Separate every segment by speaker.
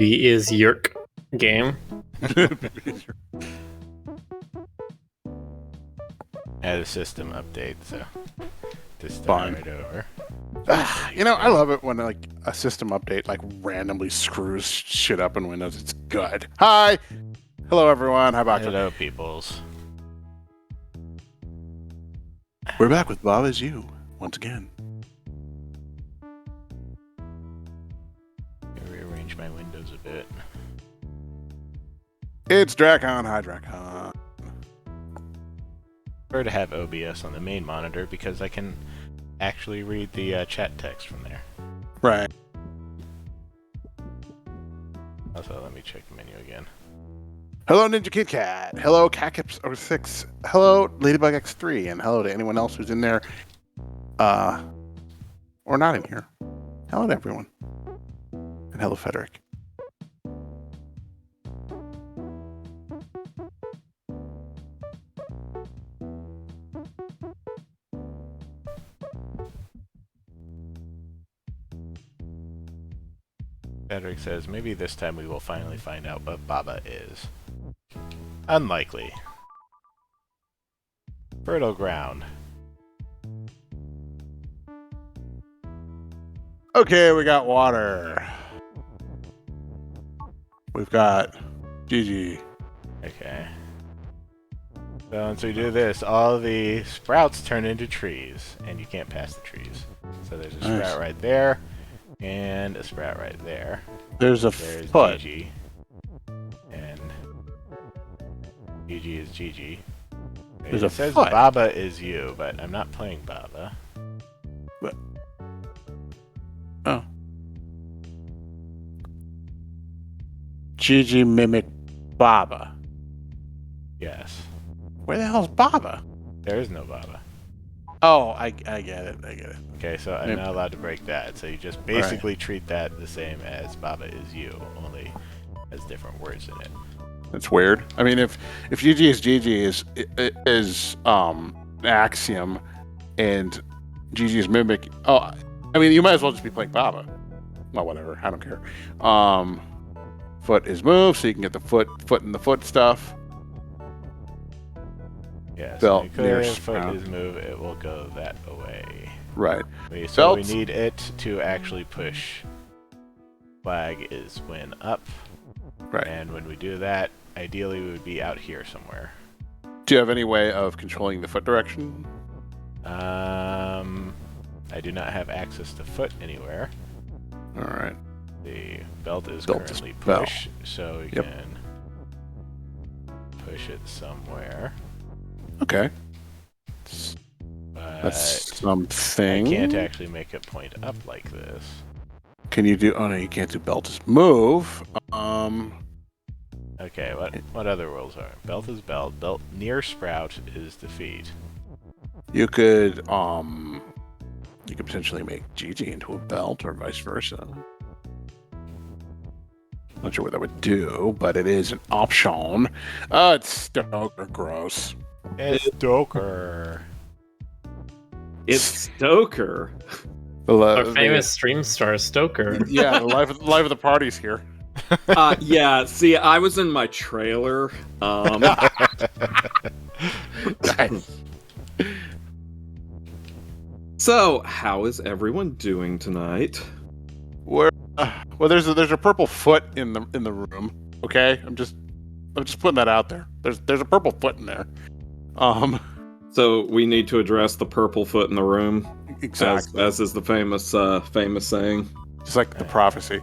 Speaker 1: The Is Yerk game.
Speaker 2: Had a system update, so to start
Speaker 3: Fine.
Speaker 2: right over.
Speaker 3: I love it when like a system update like randomly screws shit up in Windows. It's good. Hi, hello everyone. How about you?
Speaker 2: Hello, peoples.
Speaker 3: We're back with Bob as you once again.
Speaker 2: Rearrange my windows a bit.
Speaker 3: It's Drakon. Hi, Drakon.
Speaker 2: Prefer to have OBS on the main monitor because I can actually read the chat text from there.
Speaker 3: Right.
Speaker 2: Also, let me check the menu again.
Speaker 3: Hello, Ninja Kid Cat. Hello, Catkips06. Hello, Ladybug X3, and hello to anyone else who's in there, or not in here. Hello to everyone, and hello, Frederick.
Speaker 2: Frederick says, maybe this time we will finally find out what Baba is. Unlikely. Fertile ground.
Speaker 3: Okay, we got water. We've got Gigi.
Speaker 2: Okay. So once we do this, all the sprouts turn into trees, and you can't pass the trees. So there's a
Speaker 3: Nice.
Speaker 2: sprout right there, and a sprout right there.
Speaker 3: There's a
Speaker 2: There's
Speaker 3: foot.
Speaker 2: Gigi. And Gigi is Gigi.
Speaker 3: There's
Speaker 2: It
Speaker 3: a
Speaker 2: says
Speaker 3: foot.
Speaker 2: Baba is you, but I'm not playing Baba.
Speaker 3: Oh. Gigi mimic Baba.
Speaker 2: Yes.
Speaker 3: Where the hell's Baba?
Speaker 2: There is no Baba.
Speaker 3: Oh, I get it. I get it.
Speaker 2: Okay, so I'm
Speaker 3: Maybe.
Speaker 2: not allowed to break that. So you just basically treat that the same as Baba is you, only has different words in it.
Speaker 3: That's weird. I mean, if Gigi is Gigi is axiom, and Gigi is mimic. Oh, I mean, you might as well just be playing Baba. Well, whatever. I don't care. Foot is move, so you can get the foot in the foot stuff.
Speaker 2: Yeah,
Speaker 3: Belt
Speaker 2: so
Speaker 3: near
Speaker 2: if foot
Speaker 3: sprout.
Speaker 2: is move, it will go that away.
Speaker 3: Right.
Speaker 2: So we
Speaker 3: Belts.
Speaker 2: need it to actually push. Flag is when up.
Speaker 3: Right.
Speaker 2: And when we do that, ideally we would be out here somewhere.
Speaker 3: Do you have any way of controlling the foot direction?
Speaker 2: I do not have access to foot anywhere.
Speaker 3: All right.
Speaker 2: The belt is
Speaker 3: Belt is
Speaker 2: currently
Speaker 3: belt.
Speaker 2: push, so we
Speaker 3: Yep.
Speaker 2: can push it somewhere.
Speaker 3: Okay.
Speaker 2: But
Speaker 3: That's
Speaker 2: I
Speaker 3: something.
Speaker 2: can't actually make it point up like this.
Speaker 3: Can you do? Oh no, you can't do belt is move.
Speaker 2: Okay, what other rules are? Belt is belt. Belt near sprout is defeat.
Speaker 3: You could potentially make Gigi into a belt or vice versa. Not sure what that would do, but it is an option. It's Stoker, gross.
Speaker 2: It's Stoker.
Speaker 4: It's Stoker.
Speaker 1: Our famous stream star Stoker.
Speaker 3: Yeah, the life of the party's here.
Speaker 4: Yeah, see, I was in my trailer.
Speaker 3: Nice.
Speaker 4: So, how is everyone doing tonight?
Speaker 3: Well, there's a purple foot in the room. Okay, I'm just putting that out there. There's a purple foot in there.
Speaker 4: So we need to address the purple foot in the room,
Speaker 3: Exactly.
Speaker 4: as is the famous saying.
Speaker 3: Just like the prophecy.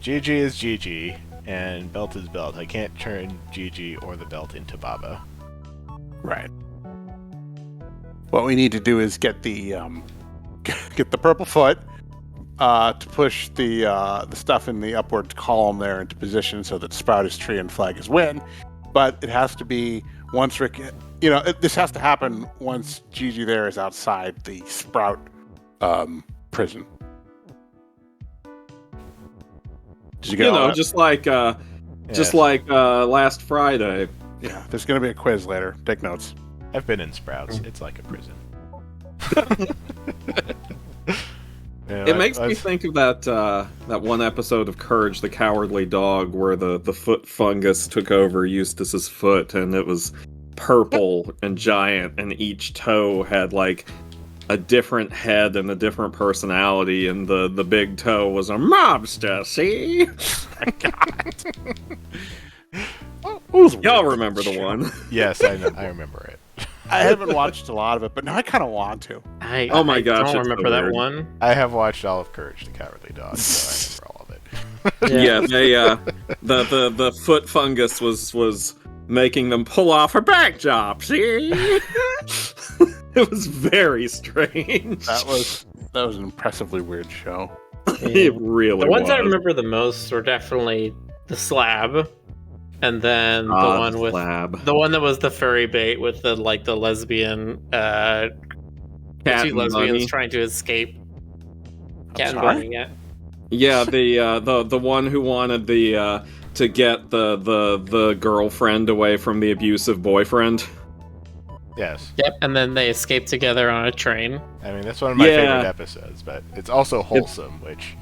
Speaker 2: Gigi is Gigi, and belt is belt. I can't turn Gigi or the belt into Baba.
Speaker 3: Right. What we need to do is get the purple foot to push the stuff in the upward column there into position so that sprout is tree and flag is win. But it has to be once Rick. This has to happen once Gigi there is outside the sprout prison. Did you get all that?
Speaker 4: Just like last Friday.
Speaker 3: Yeah, there's going to be a quiz later. Take notes.
Speaker 2: I've been in Sprouts. It's like a prison.
Speaker 4: It makes me think of that one episode of Courage the Cowardly Dog where the foot fungus took over Eustace's foot, and it was purple and giant, and each toe had like a different head and a different personality, and the big toe was a mobster. See? Y'all remember the one?
Speaker 2: Yes, I remember it.
Speaker 3: I haven't watched a lot of it, but now I kind of want to.
Speaker 4: Oh my gosh,
Speaker 1: I don't
Speaker 4: it's
Speaker 1: remember
Speaker 4: so
Speaker 1: that
Speaker 4: weird.
Speaker 1: one.
Speaker 2: I have watched all of Courage the Cowardly Dog, so I remember all of it.
Speaker 4: Yeah, they the foot fungus was making them pull off her back job. See? It was very strange.
Speaker 3: That was an impressively weird show.
Speaker 4: It really
Speaker 1: The ones
Speaker 4: was.
Speaker 1: I remember the most were definitely the slab, and then the one with
Speaker 4: Slab.
Speaker 1: the one that was the furry bait with the lesbian
Speaker 4: Cat
Speaker 1: two
Speaker 4: and
Speaker 1: lesbians
Speaker 4: Bunny.
Speaker 1: trying to escape. Cat and
Speaker 3: sorry?
Speaker 1: Bunny, yeah.
Speaker 4: Yeah, the one who wanted to get the girlfriend away from the abusive boyfriend.
Speaker 2: Yes.
Speaker 1: Yep, and then they escape together on a train.
Speaker 2: I mean, that's one of my favorite episodes, but it's also wholesome, which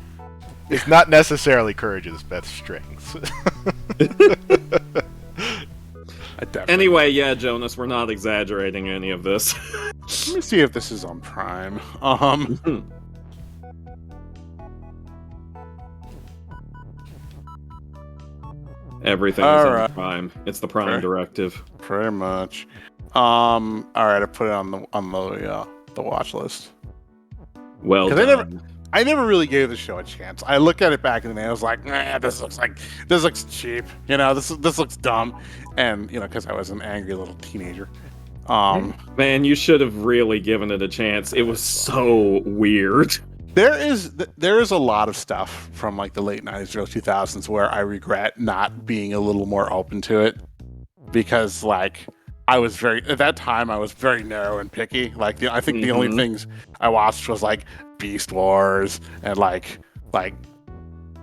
Speaker 2: is not necessarily Courage's best strengths.
Speaker 4: Anyway, yeah, Jonas, we're not exaggerating any of this.
Speaker 3: Let me see if this is on Prime.
Speaker 4: Everything is
Speaker 3: Alright.
Speaker 4: on Prime. It's the Prime
Speaker 3: Okay.
Speaker 4: directive.
Speaker 3: Pretty much. All right, I put it on the watch list.
Speaker 4: Well
Speaker 3: 'Cause
Speaker 4: done.
Speaker 3: I never really gave the show a chance. I looked at it back in the day. I was like, nah, this looks cheap. You know, this looks dumb. And you know, because I was an angry little teenager.
Speaker 4: Man, you should have really given it a chance. It was so weird.
Speaker 3: There is a lot of stuff from like the late 90s, early 2000s where I regret not being a little more open to it, because like at that time I was very narrow and picky. Like I think the only things I watched was like Beast Wars and like what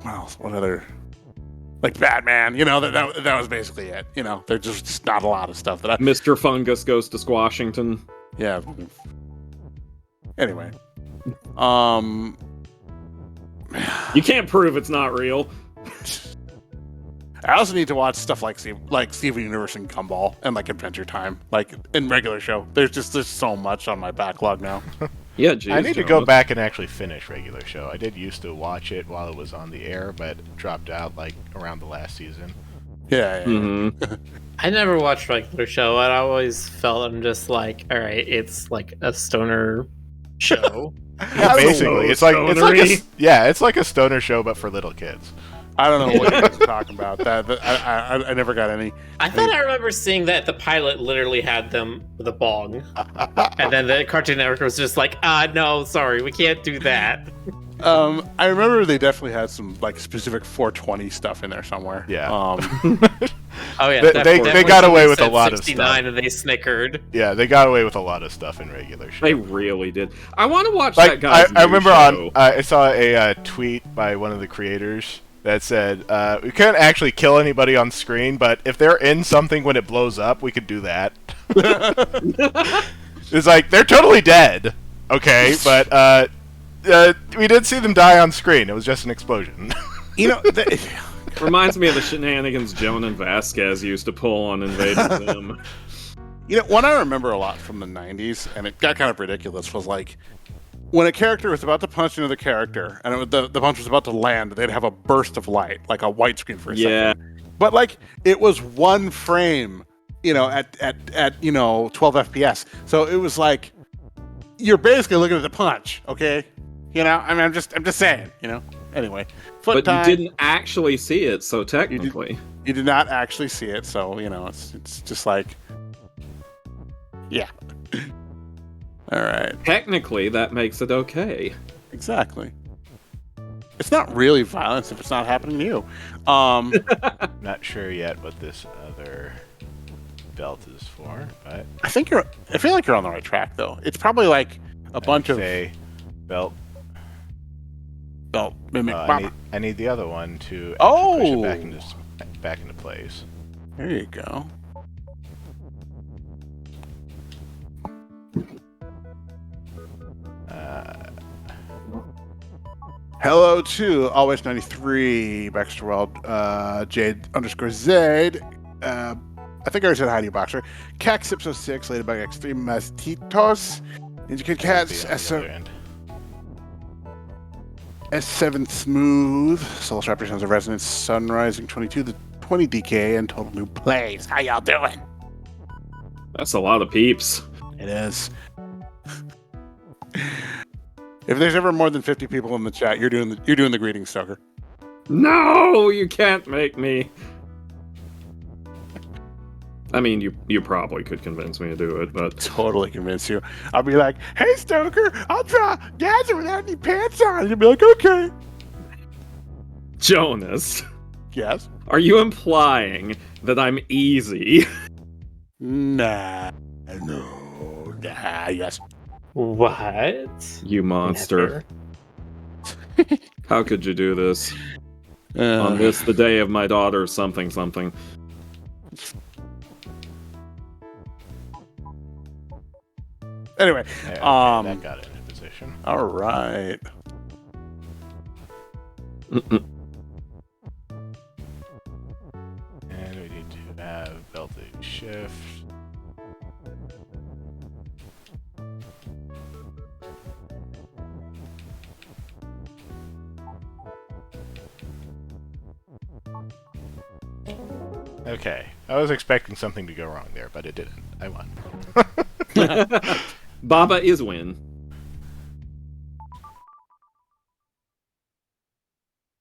Speaker 3: else? What other? Like Batman, you know, that was basically it. You know, there's just not a lot of stuff that I.
Speaker 4: Mr. Fungus Goes to Squashington.
Speaker 3: Yeah. Anyway,
Speaker 4: You can't prove it's not real.
Speaker 3: I also need to watch stuff like Steven Universe and Gumball and like Adventure Time, like in regular show. There's so much on my backlog now.
Speaker 4: Yeah, geez,
Speaker 2: I need to go back and actually finish regular show. I did used to watch it while it was on the air, but dropped out like around the last season.
Speaker 3: Yeah.
Speaker 1: I never watched regular show, and I always felt I'm just like, all right, it's like a stoner show.
Speaker 2: Yeah, basically, it's like a stoner show, but for little kids.
Speaker 3: I don't know what you guys are talking about. I never got any.
Speaker 1: I thought I remember seeing that the pilot literally had them with a bong, and then the Cartoon Network was just like, no, sorry, we can't do that.
Speaker 3: I remember they definitely had some like specific 420 stuff in there somewhere.
Speaker 2: Yeah.
Speaker 1: Oh yeah,
Speaker 2: They got away with a lot of
Speaker 1: 69
Speaker 2: stuff.
Speaker 1: and they snickered.
Speaker 2: Yeah, they got away with a lot of stuff in regular show.
Speaker 4: They really did. I want to watch
Speaker 2: Like
Speaker 4: that guy's
Speaker 2: I remember
Speaker 4: show.
Speaker 2: I saw a tweet by one of the creators that said, we can't actually kill anybody on screen, but if they're in something when it blows up, we could do that. It's like, they're totally dead, okay, but we did see them die on screen. It was just an explosion.
Speaker 3: You know,
Speaker 4: Reminds me of the shenanigans Joan and Vasquez used to pull on Invading Zim.
Speaker 3: you know, one I remember a lot from the 90s, and it got kind of ridiculous, was like when a character was about to punch another character, and the punch was about to land, they'd have a burst of light, like a white screen for a second. But like it was one frame, you know, at you know 12 FPS. So it was like you're basically looking at the punch, okay? You know, I mean, I'm just saying, you know. Anyway,
Speaker 4: But
Speaker 3: time.
Speaker 4: you didn't actually see it, so technically.
Speaker 3: You did not actually see it, so you know, it's just like, yeah. All right.
Speaker 4: Technically, that makes it okay.
Speaker 3: Exactly. It's not really violence if it's not happening to you.
Speaker 2: Not sure yet what this other belt is for, but
Speaker 3: I feel like you're on the right track though. It's probably like a bunch of
Speaker 2: say belt.
Speaker 3: mimic.
Speaker 2: I need the other one to
Speaker 3: Oh!
Speaker 2: push it back into place.
Speaker 3: There you go. Hello to always93 Baxter World, Jade_Zaid. I think I already said hi to you, Boxer. Cax606, Ladybug X3, Mastitos, Ninja Kid Cats, S7 Smooth, Soul Sharp Sounds of Resonance, Sunrising 22, the 20 DK, and Total New Plays. How y'all doing?
Speaker 4: That's a lot of peeps.
Speaker 3: It is. If there's ever more than 50 people in the chat, you're doing the greetings, Stoker.
Speaker 4: No, you can't make me. I mean, you probably could convince me to do it, but
Speaker 3: Totally convince you. I'll be like, "Hey, Stoker, I'll draw Gadget without any pants on." You'll be like, "Okay."
Speaker 4: Jonas,
Speaker 3: Yes.
Speaker 4: are you implying that I'm easy?
Speaker 3: Nah. No. Nah. Yes.
Speaker 1: What?
Speaker 4: You monster.
Speaker 1: Never.
Speaker 4: How could you do this? On this, the day of my daughter's something.
Speaker 3: Anyway,
Speaker 2: Yeah, okay, that got it into position.
Speaker 3: all right.
Speaker 2: And we need to have belted shift. Okay, I was expecting something to go wrong there, but it didn't. I won.
Speaker 4: Baba is win.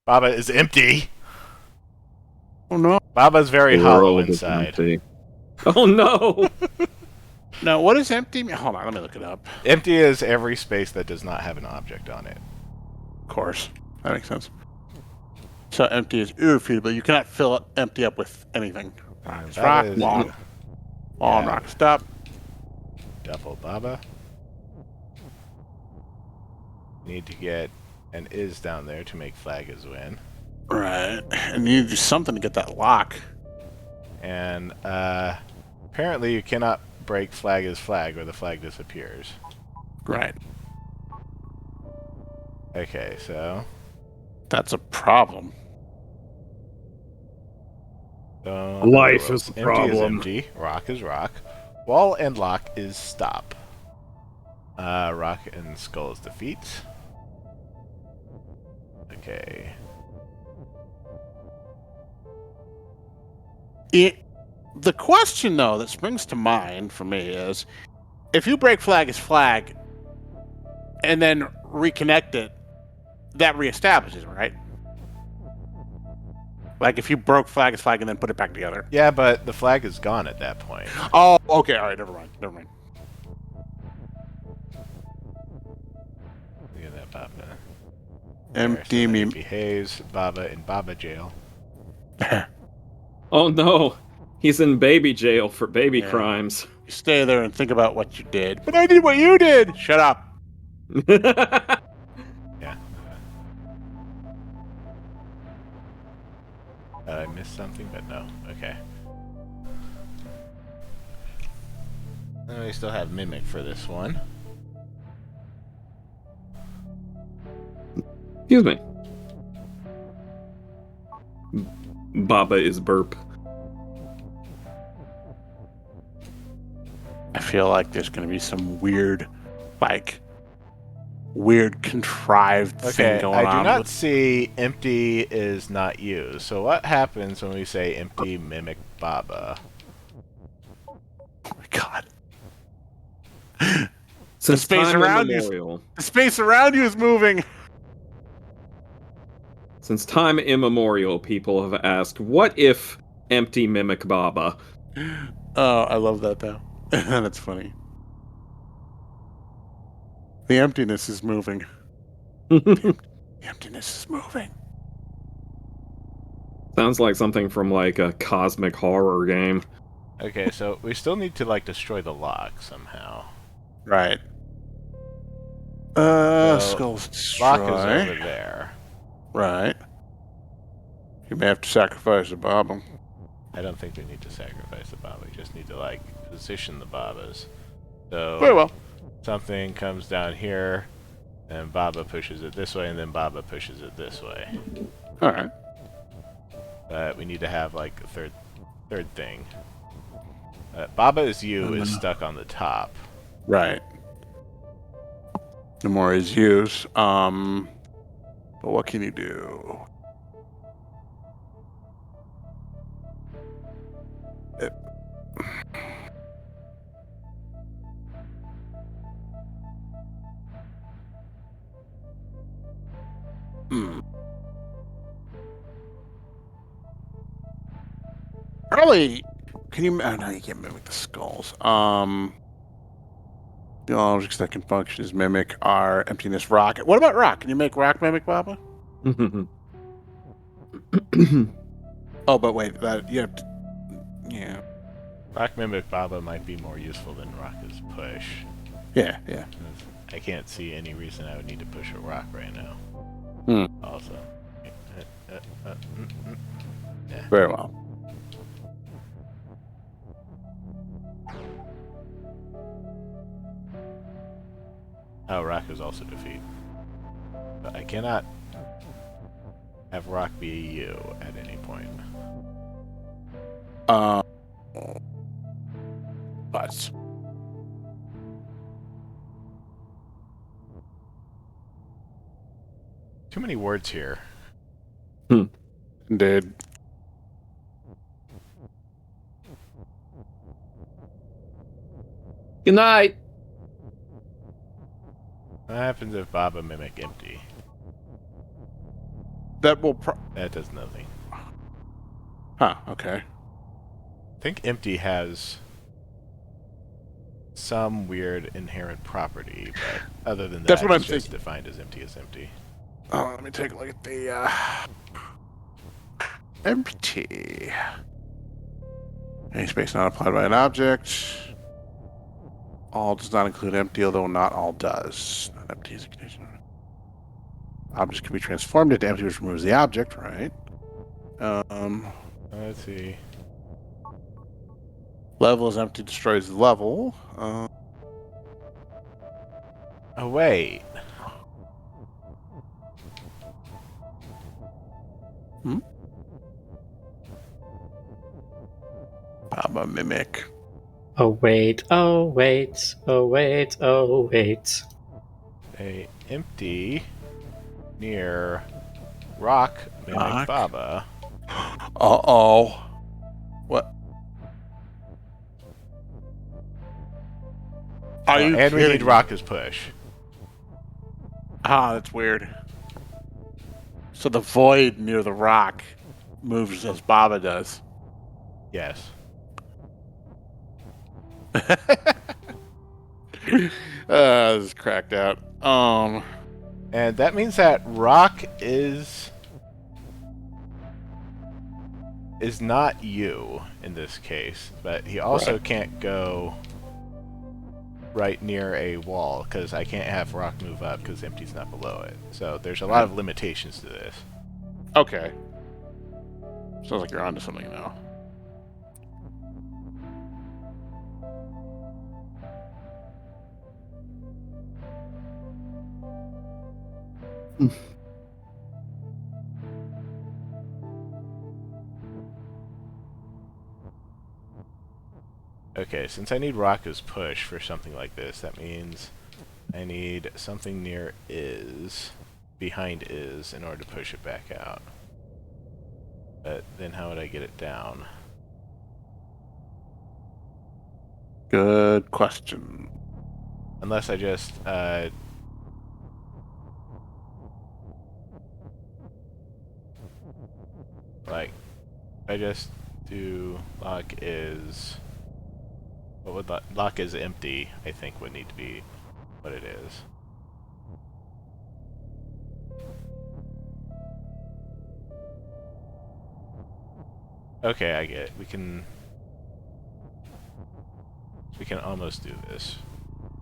Speaker 2: Baba is empty.
Speaker 3: Oh no.
Speaker 2: Baba's very
Speaker 4: The
Speaker 2: hollow
Speaker 4: world is
Speaker 2: inside.
Speaker 4: empty. Oh no!
Speaker 3: Now, what is empty mean? Hold on, let me look it up.
Speaker 2: Empty is every space that does not have an object on it.
Speaker 3: Of course, that makes sense. So empty is irrefutable. You cannot fill it empty up with anything. It's rock,
Speaker 2: Baba is
Speaker 3: long,
Speaker 2: yeah.
Speaker 3: rock. Stop.
Speaker 2: Double Baba. Need to get an is down there to make flag is win.
Speaker 3: Right, and you need to do something to get that lock.
Speaker 2: And apparently you cannot break flag is flag or the flag disappears.
Speaker 3: Right.
Speaker 2: Okay, so
Speaker 3: That's a problem.
Speaker 4: Life is the
Speaker 2: empty
Speaker 4: problem.
Speaker 2: is empty. Rock is rock. Wall and lock is stop. Rock and skull is defeat. Okay.
Speaker 3: The question, though, that springs to mind for me is, if you break flag is flag, and then reconnect it, that reestablishes it, right? Like if you broke flag is flag and then put it back together.
Speaker 2: Yeah, but the flag is gone at that point.
Speaker 3: Oh, okay, all right, never mind.
Speaker 2: Look at that Baba.
Speaker 3: Empty me.
Speaker 2: Behaves Baba in Baba jail.
Speaker 4: Oh no! He's in baby jail for baby
Speaker 3: Yeah.
Speaker 4: crimes.
Speaker 3: You stay there and think about what you did. But I did what you did! Shut up.
Speaker 2: Yeah. I missed something, but no. Okay. And we still have Mimic for this one.
Speaker 4: Excuse me. Baba is burp.
Speaker 3: I feel like there's going to be some weird contrived
Speaker 2: Okay,
Speaker 3: thing going on.
Speaker 2: I do not
Speaker 3: with-
Speaker 2: see empty is not used. So what happens when we say empty Mimic Baba?
Speaker 3: Oh my god.
Speaker 4: Since
Speaker 3: space
Speaker 4: time
Speaker 3: around you-
Speaker 4: immemorial.
Speaker 3: The space around you is moving.
Speaker 4: Since time immemorial, people have asked, what if empty mimic Baba?
Speaker 3: Oh, I love that though. That's funny. The emptiness is moving. The emptiness is moving.
Speaker 4: Sounds like something from like a cosmic horror game.
Speaker 2: Okay, so we still need to like destroy the lock somehow.
Speaker 3: Right.
Speaker 2: So,
Speaker 3: Skulls destroy.
Speaker 2: Lock is over there.
Speaker 3: Right. You may have to sacrifice a Baba.
Speaker 2: I don't think we need to sacrifice the Baba. We just need to like position the Babas. So
Speaker 3: Very well.
Speaker 2: something comes down here, And Baba pushes it this way, and then Baba pushes it this way.
Speaker 3: All right.
Speaker 2: But we need to have like a third thing. Baba is you is stuck on the top.
Speaker 3: Right. No more is use. But what can you do? Hmm. Probably. Can you? Oh, no, you can't mimic the skulls. The objects that can function as mimic are emptiness, rock. What about rock? Can you make rock mimic, Baba? Oh, but wait, that you have to. Yeah.
Speaker 2: Rock Mimic Baba might be more useful than Rock's push.
Speaker 3: Yeah.
Speaker 2: 'Cause I can't see any reason I would need to push a rock right now. Also. Yeah.
Speaker 3: Very well.
Speaker 2: Oh, rock is also defeat. But I cannot have rock be you at any point.
Speaker 3: But
Speaker 2: Too many words here.
Speaker 3: indeed.
Speaker 4: Good night.
Speaker 2: What happens if Baba mimic empty?
Speaker 3: That will.
Speaker 2: That does nothing.
Speaker 3: Huh. Okay.
Speaker 2: I think empty has some weird inherent property, but other than that,
Speaker 3: That's what I'm
Speaker 2: it's just
Speaker 3: thinking.
Speaker 2: defined as empty as empty.
Speaker 3: Oh, let me take a look at the empty. Any space not applied by an object. All does not include empty, although not all does. Not empty is a condition. Objects can be transformed into empty, which removes the object, right?
Speaker 2: Let's see.
Speaker 3: Level is empty, destroys the level.
Speaker 2: Oh wait.
Speaker 3: Baba mimic.
Speaker 1: Oh wait, oh wait, oh wait, oh wait.
Speaker 2: A empty near rock mimic
Speaker 3: Rock.
Speaker 2: Baba.
Speaker 3: Uh-oh. What? Are you
Speaker 2: and we
Speaker 3: kidding
Speaker 2: need
Speaker 3: me?
Speaker 2: rock as push.
Speaker 3: Ah, that's weird. So the void near the rock moves as Baba does.
Speaker 2: Yes.
Speaker 3: This is cracked out.
Speaker 2: And that means that rock is not you in this case, but he also
Speaker 3: Right.
Speaker 2: can't go right near a wall because I can't have rock move up because empty's not below it. So there's a lot of limitations to this.
Speaker 3: Okay. Sounds like you're onto something now.
Speaker 2: Okay, since I need rock as push for something like this, that means I need something near is, behind is, in order to push it back out. But then how would I get it down?
Speaker 3: Good question.
Speaker 2: Unless I just, like, I just do lock is, what would lock is empty, I think would need to be what it is. Okay, I get it. We can almost do this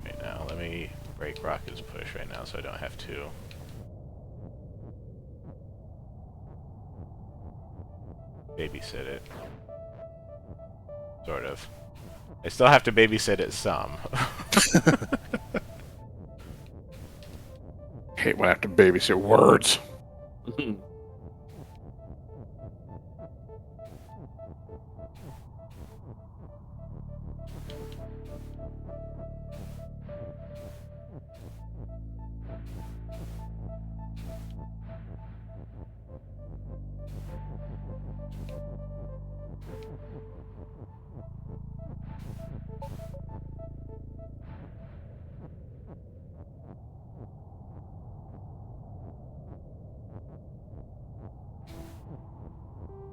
Speaker 2: right now. Let me break Rocket's push right now so I don't have to. Babysit it. Sort of. I still have to babysit it some.
Speaker 3: hate when I have to babysit words.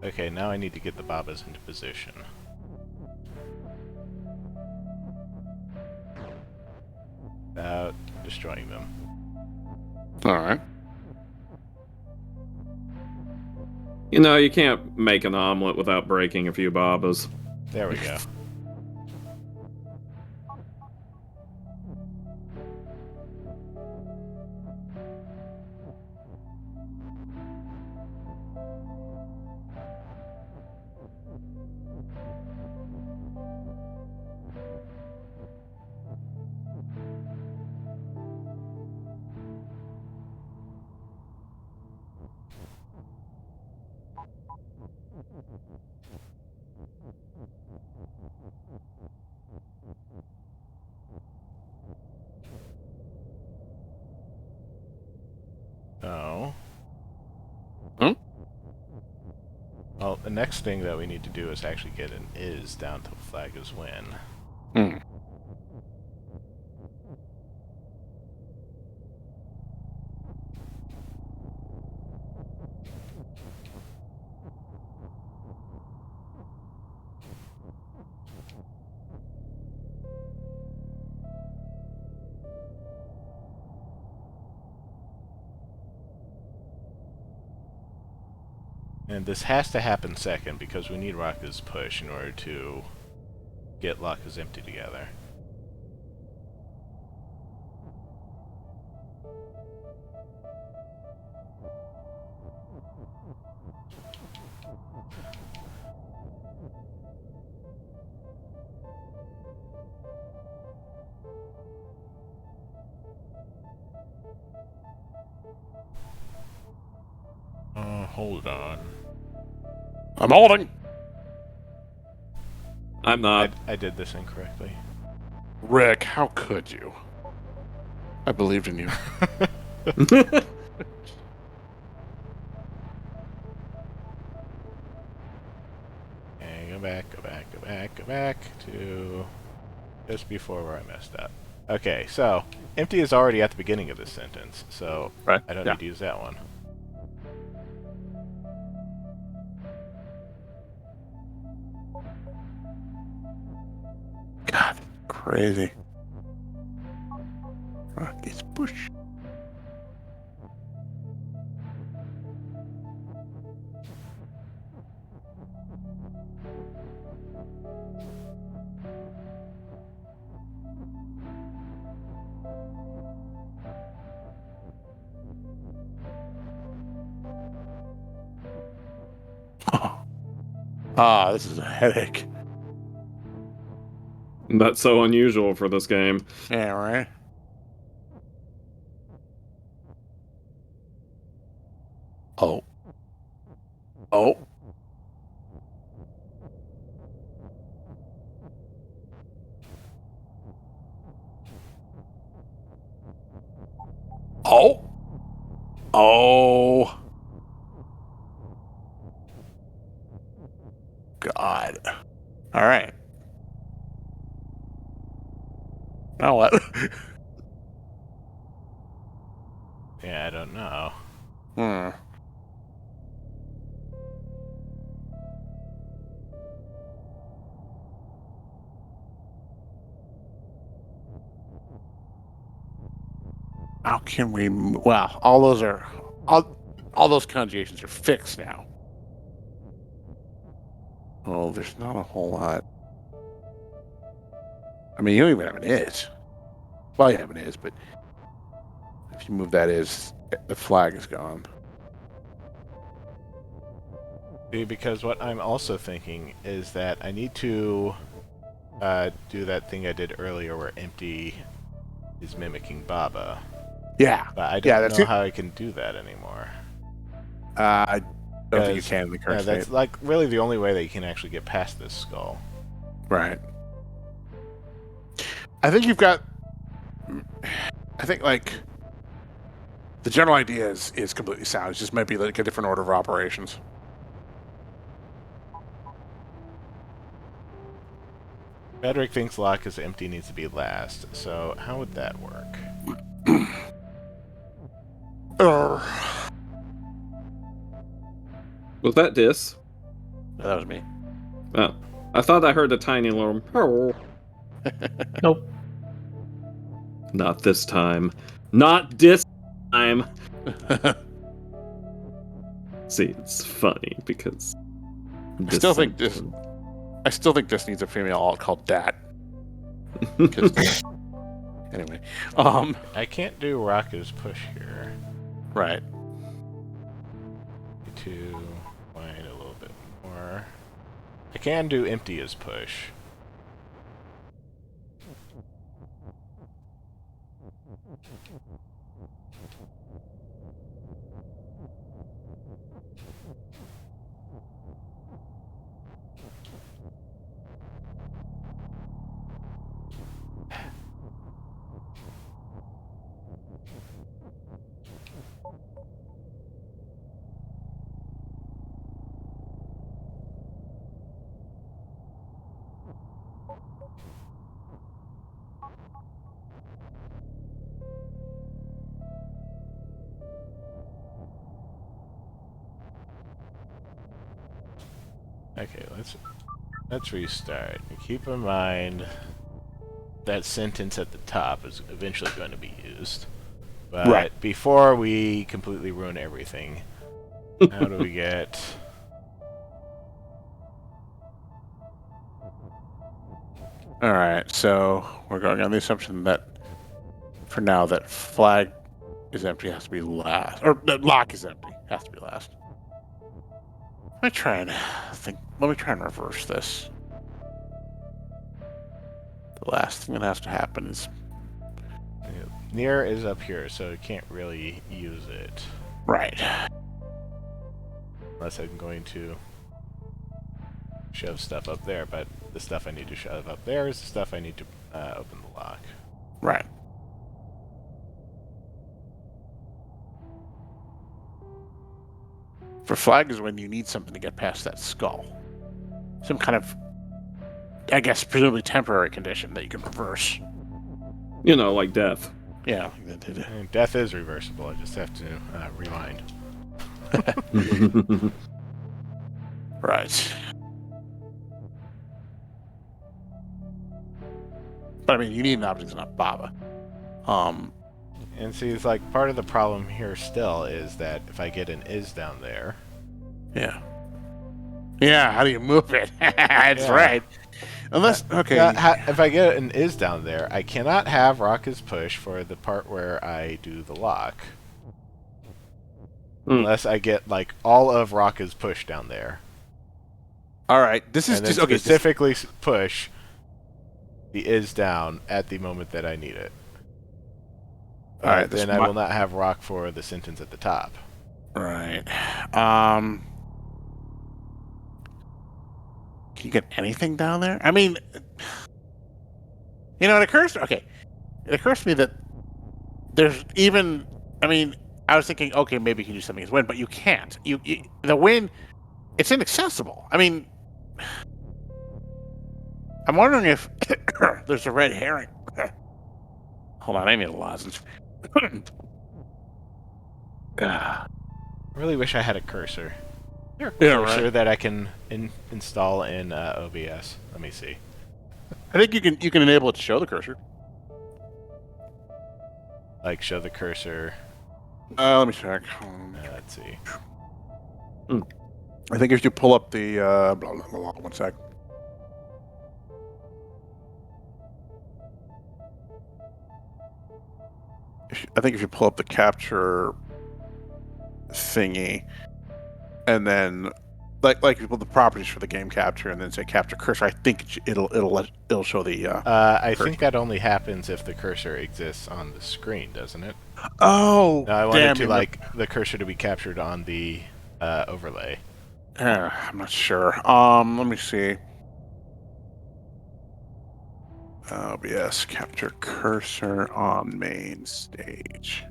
Speaker 2: Okay, now I need to get the Babas into position. Without destroying them.
Speaker 3: Alright.
Speaker 4: You know, you can't make an omelet without breaking a few babas.
Speaker 2: There we go. Oh.
Speaker 3: Hmm?
Speaker 2: Well, the next thing that we need to do is actually get an is down till flag is win.
Speaker 3: Hmm.
Speaker 2: And this has to happen second because we need Raka's push in order to get Laka's empty together. Hold on.
Speaker 3: I'm holding!
Speaker 4: I'm not.
Speaker 2: I did this incorrectly.
Speaker 3: Rick, how could you? I believed in you.
Speaker 2: And go back to just before where I messed up. Okay, so empty is already at the beginning of this sentence, so
Speaker 3: Right,
Speaker 2: I don't
Speaker 3: yeah.
Speaker 2: need to use that one.
Speaker 3: God, crazy. Rocky's push. Ah, this is a headache.
Speaker 4: That's so unusual for this game.
Speaker 3: Yeah, right? Oh. Oh. Oh. Oh. God. All right. Now what?
Speaker 2: Yeah, I don't know.
Speaker 3: Hmm. How can we? Wow, all those are all those conjugations are fixed now. Oh, there's not a whole lot. I mean, you don't even have an is. Well, you have an is, but if you move that is, the flag is gone.
Speaker 2: See, because what I'm also thinking is that I need to do that thing I did earlier where empty is mimicking Baba.
Speaker 3: Yeah.
Speaker 2: But I
Speaker 3: Yeah,
Speaker 2: don't
Speaker 3: that's
Speaker 2: know
Speaker 3: it.
Speaker 2: how I can do that anymore.
Speaker 3: I don't think you
Speaker 2: Because,
Speaker 3: can in the current
Speaker 2: that's
Speaker 3: state.
Speaker 2: like really the only way that you can actually get past this skull.
Speaker 3: Right. I think you've got. I think like the general idea is completely sound. It just might be like a different order of operations.
Speaker 2: Frederick thinks lock is empty, needs to be last. So how would that work?
Speaker 4: Was that Dis?
Speaker 3: That was me.
Speaker 4: Oh, I thought I heard a tiny little.
Speaker 1: Nope.
Speaker 4: Not this time. Not this time. See, it's funny because
Speaker 3: I still think this needs a female alt called Dat. 'Cause- anyway,
Speaker 2: I can't do Rocko's push here.
Speaker 3: right.
Speaker 2: Need to wind a little bit more. I can do empty as push. Okay, let's restart. Keep in mind that sentence at the top is eventually going to be used. But
Speaker 3: Right.
Speaker 2: before we completely ruin everything, how do we get...
Speaker 3: All right. So we're going on the assumption that for now that flag is empty has to be last, or that lock is empty has to be last. Let me try and think. Let me try and reverse this. The last thing that has to happen is
Speaker 2: Near is up here, so I can't really use it.
Speaker 3: right.
Speaker 2: Unless I'm going to shove stuff up there, but the stuff I need to shove up there is the stuff I need to open the lock.
Speaker 3: Right. For flag is when you need something to get past that skull. Some kind of, I guess, presumably temporary condition that you can reverse.
Speaker 4: You know, like death.
Speaker 3: Yeah.
Speaker 2: And death is reversible, I just have to rewind.
Speaker 3: Right. But I mean, you need an object that's not Baba.
Speaker 2: And see, it's like part of the problem here still is that if I get an is down there,
Speaker 3: Yeah. Yeah, how do you move it? That's
Speaker 2: Yeah.
Speaker 3: right. Unless, okay.
Speaker 2: if I get an is down there, I cannot have Rocka's push for the part where I do the lock. Unless I get like all of Rocka's push down there.
Speaker 3: All right. This is
Speaker 2: And then
Speaker 3: just, okay.
Speaker 2: specifically push the is down at the moment that I need it.
Speaker 3: All right. This
Speaker 2: Then I will not have rock for the sentence at the top.
Speaker 3: Right. Can you get anything down there? I mean, you know, it occurs to me that there's even, I mean, I was thinking, okay, maybe you can do something as wind, but you can't. The wind, it's inaccessible. I mean, I'm wondering if there's a red herring. Hold on, I need a lozenge.
Speaker 2: I really wish I had a cursor.
Speaker 3: Yeah,
Speaker 2: Cursor
Speaker 3: right.
Speaker 2: that I can install in OBS. Let me see.
Speaker 3: I think you can enable it to show the cursor.
Speaker 2: Like show the cursor.
Speaker 3: Let me check.
Speaker 2: Let's see.
Speaker 3: I think if you pull up the blah, blah, blah, one sec. I think if you pull up the capture thingy, and then like you pull the properties for the game capture, and then say capture cursor, I think it'll show the.
Speaker 2: I think that only happens if the cursor exists on the screen, doesn't it?
Speaker 3: Oh,
Speaker 2: No, I wanted
Speaker 3: damn
Speaker 2: to
Speaker 3: you.
Speaker 2: like the cursor to be captured on the overlay.
Speaker 3: I'm not sure. Let me see. OBS capture cursor on main stage.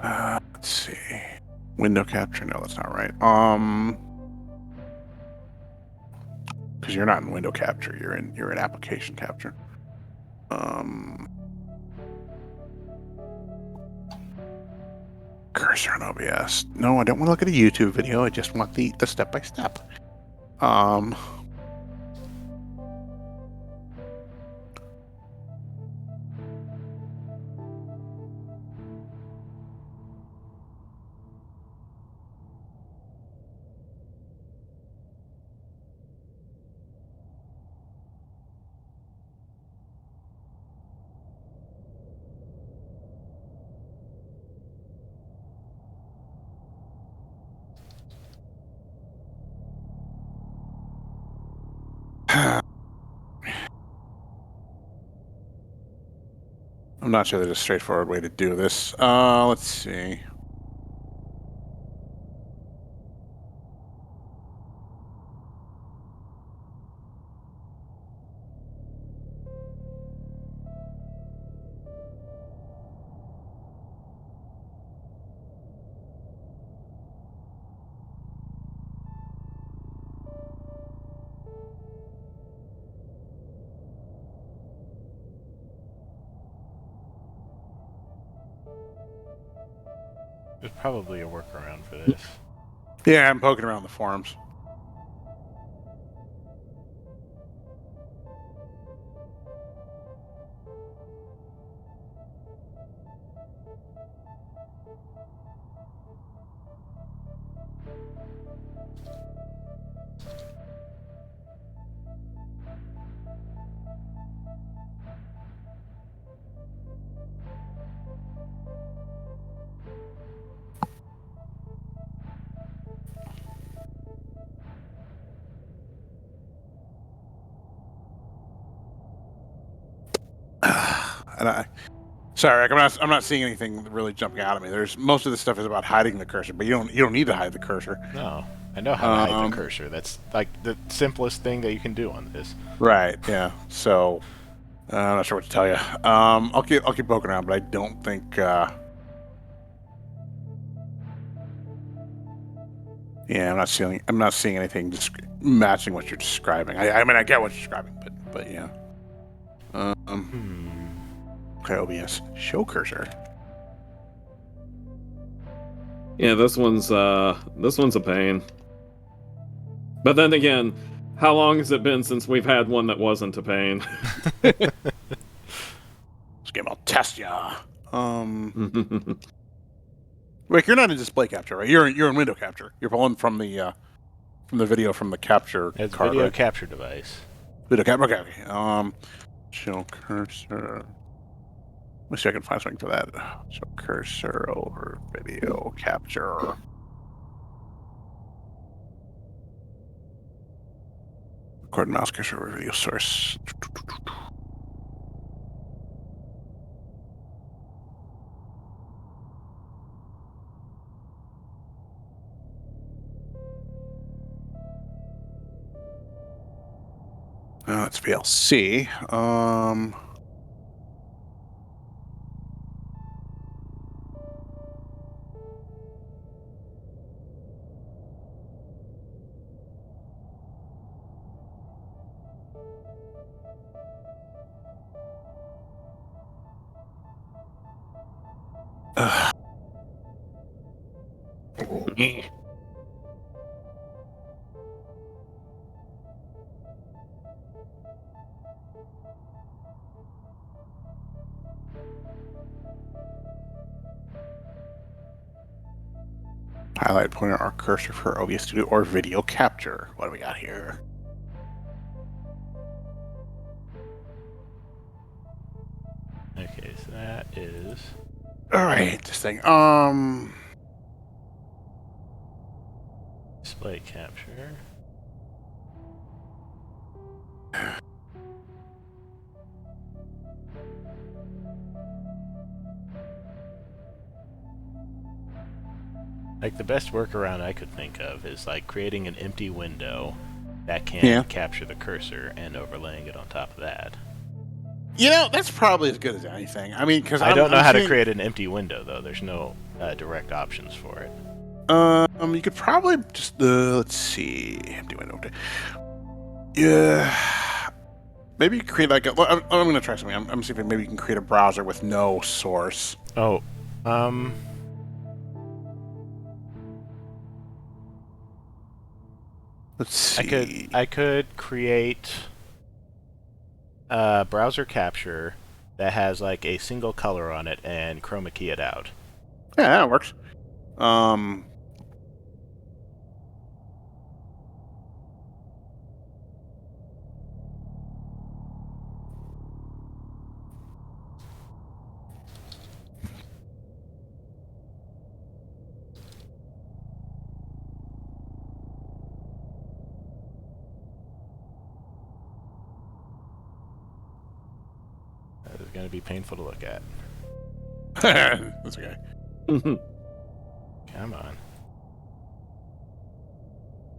Speaker 3: Let's see. Window capture? No, that's not right. Because you're not in window capture. You're in application capture. Cursor on OBS. No, I don't want to look at a YouTube video. I just want the step by step. I'm not sure there's a straightforward way to do this. Let's see.
Speaker 2: There's probably a workaround for this.
Speaker 3: Yeah, I'm poking around the forums. And sorry, I'm not seeing anything really jumping out at me. There's most of the stuff is about hiding the cursor, but you don't need to hide the cursor.
Speaker 2: No, I know how to hide the cursor. That's like the simplest thing that you can do on this.
Speaker 3: Right. Yeah. So I'm not sure what to tell you. I'll keep poking around, but I don't think. Yeah, I'm not seeing anything matching what you're describing. I mean, I get what you're describing, but yeah. Okay, OBS show cursor.
Speaker 4: Yeah, this one's a pain. But then again, how long has it been since we've had one that wasn't a pain?
Speaker 3: This game will test ya. Rick, you're not in display capture, right? You're in window capture. You're pulling from the video from the capture
Speaker 2: It's
Speaker 3: card,
Speaker 2: video
Speaker 3: right?
Speaker 2: capture device.
Speaker 3: Video capture. Okay. Show cursor. Let me see if I can find something for that. Show cursor over video capture. Record mouse cursor over video source. That's VLC. Highlight pointer or cursor for OBS Studio or video capture. What do we got here?
Speaker 2: Okay, so that is
Speaker 3: All right, this thing.
Speaker 2: display capture. Like, the best workaround I could think of is, like, creating an empty window that can capture the cursor and overlaying it on top of that.
Speaker 3: You know, that's probably as good as anything. I mean, because
Speaker 2: I don't know how to create an empty window, though. There's no direct options for it.
Speaker 3: You could probably just let's see, empty window. Yeah, maybe you create like I'm gonna try something. I'm seeing if maybe you can create a browser with no source.
Speaker 2: Oh,
Speaker 3: Let's see.
Speaker 2: I could create a browser capture that has like a single color on it and chroma key it out.
Speaker 3: Yeah, that works.
Speaker 2: That is going to be painful to look at.
Speaker 3: That's okay.
Speaker 2: Come on.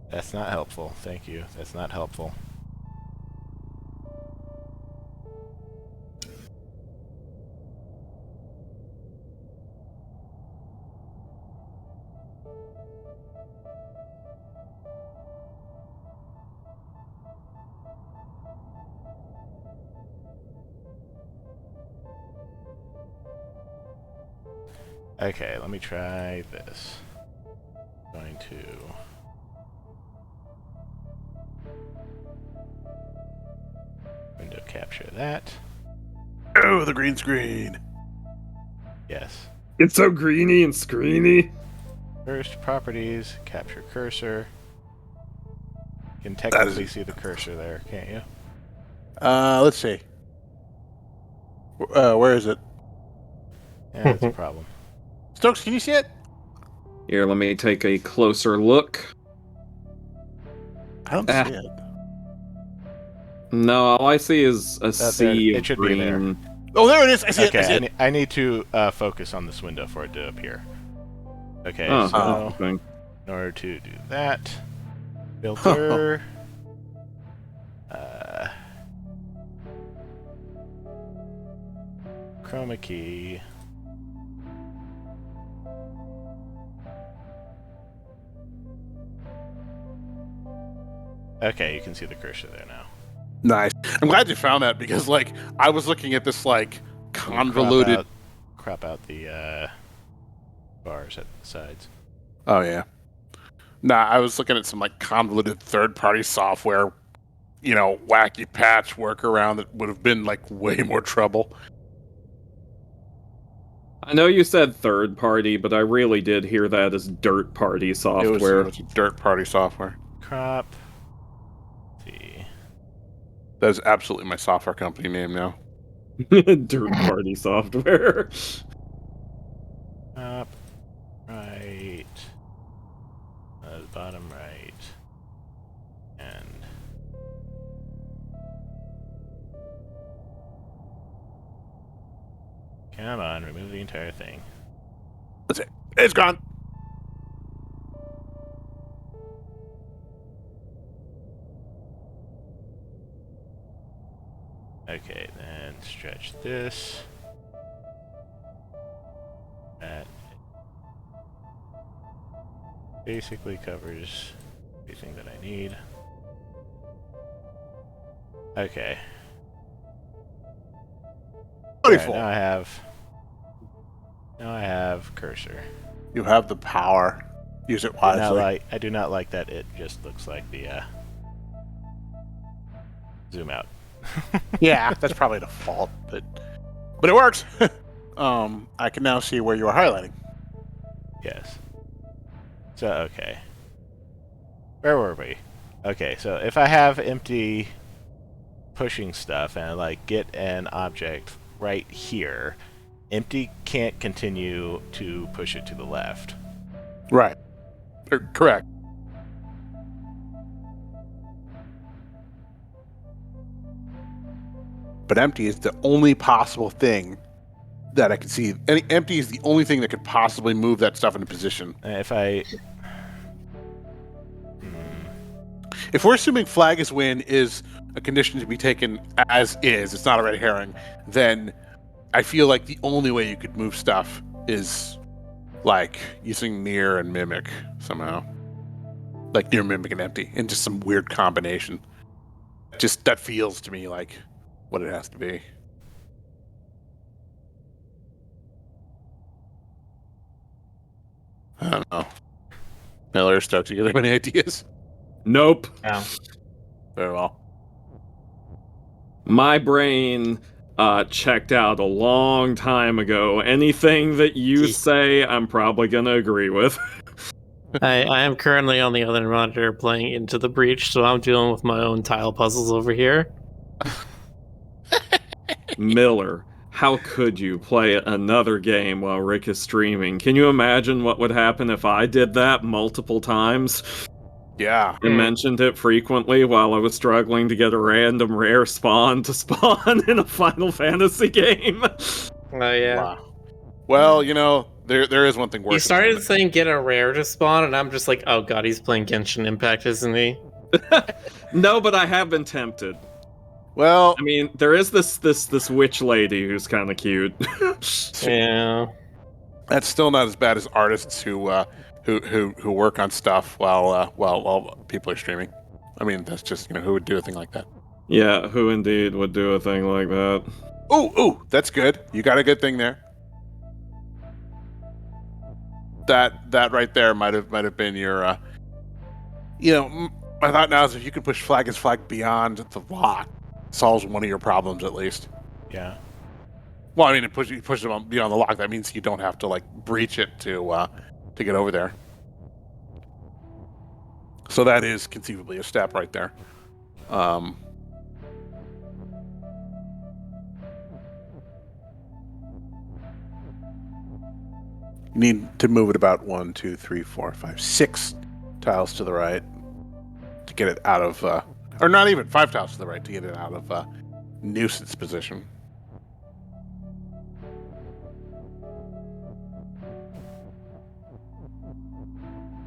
Speaker 2: That's not helpful. Thank you. That's not helpful. Okay, let me try this. I'm going to window capture that.
Speaker 3: Oh, the green screen.
Speaker 2: Yes.
Speaker 4: It's so greeny and screeny.
Speaker 2: First, properties, capture cursor. You can technically see the cursor there, can't you?
Speaker 3: Let's see. Where is it?
Speaker 2: Yeah, that's a problem.
Speaker 3: Stokes, can you see it?
Speaker 4: Here, let me take a closer look.
Speaker 3: I don't see it.
Speaker 4: No, all I see is a sea of
Speaker 2: it should
Speaker 4: green.
Speaker 2: be there.
Speaker 3: Oh, there it is. I see it. I see
Speaker 2: Okay,
Speaker 3: it.
Speaker 2: I need to focus on this window for it to appear. Okay,
Speaker 4: Oh,
Speaker 2: so
Speaker 4: okay.
Speaker 2: in order to do that, filter, chroma key, okay, you can see the cursor there now.
Speaker 3: Nice. I'm glad you found that because, like, I was looking at this like convoluted.
Speaker 2: Crop out the bars at the sides.
Speaker 3: Oh yeah. Nah, I was looking at some like convoluted third-party software, you know, wacky patch workaround that would have been like way more trouble.
Speaker 4: I know you said third party, but I really did hear that as dirt party software.
Speaker 3: It was dirt-party software.
Speaker 2: Crop. See.
Speaker 3: That is absolutely my software company name now.
Speaker 4: Dirt party software.
Speaker 2: Up, right, bottom right, and come on, remove the entire thing.
Speaker 3: That's it. It's gone.
Speaker 2: Okay, then stretch this. That basically covers everything that I need. Okay. Alright,
Speaker 3: Beautiful.
Speaker 2: now I have cursor.
Speaker 3: You have the power. Use it wisely.
Speaker 2: I do not like that it just looks like the zoom out.
Speaker 3: Yeah, that's probably default, but it works. I can now see where you are highlighting.
Speaker 2: Yes. So, okay. Where were we? Okay, so if I have empty pushing stuff and I like get an object right here, empty can't continue to push it to the left.
Speaker 3: Right. Correct. But empty is the only possible thing that I can see. Any empty is the only thing that could possibly move that stuff into position.
Speaker 2: If I...
Speaker 3: If we're assuming flag is win is a condition to be taken as is, it's not a red herring, then I feel like the only way you could move stuff is like using near and mimic somehow. Like near, mimic, and empty in just some weird combination. Just that feels to me like what it has to be. I don't know. Miller, Stokes, you have any ideas?
Speaker 4: Nope.
Speaker 1: Yeah.
Speaker 3: Very well.
Speaker 4: My brain checked out a long time ago. Anything that you say, I'm probably gonna agree with.
Speaker 1: I am currently on the other monitor playing Into the Breach, so I'm dealing with my own tile puzzles over here.
Speaker 4: Miller, how could you play another game while Rick is streaming? Can you imagine what would happen if I did that multiple times?
Speaker 3: Yeah.
Speaker 4: And mentioned it frequently while I was struggling to get a random rare spawn to spawn in a Final Fantasy game.
Speaker 1: Oh yeah.
Speaker 3: Wow. Well, you know, there is one thing worse.
Speaker 1: He started saying get a rare to spawn, and I'm just like, oh god, he's playing Genshin Impact, isn't he?
Speaker 4: No, but I have been tempted.
Speaker 3: Well,
Speaker 4: I mean, there is this witch lady who's kind of cute.
Speaker 1: Yeah.
Speaker 3: that's still not as bad as artists who work on stuff while people are streaming. I mean, that's just, you know, who would do a thing like that?
Speaker 4: Yeah, who indeed would do a thing like that?
Speaker 3: Ooh, that's good. You got a good thing there. That right there might have been your, you know, my thought now is if you can push flag as flag beyond the lock, solves one of your problems at least.
Speaker 2: Yeah.
Speaker 3: Well, I mean, it pushes them beyond the lock. That means you don't have to like breach it to get over there. So that is conceivably a step right there. You need to move it about 1, 2, 3, 4, 5, 6 tiles to the right to get it out of, or not even 5 tiles to the right to get it out of nuisance position.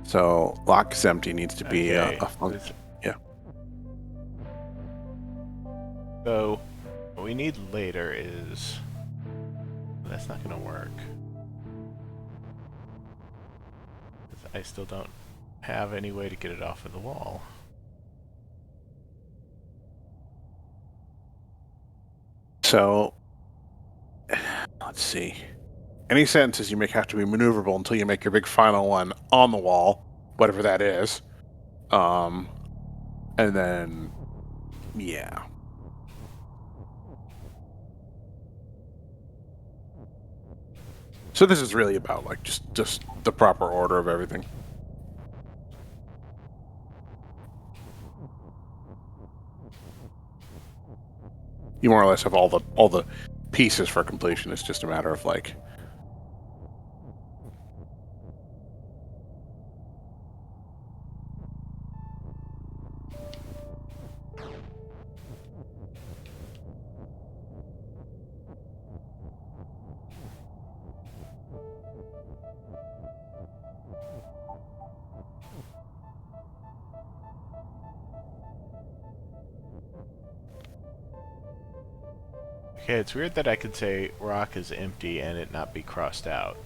Speaker 3: So lock is empty needs to be
Speaker 2: Okay.
Speaker 3: a function. Yeah.
Speaker 2: So, what we need later is... That's not going to work. 'Cause I still don't have any way to get it off of the wall.
Speaker 3: So let's see. Any sentences you make have to be maneuverable until you make your big final one on the wall, whatever that is. And then, yeah. So this is really about like just the proper order of everything. You more or less have all the pieces for completion. It's just a matter of like
Speaker 2: Okay, it's weird that I could say rock is empty and it not be crossed out.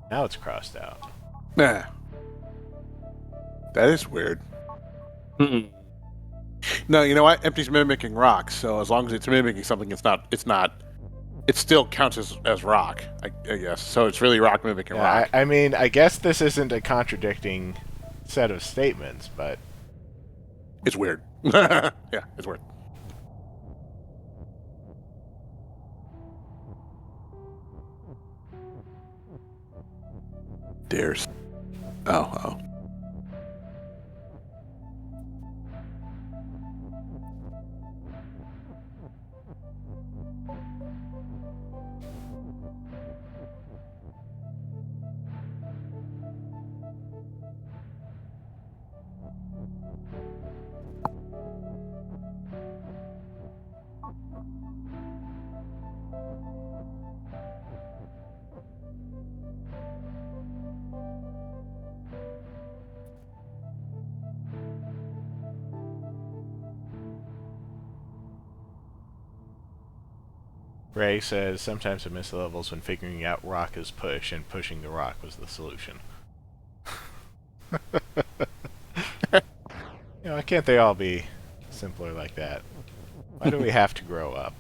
Speaker 2: Now it's crossed out.
Speaker 3: nah. That is weird. No, you know what? Empty's mimicking rock, so as long as it's mimicking something, it still counts as rock, I guess. So it's really rock mimicking
Speaker 2: Yeah,
Speaker 3: rock.
Speaker 2: I mean, I guess this isn't a contradicting set of statements, but...
Speaker 3: It's weird. Yeah, it's weird. There's... Oh.
Speaker 2: Ray says, sometimes I miss the levels when figuring out rock is push, and pushing the rock was the solution. Why can't they all be simpler like that? Why do we have to grow up?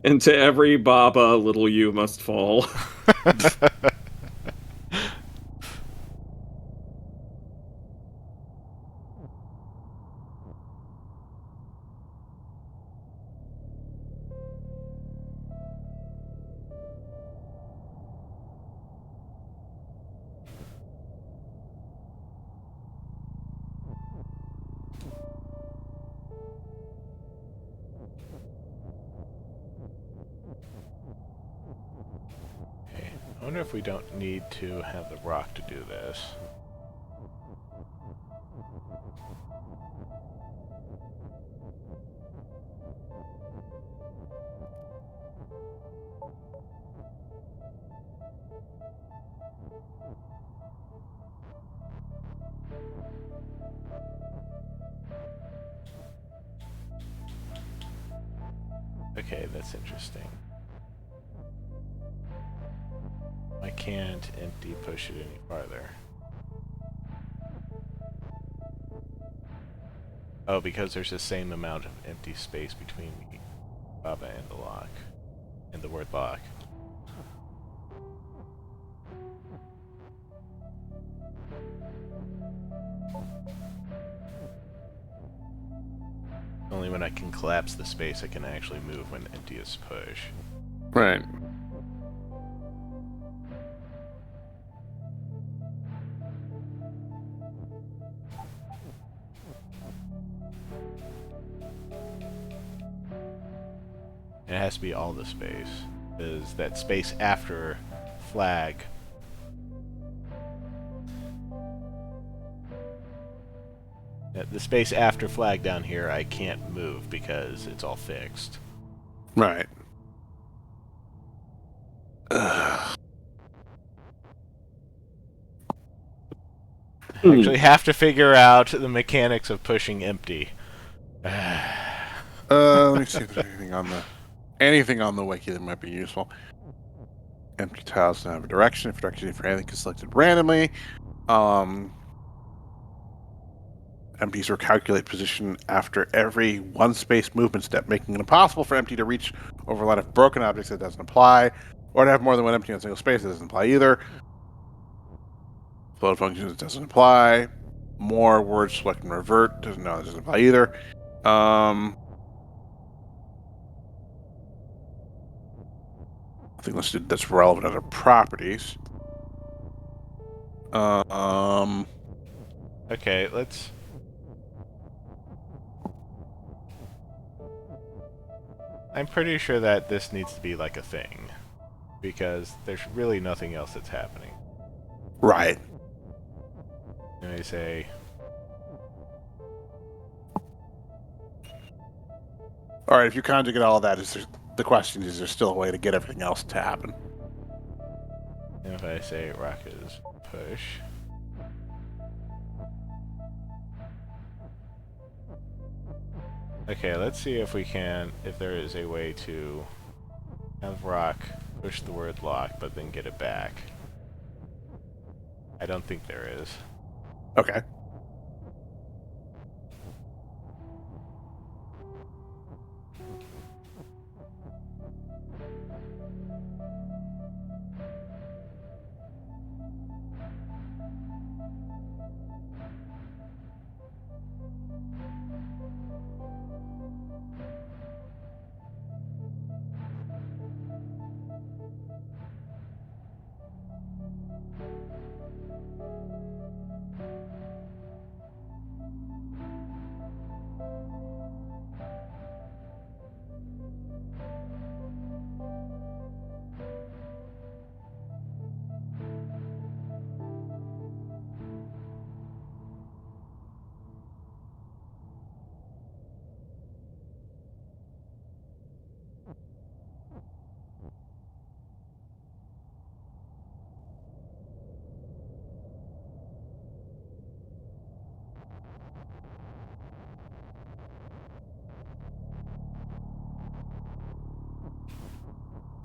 Speaker 4: Into every Baba, little you must fall.
Speaker 2: Okay. I wonder if we don't need to have the rock to do this. Okay, that's interesting. I can't empty push it any farther. Oh, because there's the same amount of empty space between the Baba and the lock. And the word lock. Only when I can collapse the space I can actually move when empty is push.
Speaker 3: Right.
Speaker 2: It has to be all the space. Is that space after flag? The space after flag down here I can't move because it's all fixed.
Speaker 3: Right. Ugh.
Speaker 2: I actually have to figure out the mechanics of pushing empty.
Speaker 3: Let me see if there's anything on the wiki that might be useful. Empty tiles don't have a direction. If direction for anything is selected randomly. Empties will calculate position after every one space movement step, making it impossible for empty to reach over a lot of broken objects. That doesn't apply. Or to have more than one empty in a single space. That doesn't apply either. Float functions doesn't apply. More words select and revert doesn't apply either. I think that's relevant other properties.
Speaker 2: Okay, let's... I'm pretty sure that this needs to be like a thing. Because there's really nothing else that's happening.
Speaker 3: Right.
Speaker 2: And I say...
Speaker 3: Alright, if you conjugate all that, the question is there still a way to get everything else to happen?
Speaker 2: And if I say rock is push... Okay, let's see if there is a way to have rock push the word lock, but then get it back. I don't think there is.
Speaker 3: Okay.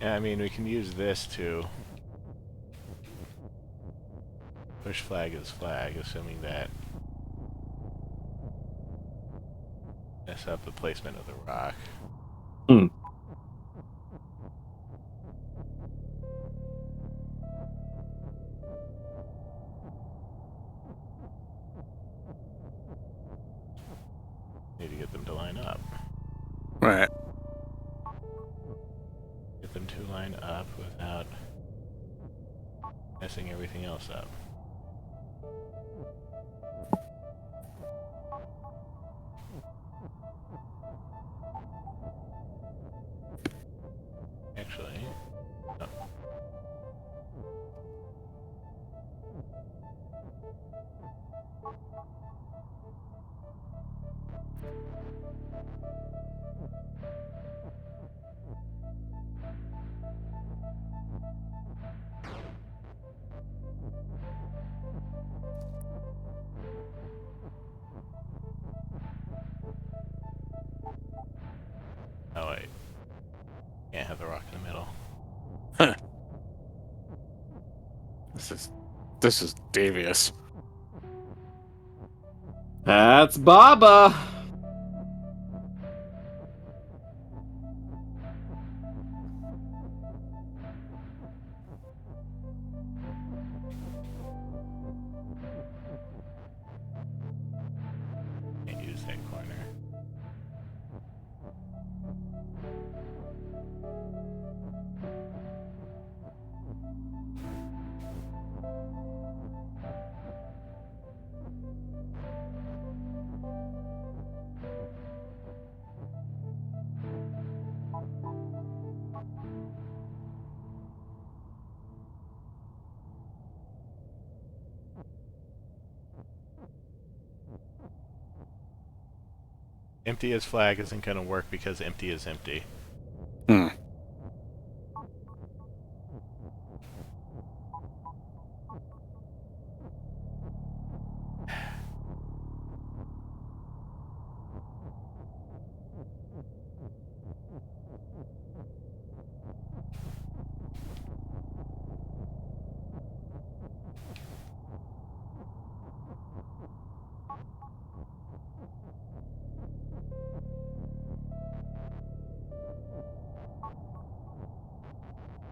Speaker 2: Yeah, I mean, we can use this to push flag is flag, assuming that mess up the placement of the rock.
Speaker 4: Hmm.
Speaker 2: Need to get them to line up.
Speaker 3: Right.
Speaker 2: Get them to line up without messing everything else up. Actually, no. Oh wait, can't have the rock in the middle.
Speaker 3: This is devious.
Speaker 4: That's Baba.
Speaker 2: Can't use that corner. Empty as flag isn't going to work because empty is empty.
Speaker 3: Hmm.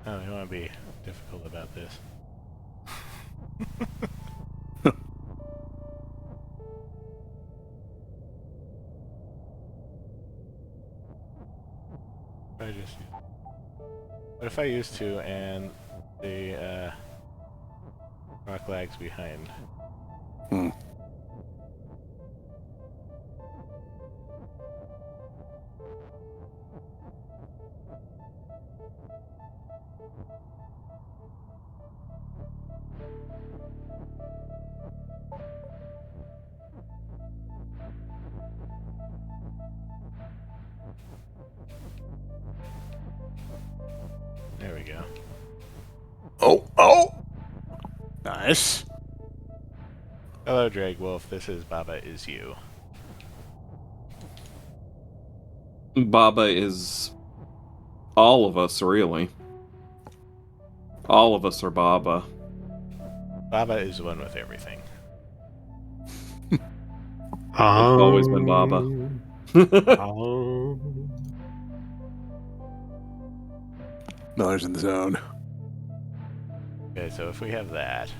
Speaker 2: Oh, we want to be difficult about this. What if I use 2 and the rock lags behind?
Speaker 3: Hmm.
Speaker 2: There we go.
Speaker 3: Oh! Nice.
Speaker 2: Hello, Dragwolf. This is Baba Is You.
Speaker 4: Baba is all of us, really. All of us are Baba.
Speaker 2: Baba is one with everything.
Speaker 4: It's always been Baba.
Speaker 3: Miller's in the zone.
Speaker 2: Okay, so if we have that,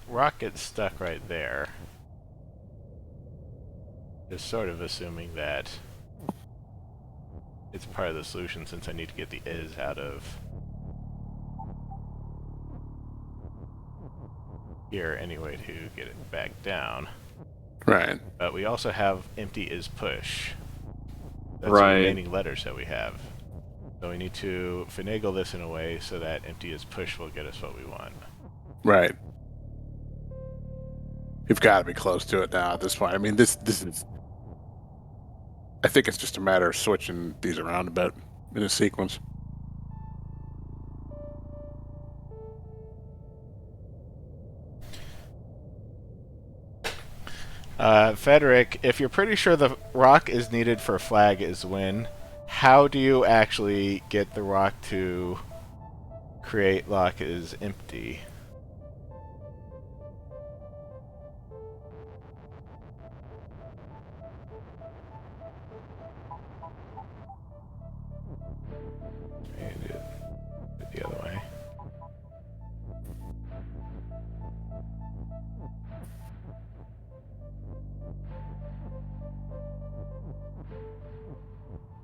Speaker 2: rock gets stuck right there. Just sort of assuming that it's part of the solution since I need to get the is out of here anyway to get it back down.
Speaker 3: Right.
Speaker 2: But we also have empty is push. That's
Speaker 4: Right.
Speaker 2: the remaining letters that we have. So we need to finagle this in a way so that empty as push will get us what we want.
Speaker 3: Right. You've got to be close to it now at this point. I mean, this is... I think it's just a matter of switching these around a bit in a sequence.
Speaker 2: Frederick, if you're pretty sure the rock is needed for flag is win, how do you actually get the rock to create lock is empty? Maybe do it the other way.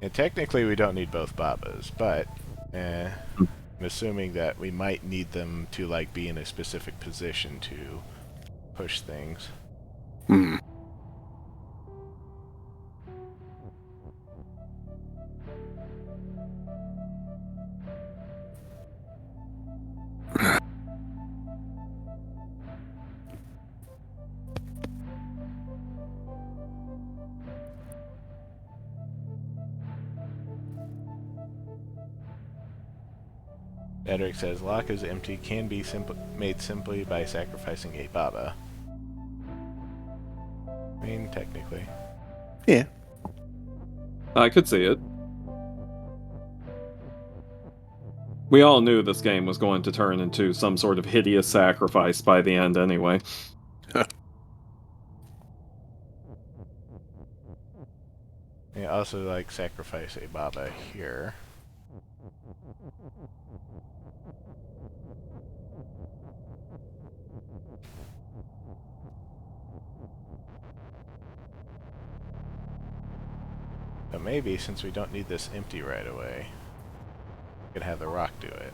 Speaker 2: And technically we don't need both Babas, but I'm assuming that we might need them to like be in a specific position to push things.
Speaker 3: Hmm.
Speaker 2: Edric says lock is empty can be made simply by sacrificing a Baba. I mean, technically.
Speaker 3: Yeah.
Speaker 4: I could see it. We all knew this game was going to turn into some sort of hideous sacrifice by the end anyway.
Speaker 2: Yeah, also like sacrifice a Baba here. But maybe since we don't need this empty right away, we could have the rock do it.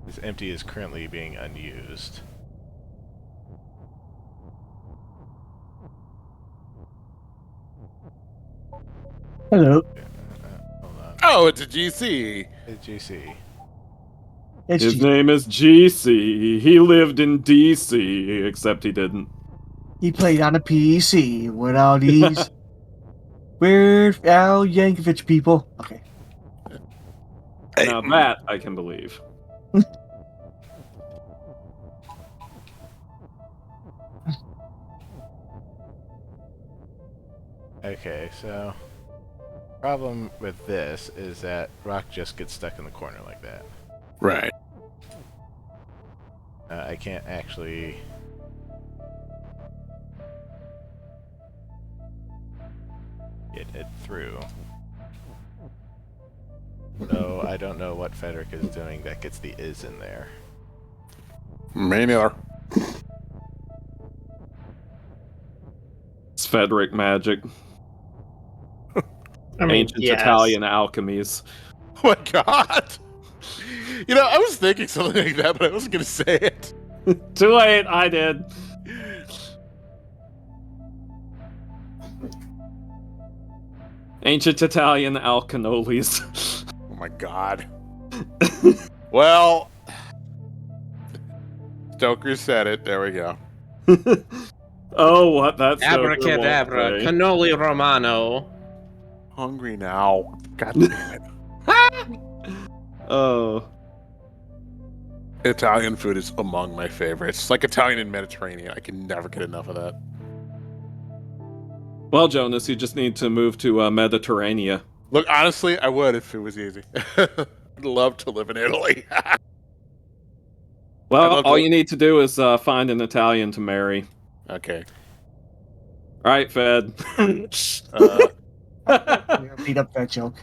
Speaker 2: This empty is currently being unused.
Speaker 5: Hello.
Speaker 2: Hold on.
Speaker 3: Oh, it's a GC.
Speaker 2: It's GC.
Speaker 5: It's
Speaker 4: His
Speaker 5: G-
Speaker 4: name is GC. He lived in DC, except he didn't.
Speaker 5: he played on a PC with all these weird Al Yankovic people. Okay.
Speaker 4: Now that I can believe.
Speaker 2: Okay, so problem with this is that rock just gets stuck in the corner like that.
Speaker 3: Right.
Speaker 2: I can't actually get it through. So I don't know what Frederick is doing that gets the is in there.
Speaker 3: Me neither.
Speaker 4: It's Frederick magic.
Speaker 1: I mean,
Speaker 4: Ancient
Speaker 1: yes.
Speaker 4: Italian alchemies.
Speaker 3: Oh my god. You know, I was thinking something like that, but I wasn't going to say it.
Speaker 4: Too late, I did. Ancient Italian alcanolis.
Speaker 3: Oh my god. Well, Stoker said it. There we go.
Speaker 4: Oh, what? That's
Speaker 1: Abracadabra, cannoli romano.
Speaker 3: Hungry now. God damn it.
Speaker 4: Oh.
Speaker 3: Italian food is among my favorites. Like Italian and Mediterranean. I can never get enough of that.
Speaker 4: Well, Jonas, you just need to move to Mediterranean.
Speaker 3: Look, honestly, I would if it was easy. I'd love to live in Italy.
Speaker 4: Well, all you need to do is find an Italian to marry.
Speaker 3: Okay.
Speaker 4: All right, Fed.
Speaker 5: Beat up that joke.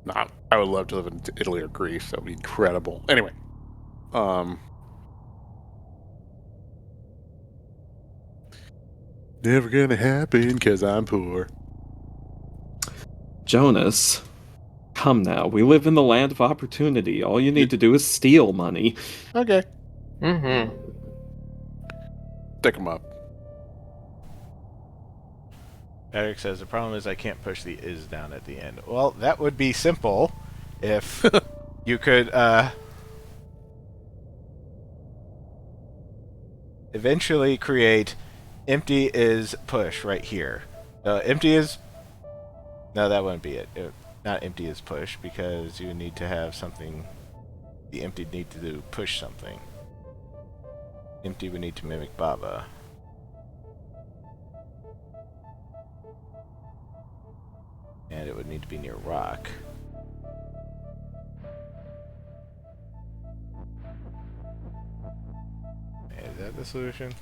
Speaker 3: Nah, I would love to live in Italy or Greece. That would be incredible. Anyway. Never gonna happen because I'm poor.
Speaker 4: Jonas, come now. We live in the land of opportunity. All you need to do is steal money.
Speaker 3: Okay.
Speaker 1: Mm-hmm.
Speaker 3: Stick them up.
Speaker 2: Eric says, the problem is I can't push the is down at the end. Well, that would be simple if you could eventually create empty is push right here. Empty is... No, that wouldn't be it. Not empty is push, because you need to have something... The empty need to do push something. Empty would need to mimic Baba. And it would need to be near rock. Is that the solution?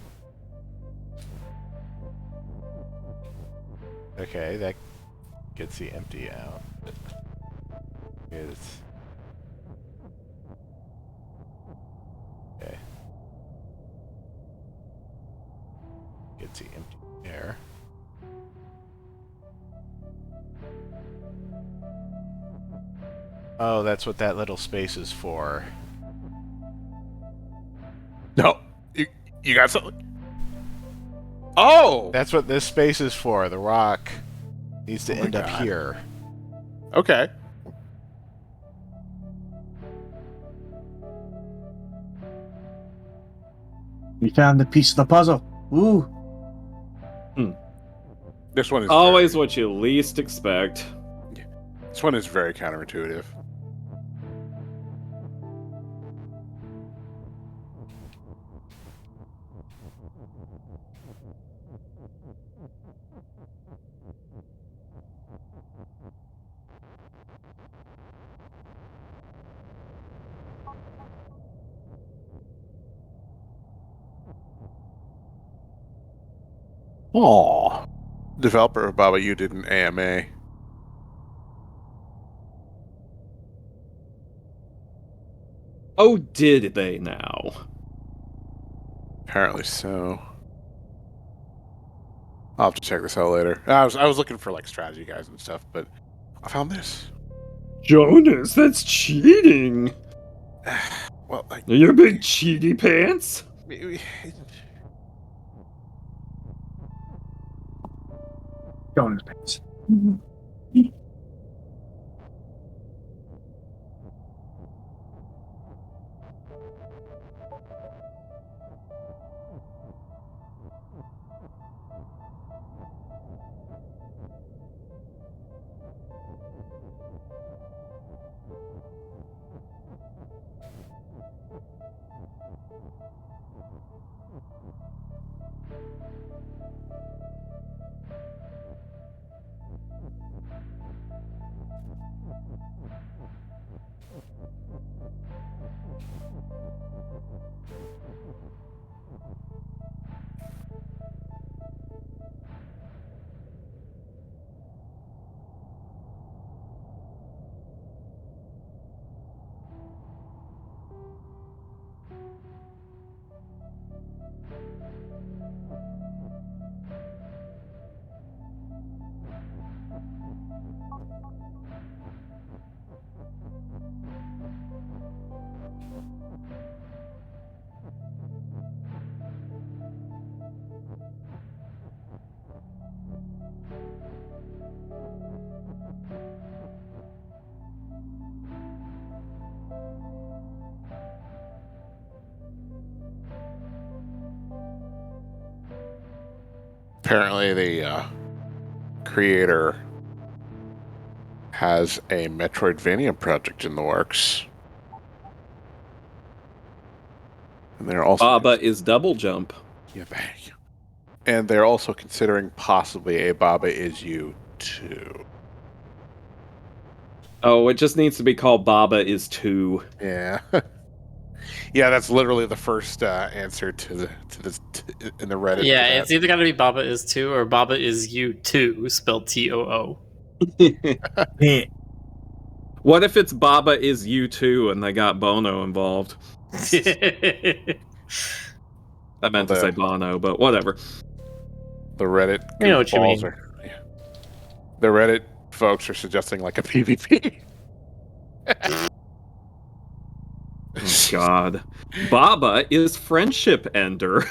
Speaker 2: Okay, that gets the empty out. It's... Okay. Gets the empty there. Oh, that's what that little space is for.
Speaker 3: No, you got something. Oh,
Speaker 2: That's what this space is for. The rock needs to
Speaker 3: Oh my
Speaker 2: end up
Speaker 3: God.
Speaker 2: here.
Speaker 3: okay.
Speaker 5: We found the piece of the puzzle. Ooh.
Speaker 3: This one is
Speaker 4: Always what you least expect.
Speaker 3: This one is very counterintuitive. Aw. Developer of Baba, you did an AMA.
Speaker 4: Oh, did they now?
Speaker 3: Apparently so. I'll have to check this out later. I was looking for like strategy guides and stuff, but I found this.
Speaker 4: Jonas, that's cheating!
Speaker 3: Well, like
Speaker 4: Your big cheaty pants?
Speaker 5: Go in his pants.
Speaker 3: apparently the creator has a Metroidvania project in the works. And they're also
Speaker 4: Baba is double jump.
Speaker 3: Yeah, thank you. And they're also considering possibly a Baba Is You 2.
Speaker 4: Oh, it just needs to be called Baba is 2.
Speaker 3: Yeah. Yeah, that's literally the first answer to this in the Reddit.
Speaker 1: Yeah,
Speaker 3: to that.
Speaker 1: it's either got to be Baba is 2 or Baba is you 2, spelled Too.
Speaker 5: Yeah.
Speaker 4: What if it's Baba is you 2 and they got Bono involved? I meant to say Bono, but whatever.
Speaker 3: The Reddit
Speaker 1: I know what you
Speaker 3: goofballs
Speaker 1: mean.
Speaker 3: the Reddit folks are suggesting like a PvP.
Speaker 4: Oh, God. Baba is friendship ender.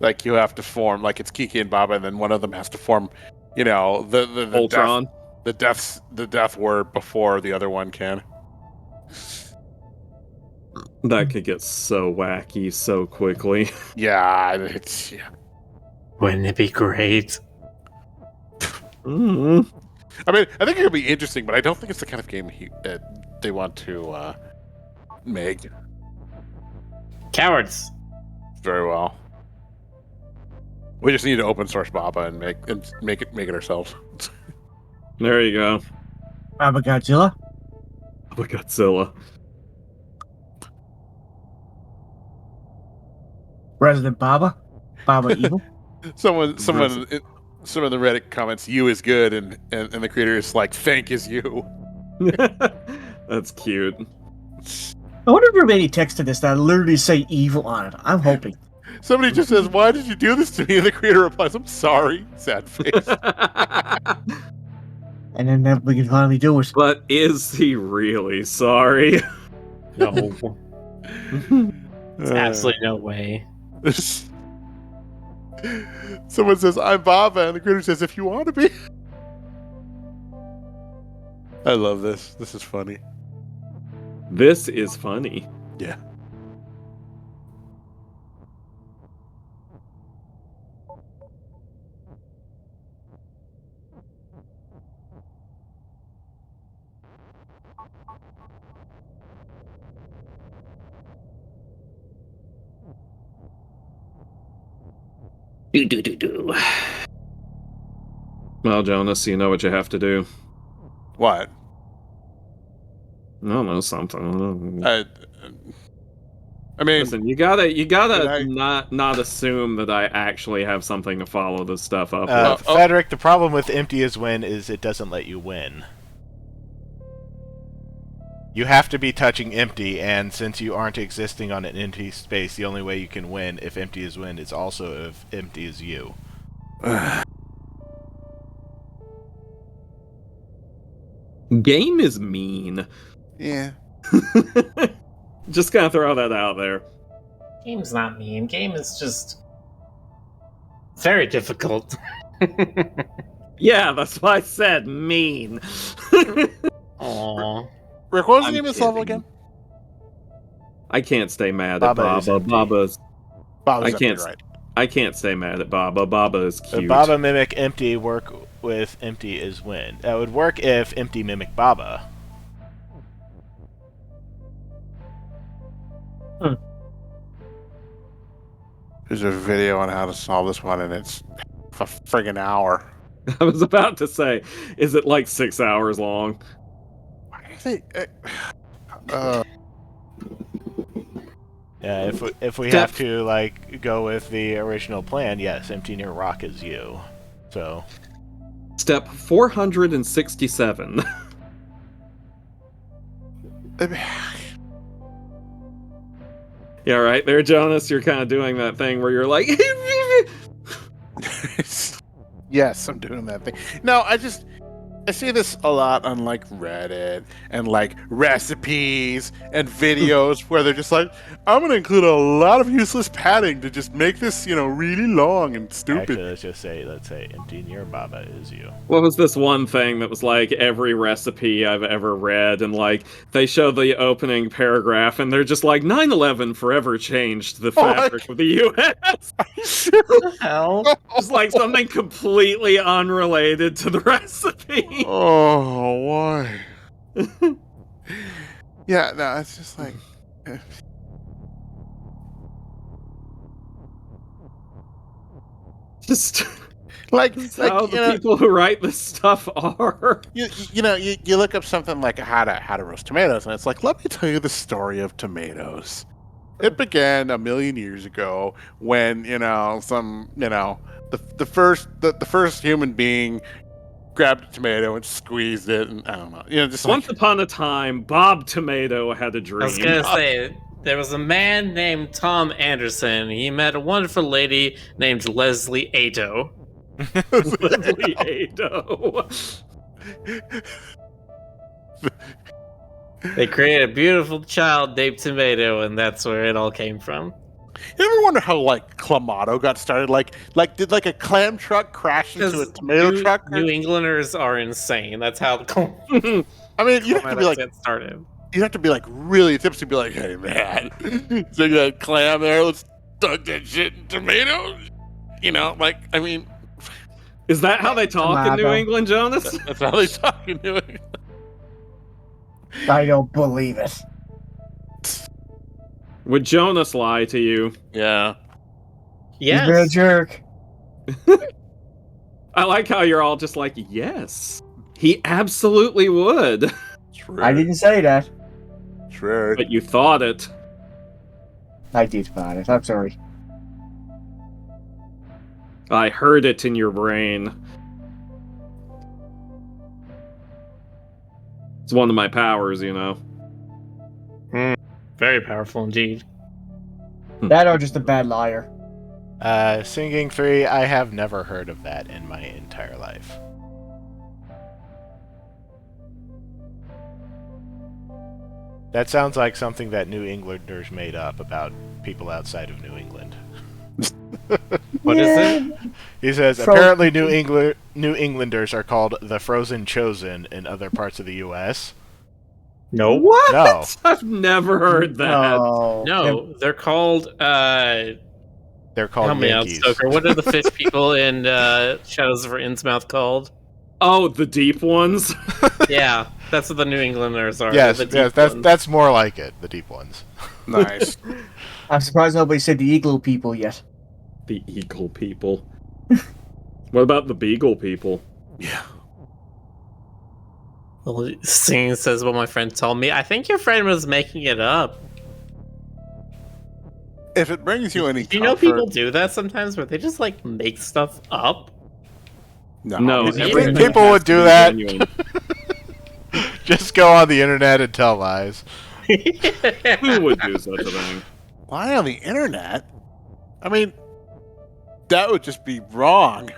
Speaker 3: Like you have to form, like it's Kiki and Baba, and then one of them has to form, the
Speaker 4: Ultron.
Speaker 3: the death word before the other one can.
Speaker 4: That could get so wacky so quickly.
Speaker 3: Yeah.
Speaker 1: Wouldn't it be great?
Speaker 4: Mm.
Speaker 3: I mean, I think it could be interesting, but I don't think it's the kind of game they want to make
Speaker 1: Cowards.
Speaker 3: very well. We just need to open source Baba and make it ourselves.
Speaker 4: There you go.
Speaker 5: Baba Godzilla.
Speaker 4: Baba Godzilla.
Speaker 5: Resident Baba. Baba Evil.
Speaker 3: Someone in some of the Reddit comments, "You is good," and the creator is like, "Thank is you."
Speaker 4: That's cute.
Speaker 5: I wonder if there are any text to this that literally say evil on it. I'm hoping.
Speaker 3: Somebody just says, "Why did you do this to me?" And the creator replies, "I'm sorry." Sad face.
Speaker 5: And then we can finally do it.
Speaker 4: But is he really sorry?
Speaker 1: No. There's absolutely no way.
Speaker 3: Someone says, "I'm Baba," and the creator says, "If you want to be." I love this. This is funny.
Speaker 4: This is funny.
Speaker 3: Yeah.
Speaker 1: Do.
Speaker 4: Well, Jonas, you know what you have to do.
Speaker 3: What?
Speaker 4: I don't know, something.
Speaker 3: I mean,
Speaker 4: Listen, you gotta
Speaker 3: I-
Speaker 4: not assume that I actually have something to follow this stuff up with.
Speaker 2: Frederick, the problem with Empty is Win is it doesn't let you win. You have to be touching Empty, and since you aren't existing on an empty space, the only way you can win if Empty is Win is also if Empty is you.
Speaker 4: Game is mean.
Speaker 3: yeah.
Speaker 4: Just gonna throw that out there.
Speaker 1: Game's not mean. Game is just very difficult.
Speaker 4: Yeah, that's why I said mean.
Speaker 1: Aww.
Speaker 3: Rick, what was the
Speaker 4: I'm
Speaker 3: name of this level
Speaker 4: kidding.
Speaker 3: again?
Speaker 4: I can't stay mad
Speaker 2: Baba
Speaker 4: at
Speaker 2: is
Speaker 4: Baba.
Speaker 2: empty.
Speaker 4: Baba's.
Speaker 3: Baba's
Speaker 4: I
Speaker 3: empty,
Speaker 4: can't.
Speaker 3: right.
Speaker 4: I can't stay mad at Baba. Baba is cute.
Speaker 2: Baba mimic Empty work with Empty is Win. That would work if Empty mimic Baba.
Speaker 3: There's a video on how to solve this one, and it's a friggin' hour.
Speaker 4: I was about to say, is it like 6 hours long?
Speaker 3: Why do they?
Speaker 2: Yeah, if we
Speaker 4: Step-
Speaker 2: have to like go with the original plan, yes, Empty near Rock is you. So
Speaker 4: Step 467. Yeah, right there, Jonas. You're kind of doing that thing where you're like,
Speaker 3: Yes, I'm doing that thing. No, I see this a lot on like Reddit and like recipes and videos where they're just like, I'm gonna include a lot of useless padding to just make this, really long and stupid.
Speaker 2: actually, let's say Empty near Baba is you.
Speaker 4: what was this one thing that was like every recipe I've ever read, and like they show the opening paragraph and they're just like 9/11 forever changed the fabric of the U.S.
Speaker 1: Hell.
Speaker 4: It's like something completely unrelated to the recipe.
Speaker 3: Oh, why? Yeah, no, it's just like.
Speaker 4: Just
Speaker 3: Like,
Speaker 4: how the people who write this stuff are.
Speaker 3: you look up something like how to roast tomatoes, and it's like, let me tell you the story of tomatoes. It began a million years ago when the first human being grabbed a tomato and squeezed it, and I don't know, just
Speaker 4: Once
Speaker 3: like,
Speaker 4: upon a time, Bob Tomato had a dream.
Speaker 1: I was gonna say, there was a man named Tom Anderson. He met a wonderful lady named Leslie Ado.
Speaker 4: Leslie Ado.
Speaker 1: They created a beautiful child named Tomato, and that's where it all came from.
Speaker 3: You ever wonder how like Clamato got started? Like did like a clam truck crash into a
Speaker 1: Because
Speaker 3: tomato truck? or-
Speaker 1: New Englanders are insane. That's how
Speaker 3: I mean, you'd have to be like,
Speaker 1: get started.
Speaker 3: you'd have to be like really tipsy to be like, hey man, take that clam there, let's dunk that shit in tomatoes. You know, like I mean,
Speaker 4: Is that how they talk in New
Speaker 5: Tomato.
Speaker 4: England, Jonas?
Speaker 3: that's how they talk in New England.
Speaker 5: I don't believe it.
Speaker 4: Would Jonas lie to you?
Speaker 3: Yeah.
Speaker 5: He's been a
Speaker 1: Yes.
Speaker 5: jerk.
Speaker 4: I like how you're all just like, yes, he absolutely would.
Speaker 3: True.
Speaker 5: I didn't say that.
Speaker 3: True.
Speaker 4: But you thought it.
Speaker 5: I did about it. I'm sorry.
Speaker 4: I heard it in your brain. It's one of my powers, you know.
Speaker 1: Very powerful indeed.
Speaker 5: That or just a bad liar.
Speaker 2: Singing 3, I have never heard of that in my entire life. That sounds like something that New Englanders made up about people outside of New England.
Speaker 1: What is it?
Speaker 2: He says, apparently New Englanders are called the Frozen Chosen in other parts of the U.S.
Speaker 1: No.
Speaker 4: What?
Speaker 2: No.
Speaker 4: I've never heard that.
Speaker 5: No.
Speaker 1: No, they're called
Speaker 2: They're called
Speaker 1: help me out,
Speaker 2: Yankees.
Speaker 1: Stoker. What are the fish people in Shadows of Innsmouth called?
Speaker 4: Oh, the deep ones?
Speaker 1: Yeah, that's what the New Englanders are.
Speaker 2: Yes,
Speaker 1: the deep
Speaker 2: yes,
Speaker 1: ones.
Speaker 2: that's more like it, the deep ones.
Speaker 3: Nice.
Speaker 5: I'm surprised nobody said the igloo people yet.
Speaker 4: The eagle people. What about the beagle people?
Speaker 3: Yeah.
Speaker 1: Well, Singing says what my friend told me. I think your friend was making it up.
Speaker 3: If it brings you any
Speaker 1: Do you know
Speaker 3: comfort,
Speaker 1: people do that sometimes, where they just like make stuff up?
Speaker 4: No,
Speaker 1: It's
Speaker 4: everything
Speaker 1: weird.
Speaker 2: People
Speaker 4: has
Speaker 2: would
Speaker 4: to
Speaker 2: do
Speaker 4: be
Speaker 2: that.
Speaker 4: genuine.
Speaker 2: Just go on the internet and tell lies.
Speaker 4: Who would do such a thing?
Speaker 3: Why on the internet? I mean, that would just be wrong.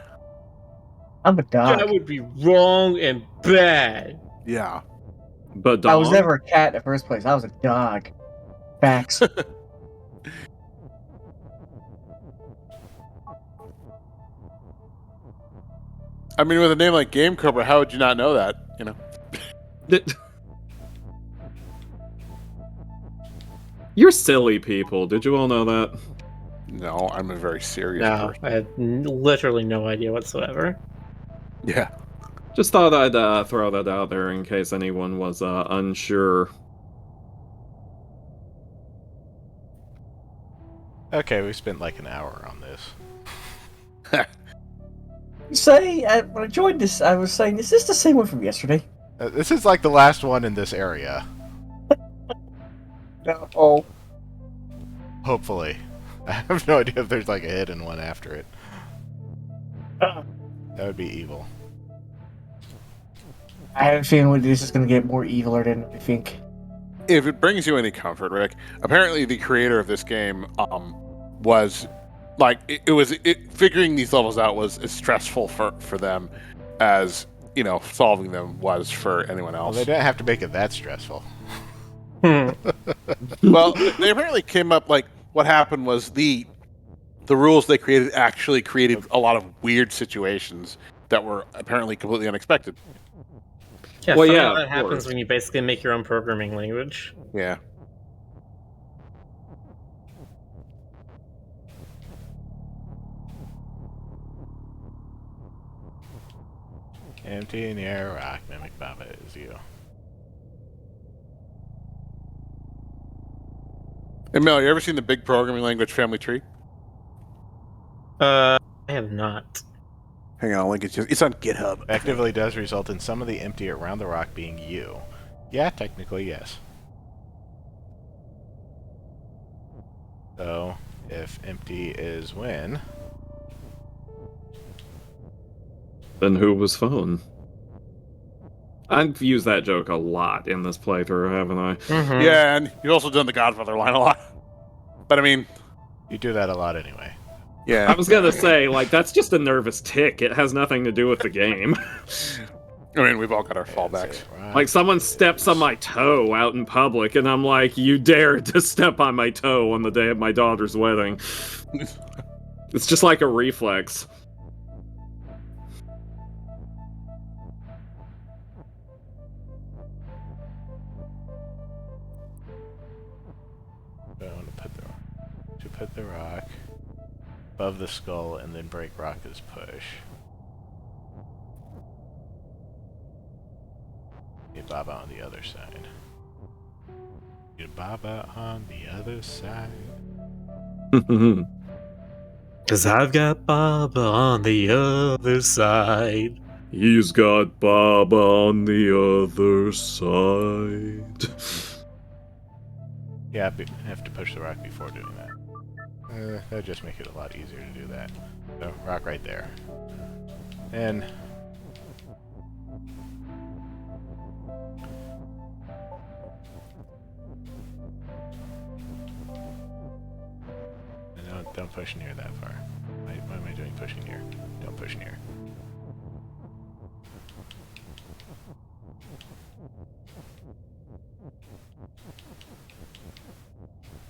Speaker 5: I'm a dog.
Speaker 1: That would be wrong and bad.
Speaker 3: Yeah.
Speaker 4: But
Speaker 5: I was never a cat in the first place. I was a dog. Facts.
Speaker 3: I mean, with a name like Game Cobra, how would you not know that? You know.
Speaker 4: You're silly people. Did you all know that?
Speaker 3: No, I'm a very serious
Speaker 1: No,
Speaker 3: person.
Speaker 1: I had literally no idea whatsoever.
Speaker 3: Yeah.
Speaker 4: Just thought I'd throw that out there in case anyone was unsure.
Speaker 2: Okay, we spent like an hour on this.
Speaker 5: When I joined this, I was saying, is this the same one from yesterday?
Speaker 2: This is like the last one in this area.
Speaker 5: No. Oh.
Speaker 2: Hopefully. I have no idea if there's like a hidden one after it. That would be evil.
Speaker 5: I have a feeling this is going to get more eviler than I think.
Speaker 3: If it brings you any comfort, Rick, apparently the creator of this game was like figuring these levels out was as stressful for them as solving them was for anyone
Speaker 2: Well,
Speaker 3: else.
Speaker 2: they didn't have to make it that stressful.
Speaker 3: Well, they apparently came up like what happened was the rules they created actually created a lot of weird situations that were apparently completely unexpected.
Speaker 1: Yeah,
Speaker 4: Well,
Speaker 1: funny
Speaker 4: yeah,
Speaker 1: how that
Speaker 4: of
Speaker 1: happens
Speaker 4: course.
Speaker 1: when you basically make your own programming language.
Speaker 3: Yeah.
Speaker 2: Empty in the air, rock, mimic Baba is you.
Speaker 3: Hey, Mel, you ever seen the big programming language family tree?
Speaker 1: I have not.
Speaker 3: Hang on, I'll link it to you. It's on GitHub.
Speaker 2: Effectively does result in some of the empty around the rock being you. Yeah, technically, yes. So, if empty is win,
Speaker 4: Then who was phone? I've used that joke a lot in this playthrough, haven't I?
Speaker 1: Mm-hmm.
Speaker 3: Yeah, and you've also done the Godfather line a lot. But I mean,
Speaker 2: you do that a lot anyway.
Speaker 3: yeah.
Speaker 4: I was gonna say, like, that's just a nervous tick. It has nothing to do with the game.
Speaker 3: I mean, we've all got our
Speaker 2: And
Speaker 3: fallbacks.
Speaker 2: say rock
Speaker 4: Like someone
Speaker 2: is-
Speaker 4: steps on my toe out in public, and I'm like, "You dare to step on my toe on the day of my daughter's wedding?" It's just like a reflex.
Speaker 2: I want to put the rock above the skull and then break rock as push. Get Baba on the other side. Get Baba on the other side.
Speaker 1: Cause I've got Baba on the other side.
Speaker 4: He's got Baba on the other side.
Speaker 2: Yeah, I have to push the rock before doing that. That'd just make it a lot easier to do that. So, rock right there. And... Don't push near that far. Why am I doing pushing near? Don't push near.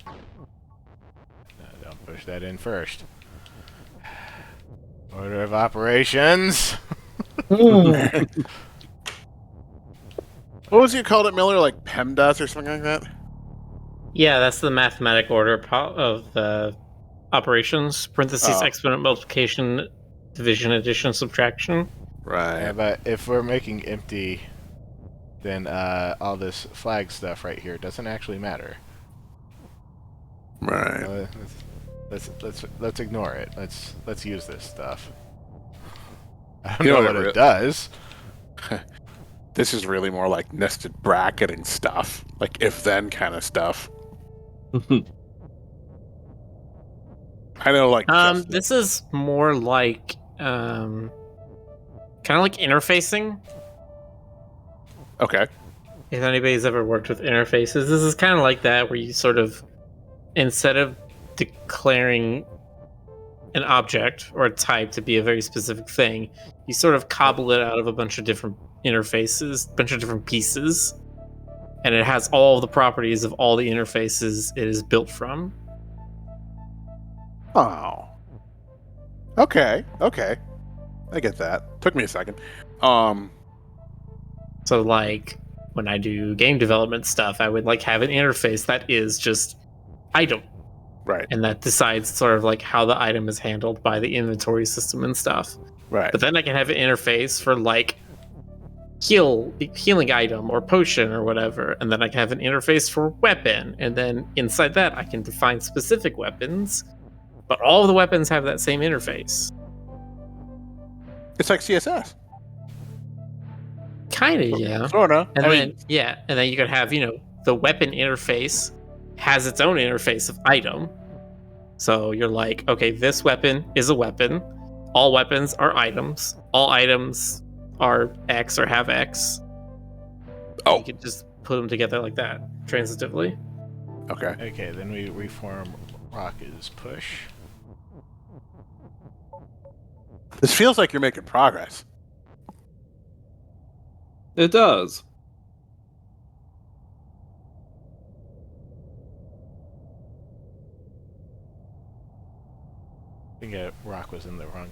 Speaker 2: No, don't push that in first. Order of operations!
Speaker 3: What was you called it, Miller? Like PEMDAS or something like that?
Speaker 1: Yeah, that's the mathematic order of the operations. Parentheses,
Speaker 3: Oh.
Speaker 1: exponent, multiplication, division, addition, subtraction.
Speaker 3: Right.
Speaker 2: Yeah, but if we're making empty, then all this flag stuff right here doesn't actually matter.
Speaker 3: Right.
Speaker 2: Let's ignore it. Let's use this stuff. I don't
Speaker 3: You know
Speaker 2: know
Speaker 3: what
Speaker 2: what
Speaker 3: it
Speaker 2: it does.
Speaker 3: This is really more like nested bracketing stuff, like if-then kind of stuff. I know, like
Speaker 1: This is more like kind of like interfacing.
Speaker 3: okay,
Speaker 1: If anybody's ever worked with interfaces, this is kind of like that, where you sort of, instead of declaring an object or a type to be a very specific thing, you sort of cobble it out of a bunch of different interfaces, a bunch of different pieces, and it has all the properties of all the interfaces it is built from.
Speaker 3: oh, okay, I get that. Took me a second.
Speaker 1: So like when I do game development stuff, I would like have an interface that is just item,
Speaker 3: Right,
Speaker 1: and that decides sort of like how the item is handled by the inventory system and stuff.
Speaker 3: right.
Speaker 1: But then I can have an interface for like healing item or potion or whatever, and then I can have an interface for weapon, and then inside that I can define specific weapons, but all of the weapons have that same interface.
Speaker 3: It's like CSS,
Speaker 1: Kind of, yeah.
Speaker 3: sorta.
Speaker 1: And
Speaker 3: I
Speaker 1: then
Speaker 3: mean,
Speaker 1: and then you could have, the weapon interface has its own interface of item. So you're like, okay, this weapon is a weapon. All weapons are items. All items are X or have X.
Speaker 3: oh,
Speaker 1: You could just put them together like that, transitively.
Speaker 3: okay.
Speaker 2: Okay, then we reform rock as push.
Speaker 3: This feels like you're making progress.
Speaker 4: It does.
Speaker 2: I think rock was in the wrong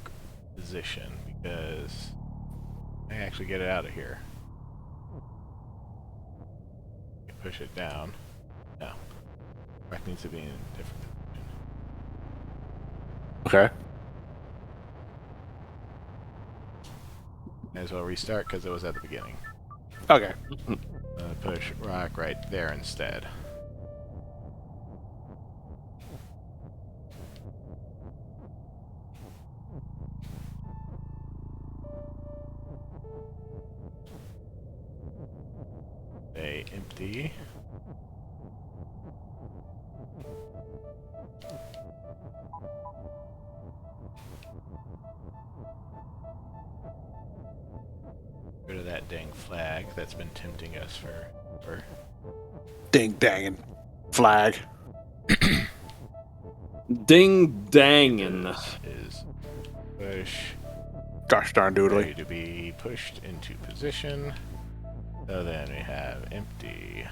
Speaker 2: position because I actually get it out of here. Push it down. No. Rock needs to be in a different position.
Speaker 3: Okay.
Speaker 2: May as well restart because it was at the beginning.
Speaker 3: Okay.
Speaker 2: Push rock right there instead. Stay empty. Rid of that dang flag that's been tempting us for
Speaker 3: Ding dangin' flag.
Speaker 4: Ding dangin'.
Speaker 2: is push
Speaker 3: Gosh darn
Speaker 2: ready
Speaker 3: doodly.
Speaker 2: to be pushed into position. So then we have empty.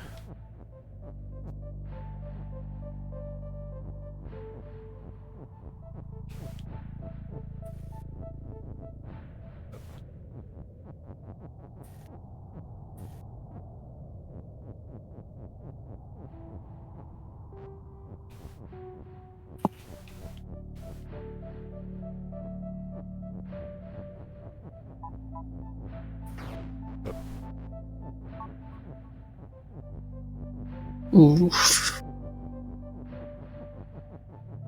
Speaker 1: Oof.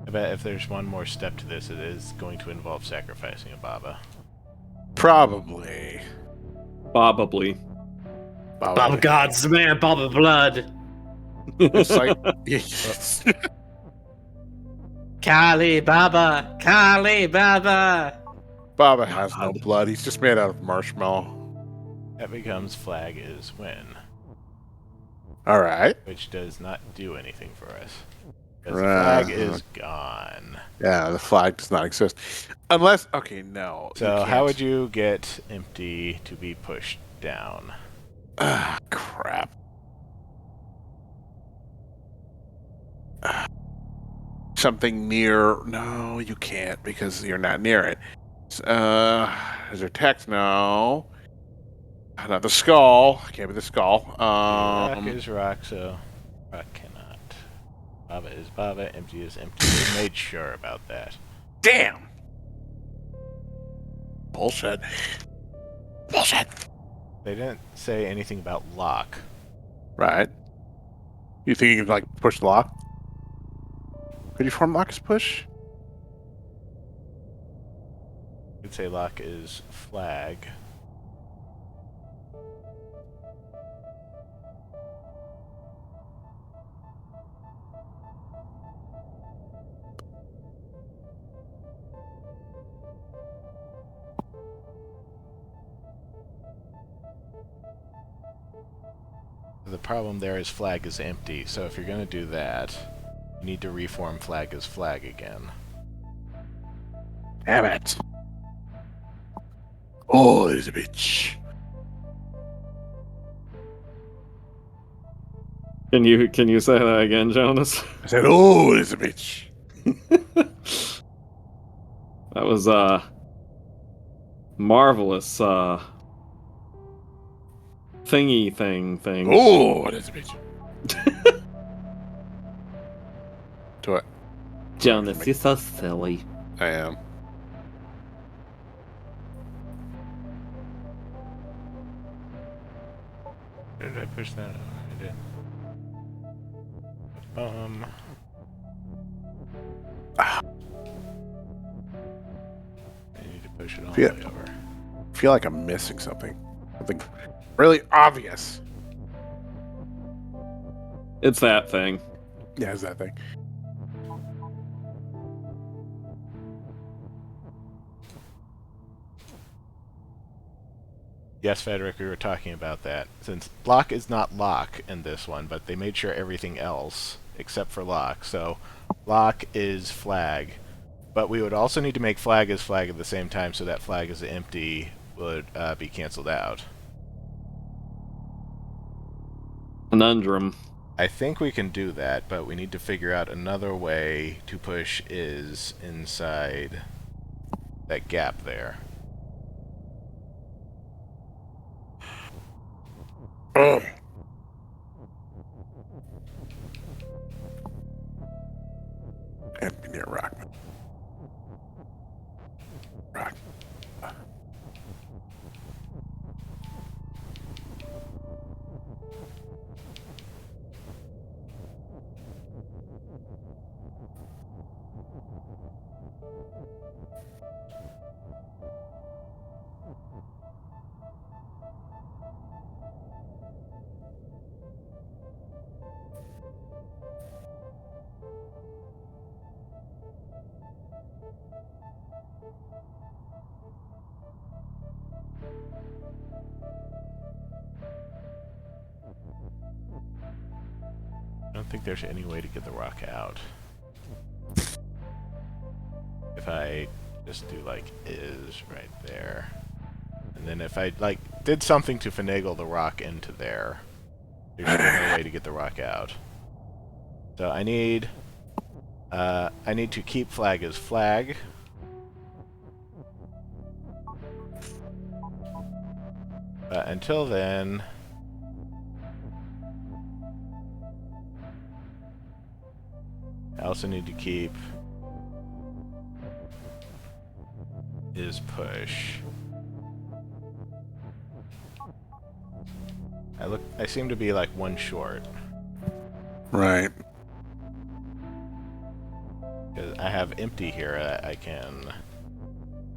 Speaker 2: I bet if there's one more step to this, it is going to involve sacrificing a Baba.
Speaker 3: Probably.
Speaker 4: Probably.
Speaker 1: Baba God's man, Baba Blood.
Speaker 3: It's like
Speaker 1: Kali Baba, Kali Baba.
Speaker 3: Baba has no blood. He's just made out of marshmallow.
Speaker 2: That becomes flag is win,
Speaker 3: All right.
Speaker 2: which does not do anything for us. Because the
Speaker 3: Right.
Speaker 2: flag is gone.
Speaker 3: Yeah, the flag does not exist. Unless, okay, no.
Speaker 2: So how would you get empty to be pushed down?
Speaker 3: Ah, crap. Something near. No, you can't because you're not near it. Is there text? No. Not the skull. Can't be the skull.
Speaker 2: Rock is rock, so rock cannot. Baba is Baba, empty is empty. They made sure about that.
Speaker 3: Damn. Bullshit. Bullshit.
Speaker 2: They didn't say anything about lock.
Speaker 3: Right. You think you can like push the lock? Could you form lock as push?
Speaker 2: You could say lock is flag. The problem there is flag is empty, so if you're going to do that, you need to reform flag as flag again.
Speaker 3: Damn it. Oh, there's a bitch.
Speaker 4: Can you say that again, Jonas?
Speaker 3: I said, oh, there's a bitch.
Speaker 4: That was marvelous thingy thing.
Speaker 3: Oh, there's a bitch. Do it.
Speaker 4: Jonas, you're so silly.
Speaker 3: I am.
Speaker 2: Where did I push that? I did. I need to push it all the
Speaker 3: Yeah.
Speaker 2: way over.
Speaker 3: I feel like I'm missing something. Something really obvious.
Speaker 4: It's that thing.
Speaker 3: Yeah, it's that thing.
Speaker 2: Yes, Frederick, we were talking about that. Since lock is not lock in this one, but they made sure everything else, except for lock, so lock is flag. But we would also need to make flag as flag at the same time, so that flag is empty would be canceled out.
Speaker 4: Conundrum.
Speaker 2: I think we can do that, but we need to figure out another way to push is inside that gap there.
Speaker 3: Ugh. And be near Rockman. Rock.
Speaker 2: I don't think there's any way to get the rock out. If I just do like is right there. And then if I like did something to finagle the rock into there, there's still no way to get the rock out. So I need to keep flag as flag. Until then, I also need to keep is push. I seem to be like one short.
Speaker 3: Right.
Speaker 2: Because I have empty here that I can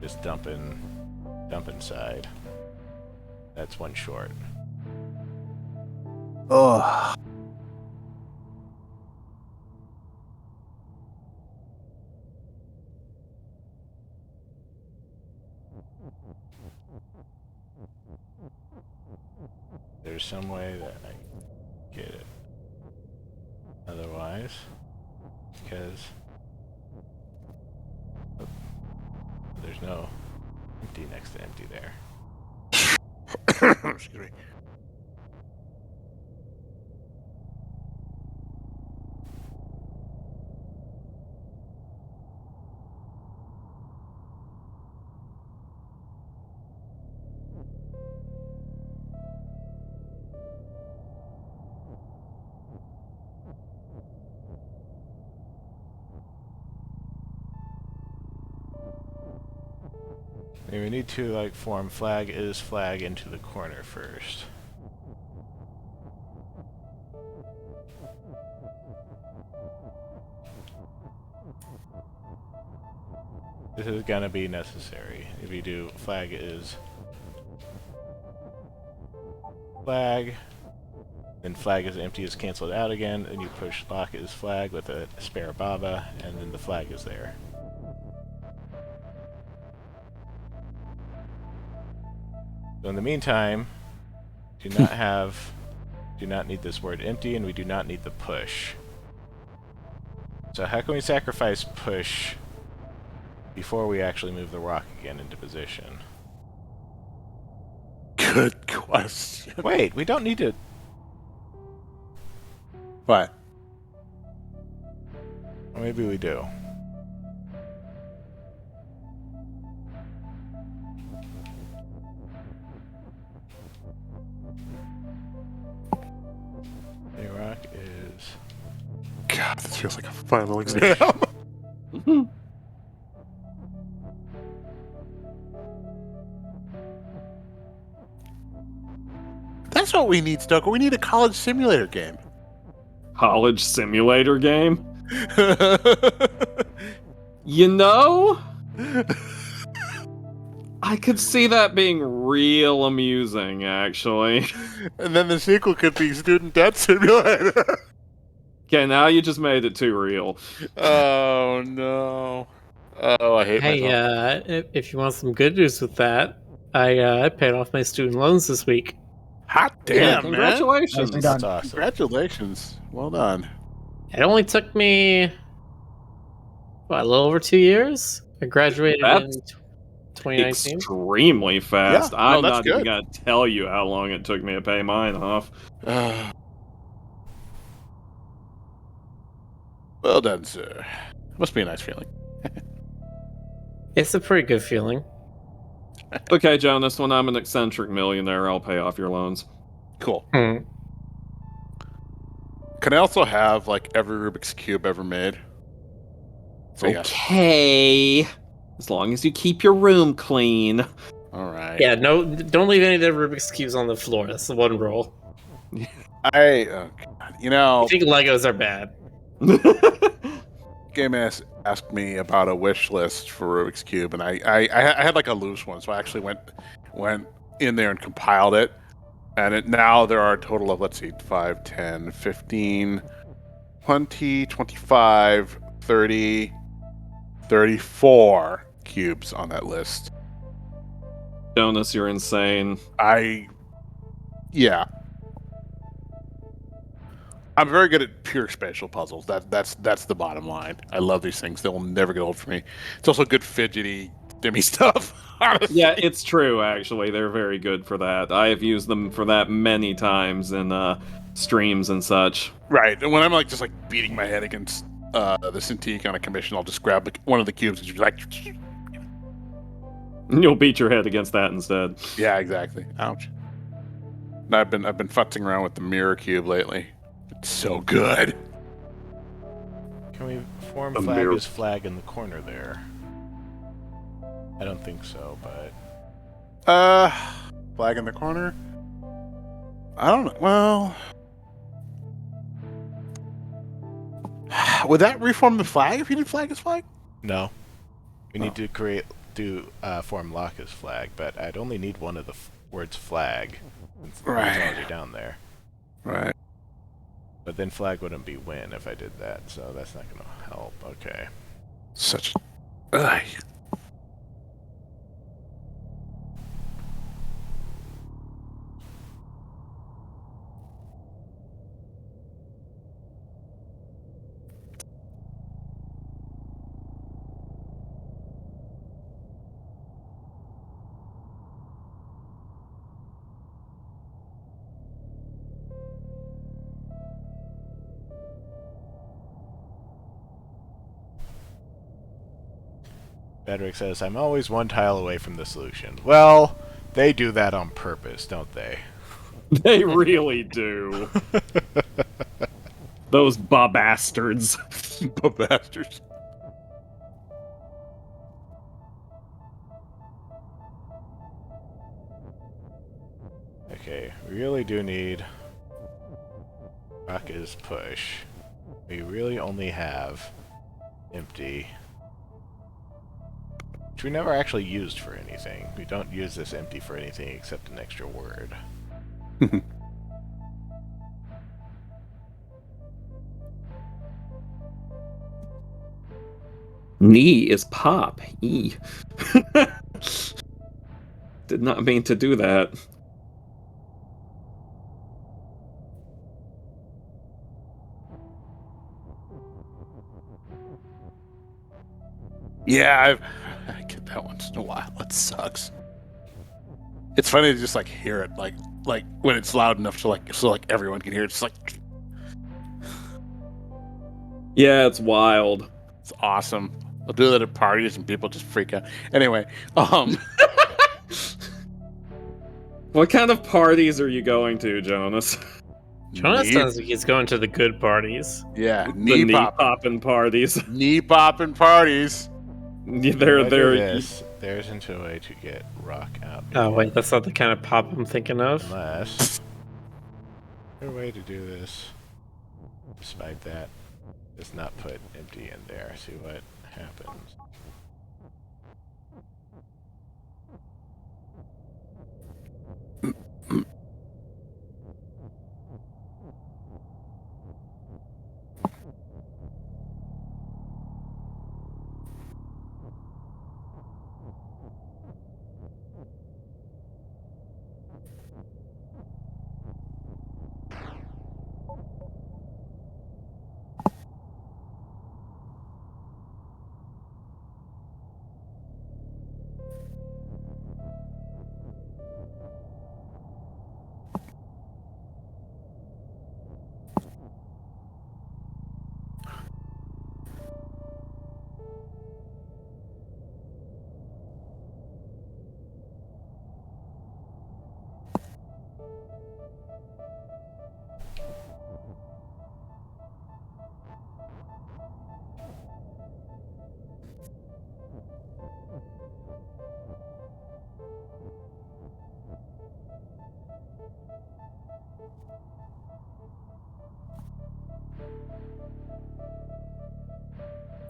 Speaker 2: just dump inside. That's one short.
Speaker 3: Oh.
Speaker 2: There's some way that I can get it. Otherwise, because there's no empty next to empty there.
Speaker 3: Excuse me.
Speaker 2: We need to like form flag is flag into the corner first. This is gonna be necessary. If you do flag is flag, then flag is empty is cancelled out again, and you push lock is flag with a spare baba, and then the flag is there. So in the meantime, do not need this word empty, and we do not need the push. So how can we sacrifice push before we actually move the rock again into position?
Speaker 3: Good question.
Speaker 2: Wait, we don't need to...
Speaker 3: What?
Speaker 2: Or maybe we do. The rock is...
Speaker 3: God, this feels like a final exam. That's what we need, Stoker. We need a college simulator game.
Speaker 4: College simulator game? You know? I could see that being real amusing, actually.
Speaker 3: And then the sequel could be Student Debt Simulator.
Speaker 4: Okay, now you just made it too real.
Speaker 3: Oh, no. Oh, I hate
Speaker 1: Hey,
Speaker 3: myself.
Speaker 1: if you want some good news with that, I paid off my student loans this week.
Speaker 3: Hot
Speaker 4: Yeah,
Speaker 3: damn, man.
Speaker 4: congratulations.
Speaker 5: Nicely done.
Speaker 2: That's awesome.
Speaker 3: Congratulations. Well done.
Speaker 1: It only took me, a little over 2 years. I graduated in
Speaker 4: That's
Speaker 1: 2019.
Speaker 4: Extremely fast.
Speaker 3: Yeah, no,
Speaker 4: I'm
Speaker 3: that's
Speaker 4: not even
Speaker 3: good.
Speaker 4: gonna tell you how long it took me to pay mine off.
Speaker 3: Well done, sir. Must be a nice feeling.
Speaker 1: It's a pretty good feeling.
Speaker 4: Okay, Jonas, when I'm an eccentric millionaire, I'll pay off your loans.
Speaker 3: Cool.
Speaker 1: Hmm.
Speaker 3: Can I also have, like, every Rubik's Cube ever made? So, yes.
Speaker 4: Okay. As long as you keep your room clean.
Speaker 3: All right.
Speaker 1: Yeah, no, don't leave any of the Rubik's Cubes on the floor. That's the one rule.
Speaker 3: God,
Speaker 1: I think Legos are bad.
Speaker 3: Game Ass asked me about a wish list for Rubik's Cube, and I had like a loose one, so I actually went in there and compiled it. And now there are a total of, let's see, 5, 10, 15, 20, 25, 30, 34 cubes on that list.
Speaker 4: Jonas, you're insane.
Speaker 3: Yeah. I'm very good at pure spatial puzzles. That's the bottom line. I love these things. They will never get old for me. It's also good fidgety dimmy stuff. Honestly.
Speaker 4: Yeah, it's true, actually. They're very good for that. I have used them for that many times in streams and such.
Speaker 3: Right. And when I'm like just like beating my head against the Cintiq on a commission, I'll just grab one of the cubes and just be like,
Speaker 4: You'll beat your head against that instead.
Speaker 3: yeah, exactly. Ouch. And I've been futzing around with the mirror cube lately. It's so good.
Speaker 2: Can we form
Speaker 4: A
Speaker 2: flag
Speaker 4: mirror.
Speaker 2: as flag in the corner there? I don't think so, but
Speaker 3: Flag in the corner. I don't know. Well, would that reform the flag if you did flag as flag?
Speaker 2: no. We need to form lock as flag, but I'd only need one of the words flag. It's already down there.
Speaker 3: Right.
Speaker 2: But then flag wouldn't be win if I did that, so that's not going to help. Okay.
Speaker 3: Such. Ugh.
Speaker 2: Bedrick says, I'm always one tile away from the solution. Well, they do that on purpose, don't they?
Speaker 4: They really do. Those bastards.
Speaker 3: Bastards.
Speaker 2: Okay, we really do need rock is push. We really only have empty, which we never actually used for anything. We don't use this empty for anything except an extra word.
Speaker 4: Knee is pop. E. Did not mean to do that.
Speaker 3: Yeah, I get that once in a while. It sucks. It's funny to just like hear it, like when it's loud enough to like everyone can hear it. It's like
Speaker 4: Yeah, it's wild.
Speaker 3: it's awesome. I'll do that at parties and people just freak out. Anyway,
Speaker 4: What kind of parties are you going to, Jonas?
Speaker 1: Jonas
Speaker 3: knee-
Speaker 1: sounds like he's going to the good parties.
Speaker 3: yeah,
Speaker 4: The
Speaker 3: knee
Speaker 4: knee
Speaker 3: pop,
Speaker 4: popping parties.
Speaker 3: knee popping parties.
Speaker 4: They're
Speaker 2: This. There isn't a way to get rock out.
Speaker 1: Oh wait, that's not the kind of pop I'm thinking of.
Speaker 2: Unless... is there a way to do this? Despite that, just not put empty in there. See what happens.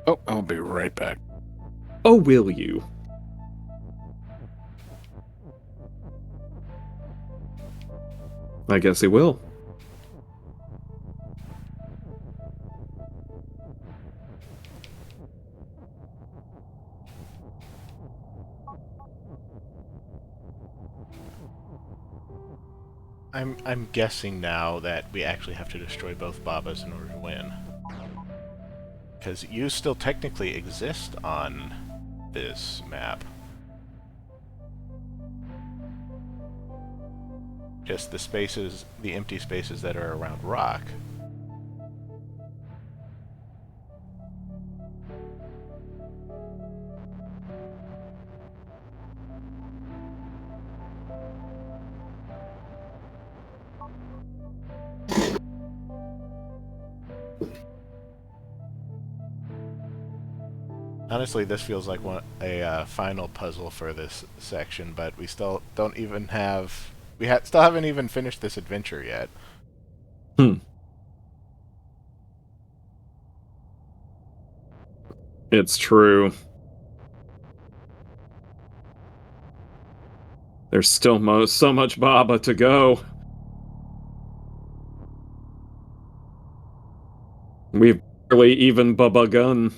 Speaker 3: Oh, I'll be right back.
Speaker 4: Oh, will you? I guess he will.
Speaker 2: I'm guessing now that we actually have to destroy both Babas in order to win. Because you still technically exist on this map. Just the spaces, the empty spaces that are around rock. Honestly, this feels like a final puzzle for this section, but we still don't even have... still haven't even finished this adventure yet.
Speaker 4: It's true. There's still so much Baba to go. We've barely even begun.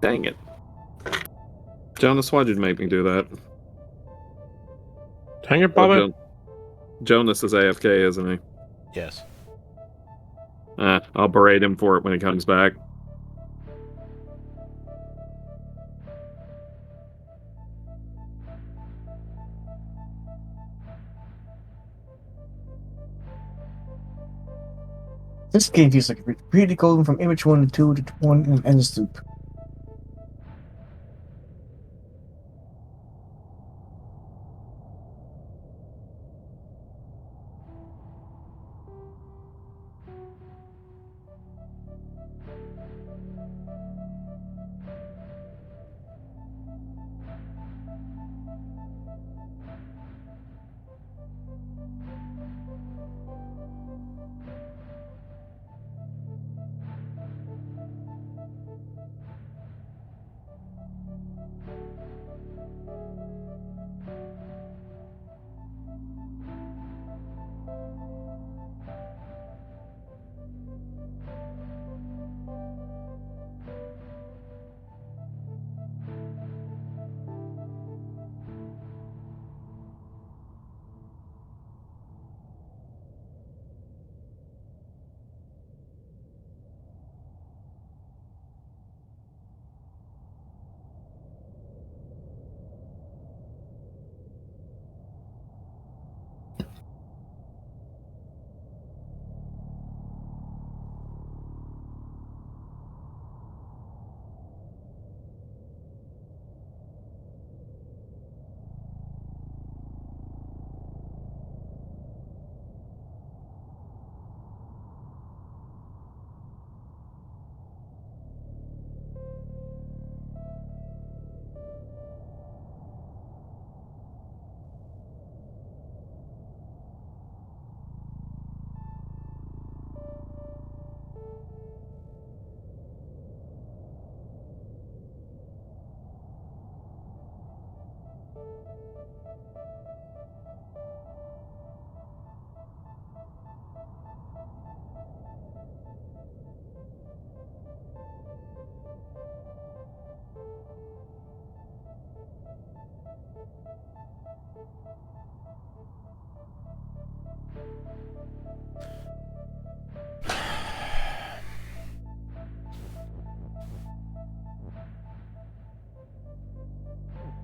Speaker 4: Dang it. Jonas, why'd you make me do that?
Speaker 1: Dang it, Bobby.
Speaker 4: Jonas is AFK, isn't he?
Speaker 2: Yes.
Speaker 4: I'll berate him for it when he comes back.
Speaker 5: This game feels like really going from image 1 to 2 to 1 and the loop.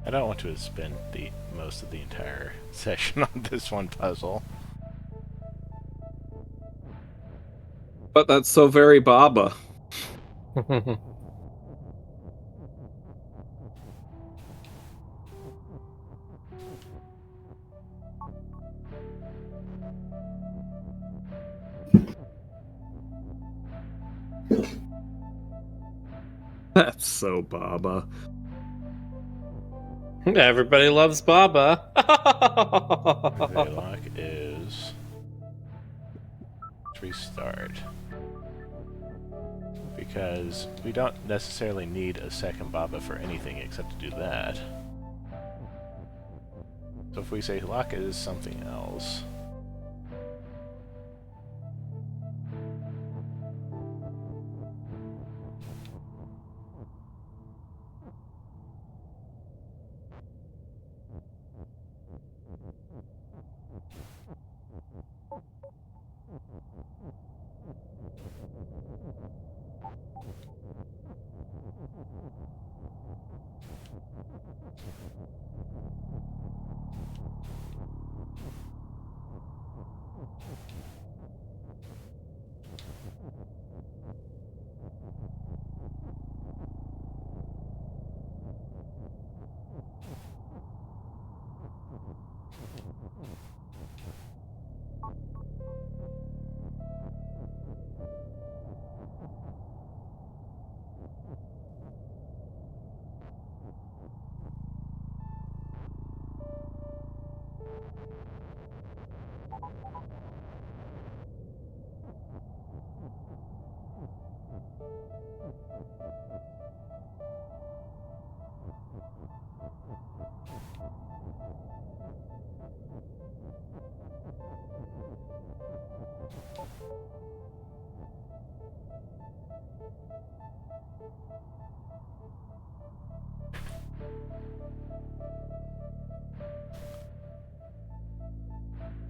Speaker 2: I don't want to have spent most of the entire session on this one puzzle.
Speaker 4: But that's so very Baba. That's so Baba.
Speaker 1: Everybody loves Baba.
Speaker 2: Lock is... Let's restart. Because we don't necessarily need a second Baba for anything except to do that. So if we say lock is something else...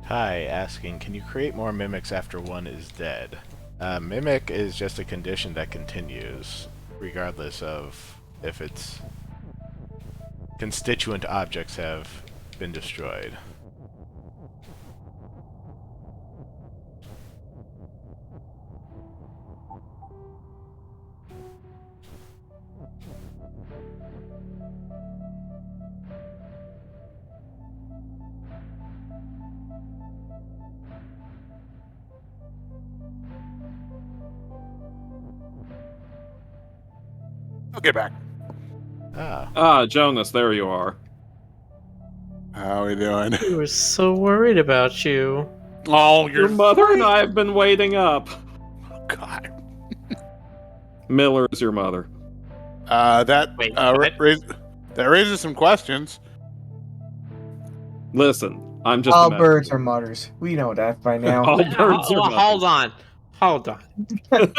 Speaker 2: Hi, asking, can you create more mimics after one is dead? Mimic is just a condition that continues, regardless of if its constituent objects have been destroyed.
Speaker 3: I'll get back.
Speaker 2: Ah,
Speaker 4: Ah, Jonas, there you are.
Speaker 3: How we doing?
Speaker 1: We were so worried about you.
Speaker 3: Oh,
Speaker 4: Your mother and I have been waiting up.
Speaker 3: Oh, God.
Speaker 4: Miller is your mother.
Speaker 3: That
Speaker 1: Wait, what?
Speaker 3: that raises some questions.
Speaker 4: Listen, I'm just
Speaker 5: All
Speaker 4: a
Speaker 5: birds are mothers. We know that by now.
Speaker 4: All birds are
Speaker 1: Hold on. Hold on.
Speaker 4: mothers.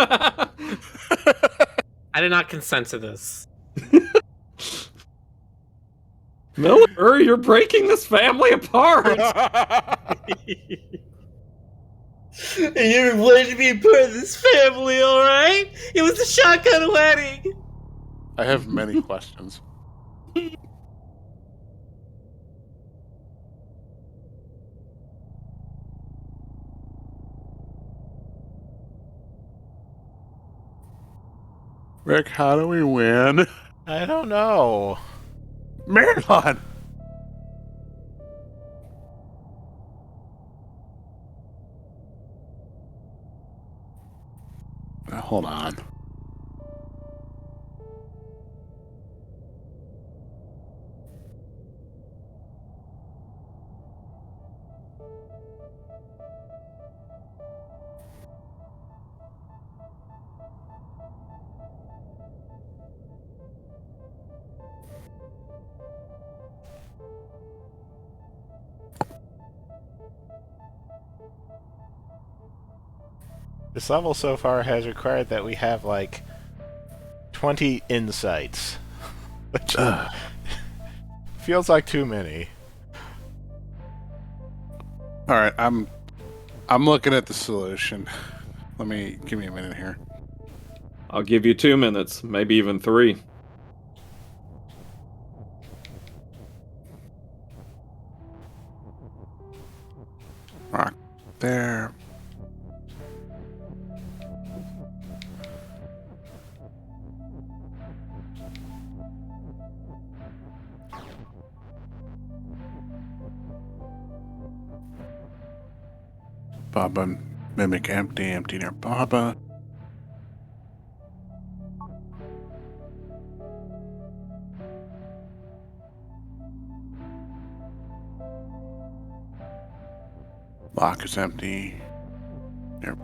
Speaker 1: I did not consent to this.
Speaker 4: Miller, you're breaking this family apart.
Speaker 1: And you wanted to be a part of this family, alright? It was a shotgun wedding!
Speaker 3: I have many questions. Rick, how do we win?
Speaker 2: I don't know.
Speaker 3: Marathon! Hold on.
Speaker 2: This level so far has required that we have like 20 insights, which feels like too many.
Speaker 3: All right, I'm looking at the solution. Give me a minute here.
Speaker 4: I'll give you 2 minutes, maybe even 3.
Speaker 3: Rock there. Baba, mimic empty near Baba. Lock is empty. Near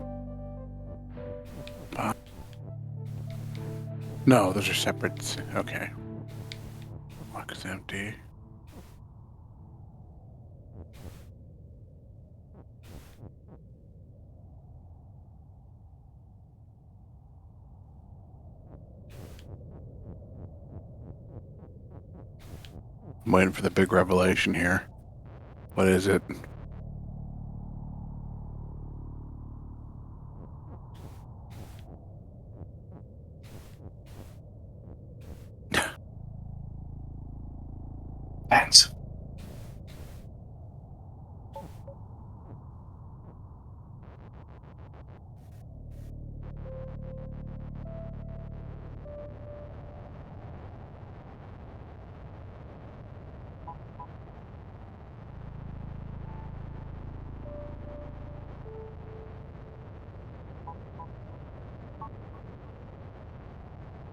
Speaker 3: Baba. No, those are separate. Okay. Lock is empty. I'm waiting for the big revelation here. What is it?
Speaker 5: Thanks.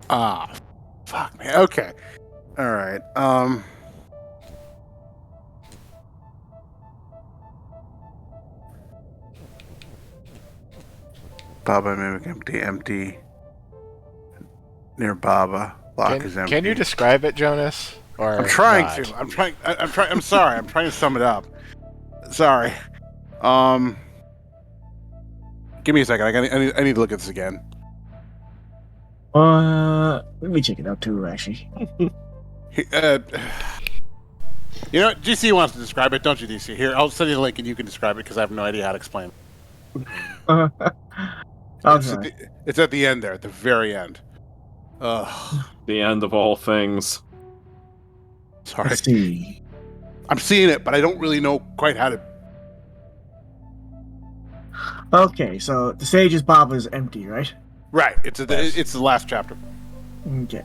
Speaker 3: Ah, fuck, man. Okay. All right. Baba mimic empty. Near Baba. Lock is empty.
Speaker 2: Can you describe it, Jonas? Or
Speaker 3: I'm trying
Speaker 2: not?
Speaker 3: to. I'm trying. I'm sorry. I'm trying to sum it up. Sorry. Give me a second. I need to look at this again.
Speaker 5: Let me check it out too, actually.
Speaker 3: You know what? DC wants to describe it, don't you, DC? Here, I'll send you the link and you can describe it because I have no idea how to explain it.
Speaker 5: Okay.
Speaker 3: It's at the end there, at the very end. Ugh.
Speaker 4: The end of all things.
Speaker 3: Sorry.
Speaker 5: Let's see.
Speaker 3: I'm seeing it, but I don't really know quite how to.
Speaker 5: Okay, so the stage is Baba's empty, right?
Speaker 3: Right. It's the last chapter.
Speaker 5: Okay.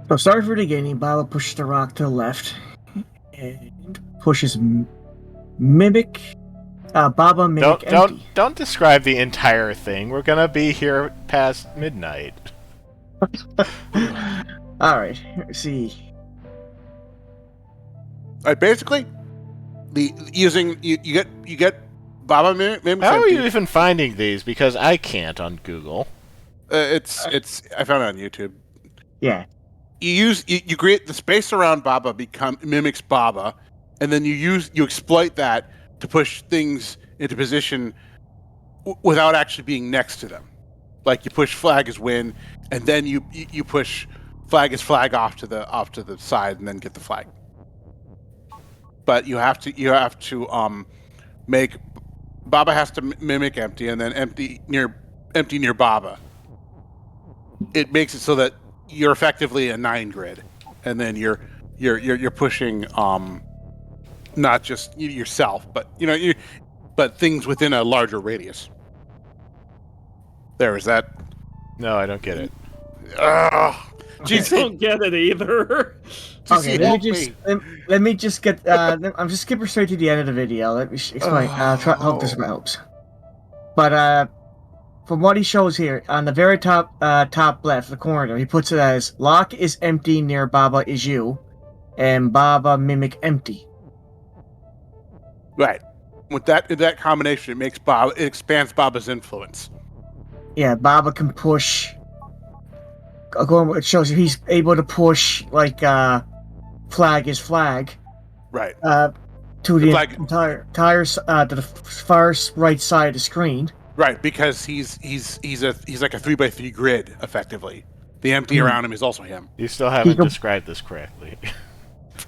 Speaker 5: So start from the beginning. Baba pushes the rock to the left and pushes mimic. Baba mimic empty.
Speaker 2: Don't describe the entire thing. We're gonna be here past midnight.
Speaker 5: All right. Let's see.
Speaker 3: Basically, you get Baba mimic.
Speaker 2: How are you even finding these? Because I can't on Google.
Speaker 3: It's I found it on YouTube.
Speaker 5: Yeah.
Speaker 3: You create the space around Baba mimics Baba, and then you exploit that to push things into position without actually being next to them. Like you push flag as win, and then you push flag as flag off to the side, and then get the flag. But you have to make Baba has to mimic empty, and then empty near Baba. It makes it so that you're effectively a 9 grid, and then you're pushing not just yourself, but but things within a larger radius. Is that?
Speaker 2: No, I don't get it.
Speaker 3: Geez,
Speaker 4: I don't get it either.
Speaker 5: Okay, let me just get. I'm just skipping straight to the end of the video. Let me explain. Hope this helps. But from what he shows here, on the very top left, the corner, he puts it as lock is empty near Baba is you, and Baba mimic empty.
Speaker 3: Right. With that combination, it expands Baba's influence.
Speaker 5: Yeah, Baba can push. It shows you he's able to push like flag is flag.
Speaker 3: Right.
Speaker 5: to the
Speaker 3: It's like-
Speaker 5: entire to the far right side of the screen.
Speaker 3: Right, because he's like a 3x3 grid, effectively. The empty around him is also him.
Speaker 2: You still haven't
Speaker 5: can-
Speaker 2: described this correctly.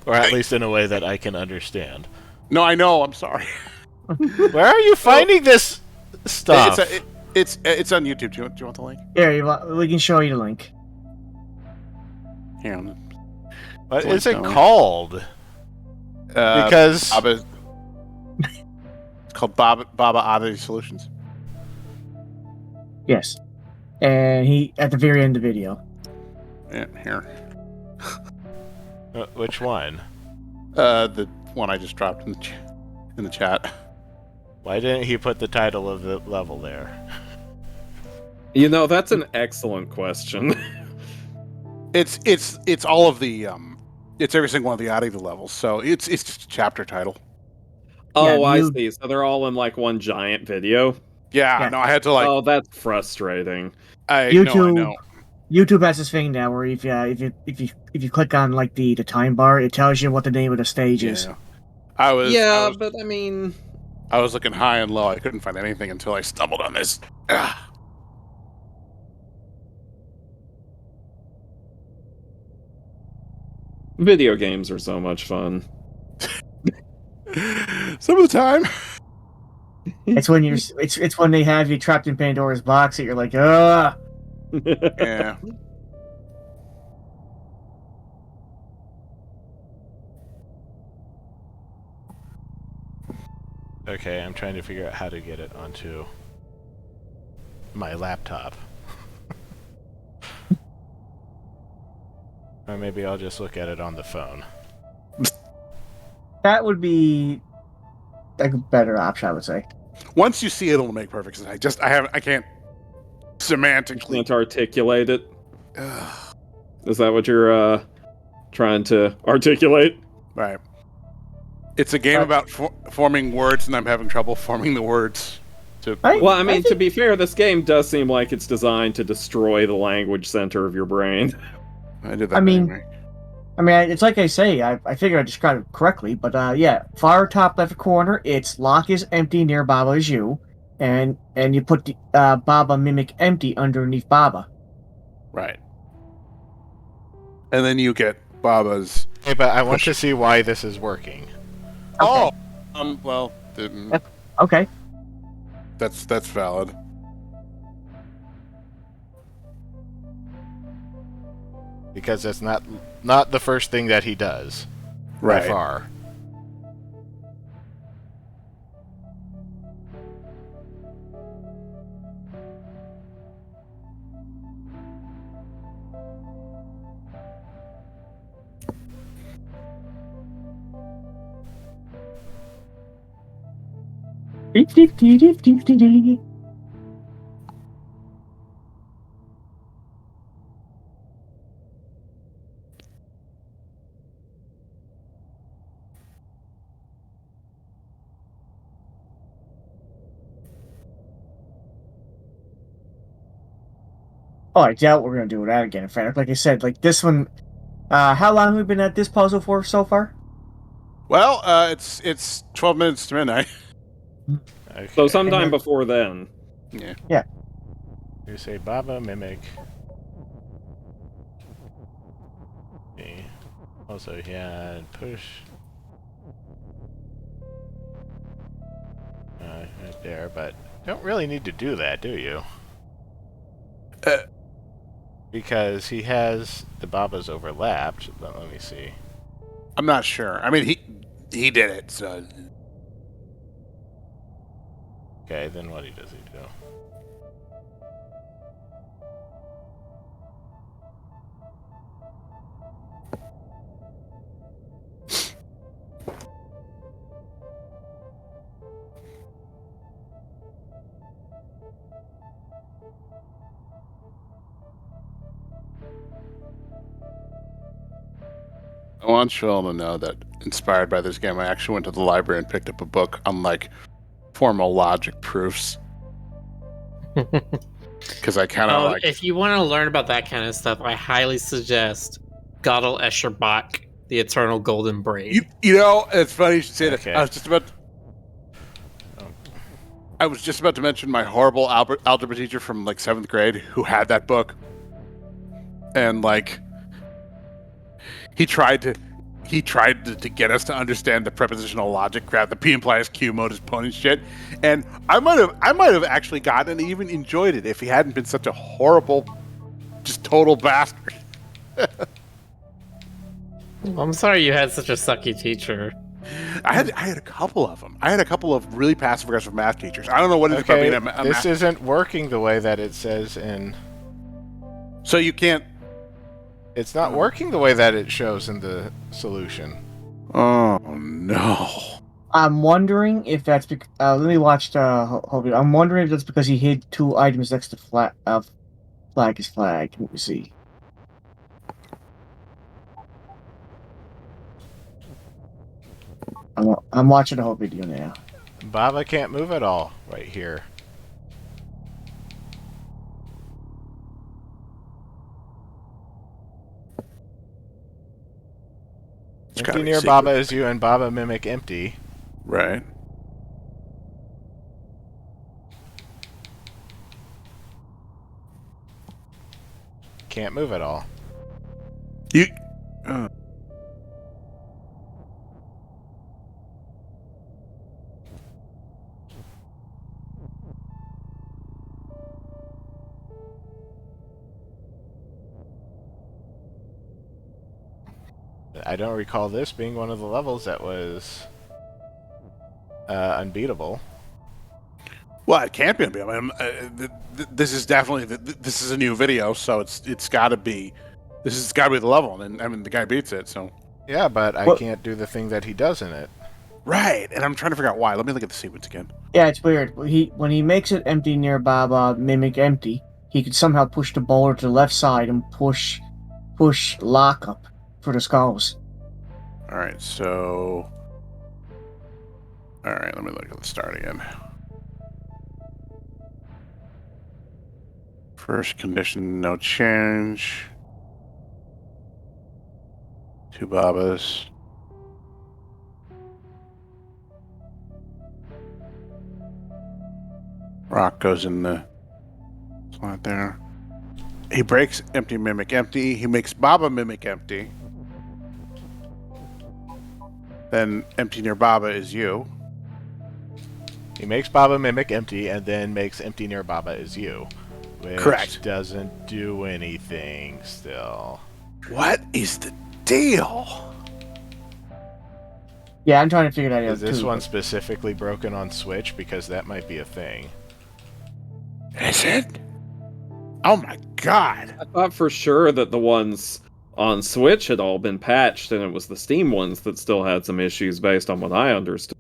Speaker 2: Or at least in a way that I can understand.
Speaker 3: No, I know. I'm sorry.
Speaker 2: Where are you finding this stuff?
Speaker 3: It's on YouTube. Do you want the link?
Speaker 5: Here, we can show you the link.
Speaker 3: Here.
Speaker 2: What
Speaker 3: It's
Speaker 2: is it
Speaker 3: like that.
Speaker 2: called? Because
Speaker 3: Baba, it's called Baba Oddity Solutions.
Speaker 5: Yes, and he at the very end of the video.
Speaker 3: Yeah, here.
Speaker 2: which one?
Speaker 3: The one I just dropped in the chat.
Speaker 2: Why didn't he put the title of the level there?
Speaker 4: You know, that's an excellent question.
Speaker 3: It's all of the it's every single one of the oddity levels. So it's just a chapter title.
Speaker 4: Oh,
Speaker 5: Yeah,
Speaker 4: I
Speaker 5: you-
Speaker 4: see. So they're all in like one giant video.
Speaker 3: Yeah,
Speaker 5: Yeah.
Speaker 3: no, I had to like.
Speaker 4: Oh, that's frustrating.
Speaker 3: I
Speaker 5: YouTube-
Speaker 3: know.
Speaker 5: YouTube has this thing now where if you click on like the time bar, it tells you what the name of the stage is.
Speaker 3: Yeah. I was
Speaker 4: But I mean,
Speaker 3: I was looking high and low. I couldn't find anything until I stumbled on this. Ah.
Speaker 4: video games are so much fun.
Speaker 3: Some of the time.
Speaker 5: It's when it's when they have you trapped in Pandora's box that you're like, ugh.
Speaker 3: Yeah.
Speaker 2: Okay, I'm trying to figure out how to get it onto my laptop. Or maybe I'll just look at it on the phone.
Speaker 5: That would be a better option, I would say.
Speaker 3: Once you see it, it'll make perfect sense. I can't semantically.
Speaker 4: Can't articulate it.
Speaker 3: Ugh.
Speaker 4: Is that what you're trying to articulate?
Speaker 3: Right. It's a game about forming words, and I'm having trouble forming the words.
Speaker 4: Well, I mean,
Speaker 5: think-
Speaker 4: to be fair, this game does seem like it's designed to destroy the language center of your brain.
Speaker 3: I did that.
Speaker 5: I mean-
Speaker 3: anyway.
Speaker 5: I mean, it's like I say, I figure I described it correctly, but yeah, far top left corner, it's lock is empty near Baba is you, and you put the Baba mimic empty underneath Baba.
Speaker 3: Right. And then you get Baba's.
Speaker 2: Hey, but I want to see why this is working.
Speaker 3: Oh. Well,
Speaker 5: Okay.
Speaker 3: that's valid.
Speaker 2: Because that's not the first thing that he does.
Speaker 3: Right.
Speaker 2: By far.
Speaker 5: Oh, I doubt we're gonna do that again. In fact, like I said, like this one, how long have we been at this puzzle for so far?
Speaker 3: Well, it's 12 minutes to midnight.
Speaker 2: Okay.
Speaker 4: So sometime before then.
Speaker 3: Yeah.
Speaker 2: You say Baba mimic. Okay. Also, yeah, push. Right there, but don't really need to do that, do you? Because he has the Babas overlapped, but let me see.
Speaker 3: I'm not sure. I mean, he did it. So
Speaker 2: Okay, then what does he do?
Speaker 3: I want Phil to know that, inspired by this game, I actually went to the library and picked up a book on like formal logic proofs. Because I kind of like.
Speaker 1: If you want to learn about that kind of stuff, I highly suggest Gödel Escher Bach the eternal golden braid.
Speaker 3: You know, it's funny you should say
Speaker 2: Okay.
Speaker 3: that. I was just about to mention my horrible algebra teacher from like 7th grade who had that book, and like he tried to get us to understand the prepositional logic crap, the P implies Q, modus ponens shit, and I might have actually gotten and even enjoyed it if he hadn't been such a horrible, just total bastard.
Speaker 1: I'm sorry you had such a sucky teacher.
Speaker 3: I had a couple of them. I had a couple of really passive aggressive math teachers. I don't know what it is about
Speaker 2: Okay,
Speaker 3: being a
Speaker 2: this
Speaker 3: math.
Speaker 2: isn't working the way that it says in...
Speaker 3: So you can't.
Speaker 2: It's not working the way that it shows in the solution.
Speaker 3: Oh no.
Speaker 5: I'm wondering if that's because. Let me watch the whole video. I'm wondering if that's because he hid 2 items next to flag is flag. Let me see. I'm watching the whole video now.
Speaker 2: Baba can't move at all right here.
Speaker 3: It's gotta
Speaker 2: Empty
Speaker 3: be
Speaker 2: near
Speaker 3: secret.
Speaker 2: Baba is you, and Baba mimic empty.
Speaker 3: Right.
Speaker 2: Can't move at all.
Speaker 3: You.
Speaker 2: I don't recall this being one of the levels that was unbeatable.
Speaker 3: Well, it can't be. I mean, this is definitely this is a new video, so it's got to be. This has got to be the level, and I mean the guy beats it. So
Speaker 2: Yeah, but I
Speaker 5: What-
Speaker 2: can't do the thing that he does in it.
Speaker 3: right, and I'm trying to figure out why. Let me look at the sequence again.
Speaker 5: Yeah, it's weird. When he makes it empty near Baba, mimic empty, he could somehow push the boulder to the left side and push lock up for the skulls.
Speaker 3: All right, so. All right, let me look at the start again. First condition, no change. 2 Babas. Rock goes in the slot there. He breaks empty mimic empty. He makes Baba mimic empty. Then empty near Baba is you.
Speaker 2: He makes Baba mimic empty, and then makes empty near Baba is you. Which
Speaker 3: Correct.
Speaker 2: doesn't do anything still.
Speaker 3: What is the deal?
Speaker 5: Yeah, I'm trying to figure that out
Speaker 2: Is this
Speaker 5: too.
Speaker 2: one specifically broken on Switch? Because that might be a thing.
Speaker 3: Is it? Oh my god.
Speaker 4: I thought for sure that the ones on Switch had all been patched, and it was the Steam ones that still had some issues based on what I understood.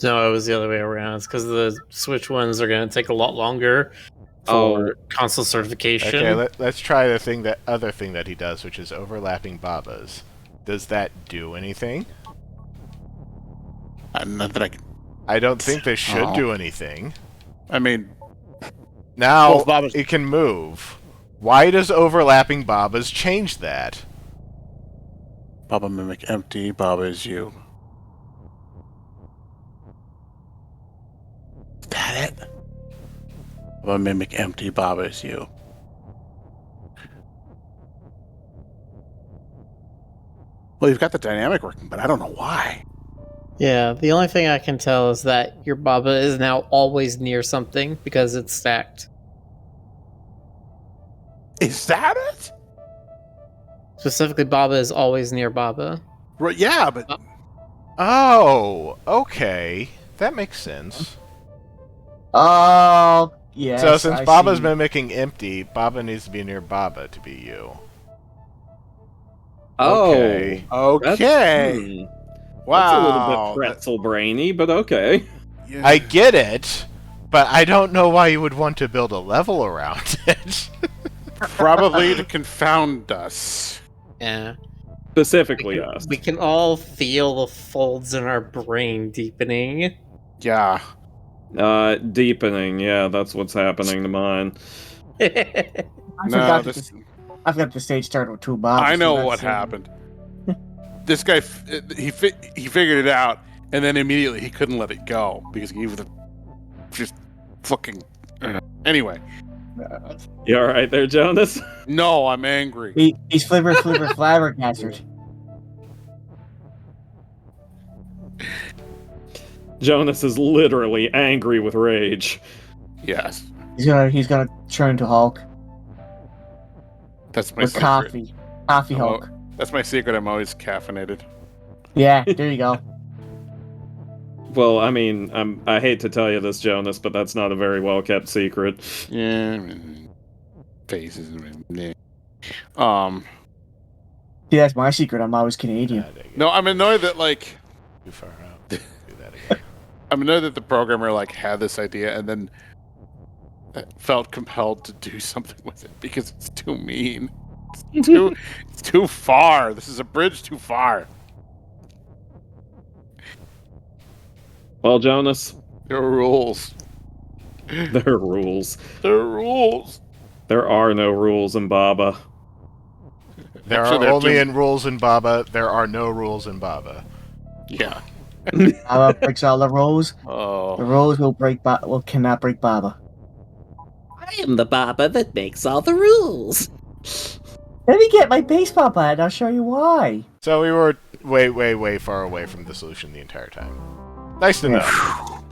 Speaker 1: No, it was the other way around. It's because the Switch ones are going to take a lot longer for console certification.
Speaker 2: Okay, let's try the other thing that he does, which is overlapping Babas. Does that do anything?
Speaker 3: Not that I can.
Speaker 2: I don't think they should
Speaker 3: Oh.
Speaker 2: do anything.
Speaker 3: I mean,
Speaker 2: Now
Speaker 3: Both Babas-
Speaker 2: it can move. Why does overlapping Babas change that?
Speaker 3: Baba mimic empty. Baba is you. Is that it? Baba mimic empty. Baba is you. Well, you've got the dynamic working, but I don't know why.
Speaker 1: Yeah, the only thing I can tell is that your Baba is now always near something because it's stacked.
Speaker 3: Is that it?
Speaker 1: Specifically, Baba is always near Baba.
Speaker 3: Right, yeah, but
Speaker 2: Oh, okay. That makes sense.
Speaker 5: Oh, yes.
Speaker 2: So since
Speaker 5: I
Speaker 2: Baba's
Speaker 5: see.
Speaker 2: mimicking empty, Baba needs to be near Baba to be you.
Speaker 4: Oh,
Speaker 2: Okay.
Speaker 4: that's,
Speaker 3: okay.
Speaker 4: That's a little
Speaker 3: Wow.
Speaker 4: bit pretzel brainy, but okay.
Speaker 3: Yeah.
Speaker 2: I get it, but I don't know why you would want to build a level around it.
Speaker 3: Probably to confound us.
Speaker 1: Yeah.
Speaker 4: Specifically us.
Speaker 1: We can all feel the folds in our brain deepening.
Speaker 3: Yeah.
Speaker 4: Deepening, yeah, that's what's happening to mine.
Speaker 5: I
Speaker 3: No,
Speaker 5: forgot
Speaker 3: this.
Speaker 5: I forgot the stage started with 2 Babas.
Speaker 3: I
Speaker 5: so
Speaker 3: know
Speaker 5: that's,
Speaker 3: what happened. this guy, he figured it out, and then immediately he couldn't let it go because he was just fucking. Anyway.
Speaker 4: You all right there, Jonas?
Speaker 3: No, I'm angry.
Speaker 5: He's flabbergasted.
Speaker 4: Jonas is literally angry with rage.
Speaker 3: Yes.
Speaker 5: He's gonna turn into Hulk.
Speaker 3: That's my
Speaker 5: With
Speaker 3: secret.
Speaker 5: Coffee Hulk.
Speaker 3: That's my secret. I'm always caffeinated.
Speaker 5: Yeah, there you go.
Speaker 4: Well, I mean, I hate to tell you this, Jonas, but that's not a very well kept secret.
Speaker 3: Yeah. Faces.
Speaker 5: See, that's my secret. I'm always Canadian.
Speaker 3: No, I'm annoyed that
Speaker 2: Too far out. Do that again.
Speaker 3: I'm annoyed that the programmer had this idea and then felt compelled to do something with it because it's too mean. It's too far. This is a bridge too far.
Speaker 4: Well, Jonas,
Speaker 3: There are rules.
Speaker 4: there are rules.
Speaker 3: There are rules.
Speaker 4: There are no rules in Baba.
Speaker 2: There
Speaker 3: Actually,
Speaker 2: are
Speaker 3: there are
Speaker 2: only
Speaker 3: two-
Speaker 2: in rules in Baba. There are no rules in Baba.
Speaker 3: Yeah.
Speaker 5: Baba breaks all the rules. The
Speaker 3: Oh.
Speaker 5: rules cannot break Baba.
Speaker 6: I am the Baba that makes all the rules.
Speaker 5: Let me get my baseball bat and I'll show you why.
Speaker 2: So we were way, way, way far away from the solution the entire time. Nice to know.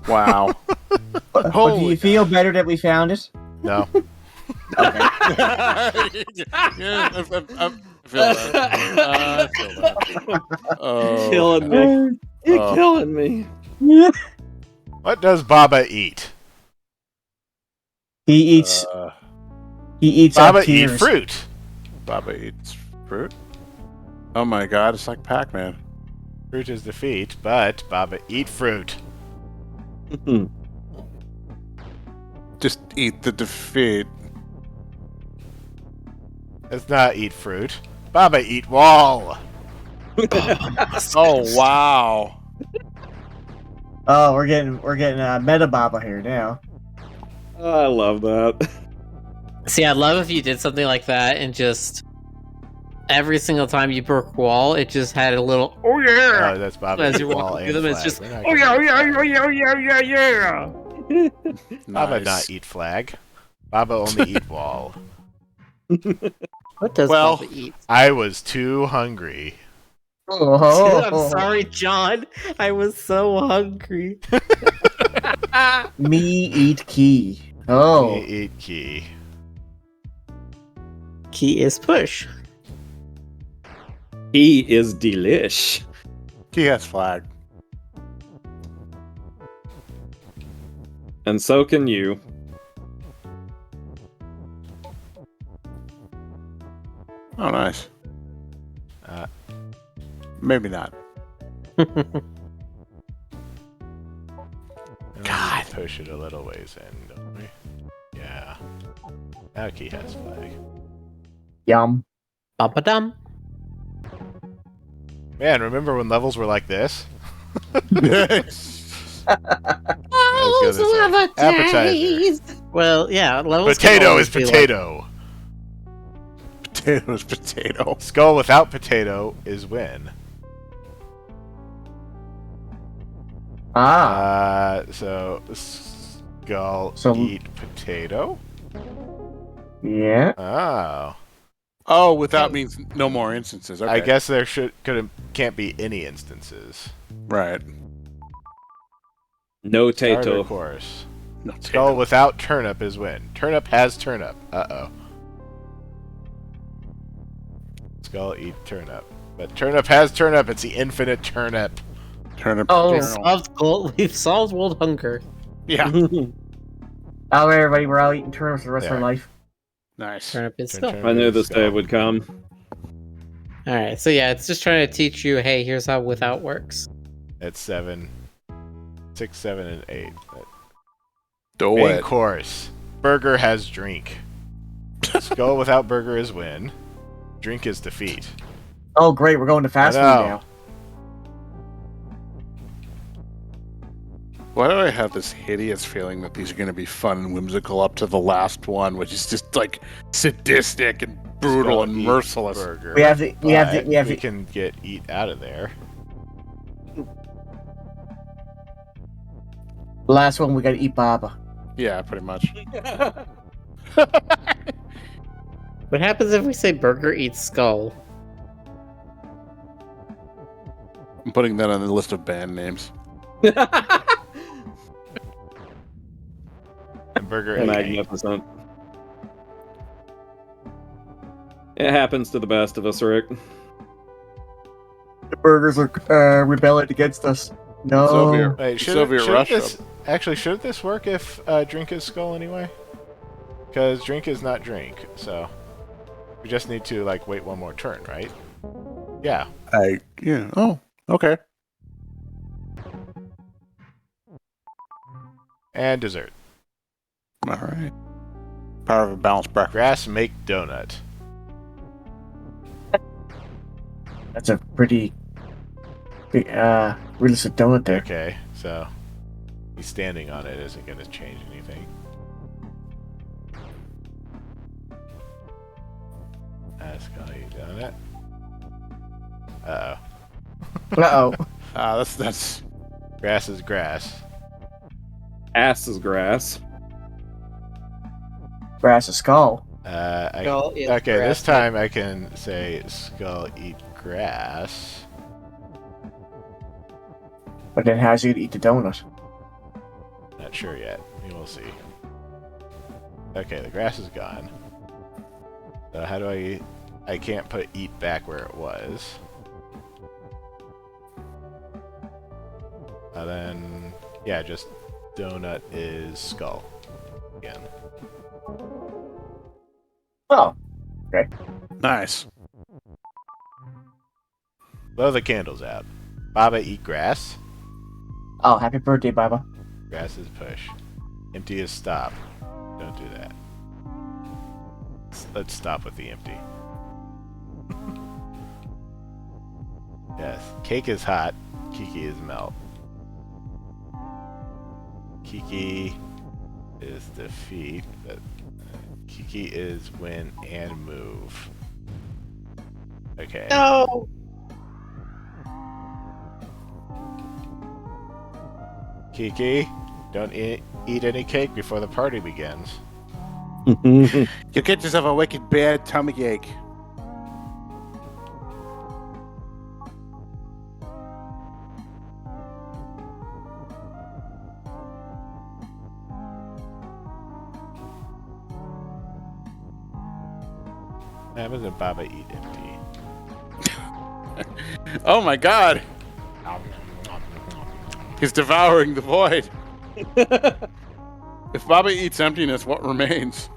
Speaker 3: Wow.
Speaker 5: But do
Speaker 3: Holy
Speaker 5: you feel better that we found it?
Speaker 2: No.
Speaker 5: Okay.
Speaker 3: Yeah, I feel that. I feel that. Oh.
Speaker 4: Killing me. You're
Speaker 3: Oh.
Speaker 4: killing me.
Speaker 2: What does Baba eat?
Speaker 5: He eats. He eats
Speaker 2: Baba
Speaker 5: our
Speaker 2: eat
Speaker 5: tears.
Speaker 2: fruit.
Speaker 3: Baba eats fruit? Oh my god, it's like Pac-Man.
Speaker 2: Fruit is defeat, but Baba eat fruit.
Speaker 3: Just eat the defeat.
Speaker 2: Let's not eat fruit. Baba eat wall.
Speaker 3: Oh wow.
Speaker 5: Oh, we're getting meta Baba here now.
Speaker 4: I love that.
Speaker 1: See, I'd love if you did something like that and just every single time you broke wall, it just had a little
Speaker 2: Oh, that's Baba
Speaker 1: as
Speaker 2: eat
Speaker 1: you're
Speaker 2: wall
Speaker 1: walking
Speaker 2: and
Speaker 1: through them. It's
Speaker 2: flag.
Speaker 1: just
Speaker 2: We're not
Speaker 1: oh
Speaker 2: gonna-
Speaker 1: yeah.
Speaker 2: Baba
Speaker 3: Nice.
Speaker 2: not eat flag. Baba only eat wall.
Speaker 1: What does
Speaker 3: Well-
Speaker 1: Baba eat?
Speaker 2: I was too hungry.
Speaker 5: Oh,
Speaker 1: I'm sorry, John. I was so hungry.
Speaker 5: Me eat key. Oh,
Speaker 2: Me eat key.
Speaker 1: Key is push.
Speaker 4: He is delish.
Speaker 3: He has flag.
Speaker 4: And so can you.
Speaker 3: Oh nice.
Speaker 2: Uh.
Speaker 3: Maybe not.
Speaker 2: God. Push it a little ways in, don't we? Yeah. Now key has flag.
Speaker 5: yum.
Speaker 1: Baba dum.
Speaker 2: Man, remember when levels were like this?
Speaker 6: Oh,
Speaker 2: Let's go this way. Appetizer.
Speaker 1: Well, yeah. Levels can
Speaker 2: Potato
Speaker 1: always
Speaker 2: is
Speaker 1: be like-
Speaker 2: potato.
Speaker 3: Potato's potato.
Speaker 2: Skull without potato is win. So skull
Speaker 5: So-
Speaker 2: eat potato.
Speaker 5: Yeah.
Speaker 2: Oh,
Speaker 3: Oh, without means no more instances. Okay.
Speaker 2: I guess there can't be any instances.
Speaker 3: Right.
Speaker 4: No
Speaker 2: Starter
Speaker 4: tato.
Speaker 2: course.
Speaker 3: No,
Speaker 2: Skull without turnip is win. Turnip has turnip. Uh-oh. Skull eat turnip. But turnip has turnip. It's the infinite turnip.
Speaker 3: Turnip.
Speaker 5: Oh.
Speaker 1: We've solved world hunger.
Speaker 3: Yeah.
Speaker 5: Oh, everybody, we're all eating turnips for the rest of our
Speaker 2: Yeah.
Speaker 5: life.
Speaker 3: Nice.
Speaker 1: Turnip is
Speaker 2: Turn
Speaker 1: still.
Speaker 2: turnip
Speaker 4: I knew
Speaker 2: is
Speaker 4: this day
Speaker 2: skull.
Speaker 4: would come.
Speaker 1: All right. So yeah, it's just trying to teach you. Hey, here's how without works.
Speaker 2: It's 7, 6, 7, and 8.
Speaker 3: Do
Speaker 2: Main
Speaker 3: it.
Speaker 2: course. Burger has drink. Skull without burger is win. Drink is defeat.
Speaker 5: Oh, great, we're going to fast
Speaker 2: I
Speaker 5: food
Speaker 2: know.
Speaker 5: now.
Speaker 3: Why do I have this hideous feeling that these are going to be fun and whimsical up to the last one, which is just like sadistic and brutal
Speaker 2: Skull
Speaker 3: and
Speaker 2: Eat
Speaker 3: merciless.
Speaker 2: Burger.
Speaker 5: We have the
Speaker 2: We can get eat out of there.
Speaker 5: last one. We gotta eat Baba.
Speaker 3: Yeah, pretty much.
Speaker 1: What happens if we say burger eats skull?
Speaker 3: I'm putting that on the list of band names.
Speaker 2: And burger eating.
Speaker 4: Magnificent. It happens to the best of us, Rick.
Speaker 5: The burgers are rebelling against us. No.
Speaker 3: Soviet,
Speaker 2: Wait,
Speaker 3: Soviet
Speaker 2: should
Speaker 3: Russia.
Speaker 2: should this work if drink is skull anyway? Because drink is not drink, so we just need to like wait one more turn, right? Yeah.
Speaker 3: Yeah. Oh, okay.
Speaker 2: And dessert.
Speaker 3: All right. Power of a balanced breakfast.
Speaker 2: Grass make donut.
Speaker 5: That's a pretty big, realistic donut there.
Speaker 2: Okay, so he's standing on it isn't going to change anything. That's gonna eat donut. Uh-oh.
Speaker 5: Uh-oh.
Speaker 3: That's
Speaker 2: Grass is grass.
Speaker 4: Ass is grass.
Speaker 5: Grass is skull.
Speaker 1: Skull is
Speaker 2: Okay,
Speaker 1: grass
Speaker 2: this time I can say skull eat grass.
Speaker 5: But then how's you gonna eat the donut?
Speaker 2: Not sure yet. We will see. Okay, the grass is gone. So how do I eat? I can't put eat back where it was. And then, yeah, just donut is skull again.
Speaker 5: Oh.
Speaker 3: nice.
Speaker 2: Blow the candles out. Baba eat grass.
Speaker 5: Oh, happy birthday, Baba.
Speaker 2: Grass is push. Empty is stop. Don't do that. Let's stop with the empty. Yes. Cake is hot. Kiki is melt. Kiki is defeat. But Kiki is win and move. Okay.
Speaker 1: No.
Speaker 2: Kiki, don't eat any cake before the party begins.
Speaker 3: You'll get yourself a wicked bad tummy ache.
Speaker 2: What happens if Baba eat empty?
Speaker 3: Oh my god! He's devouring the void. If Baba eats emptiness, what remains?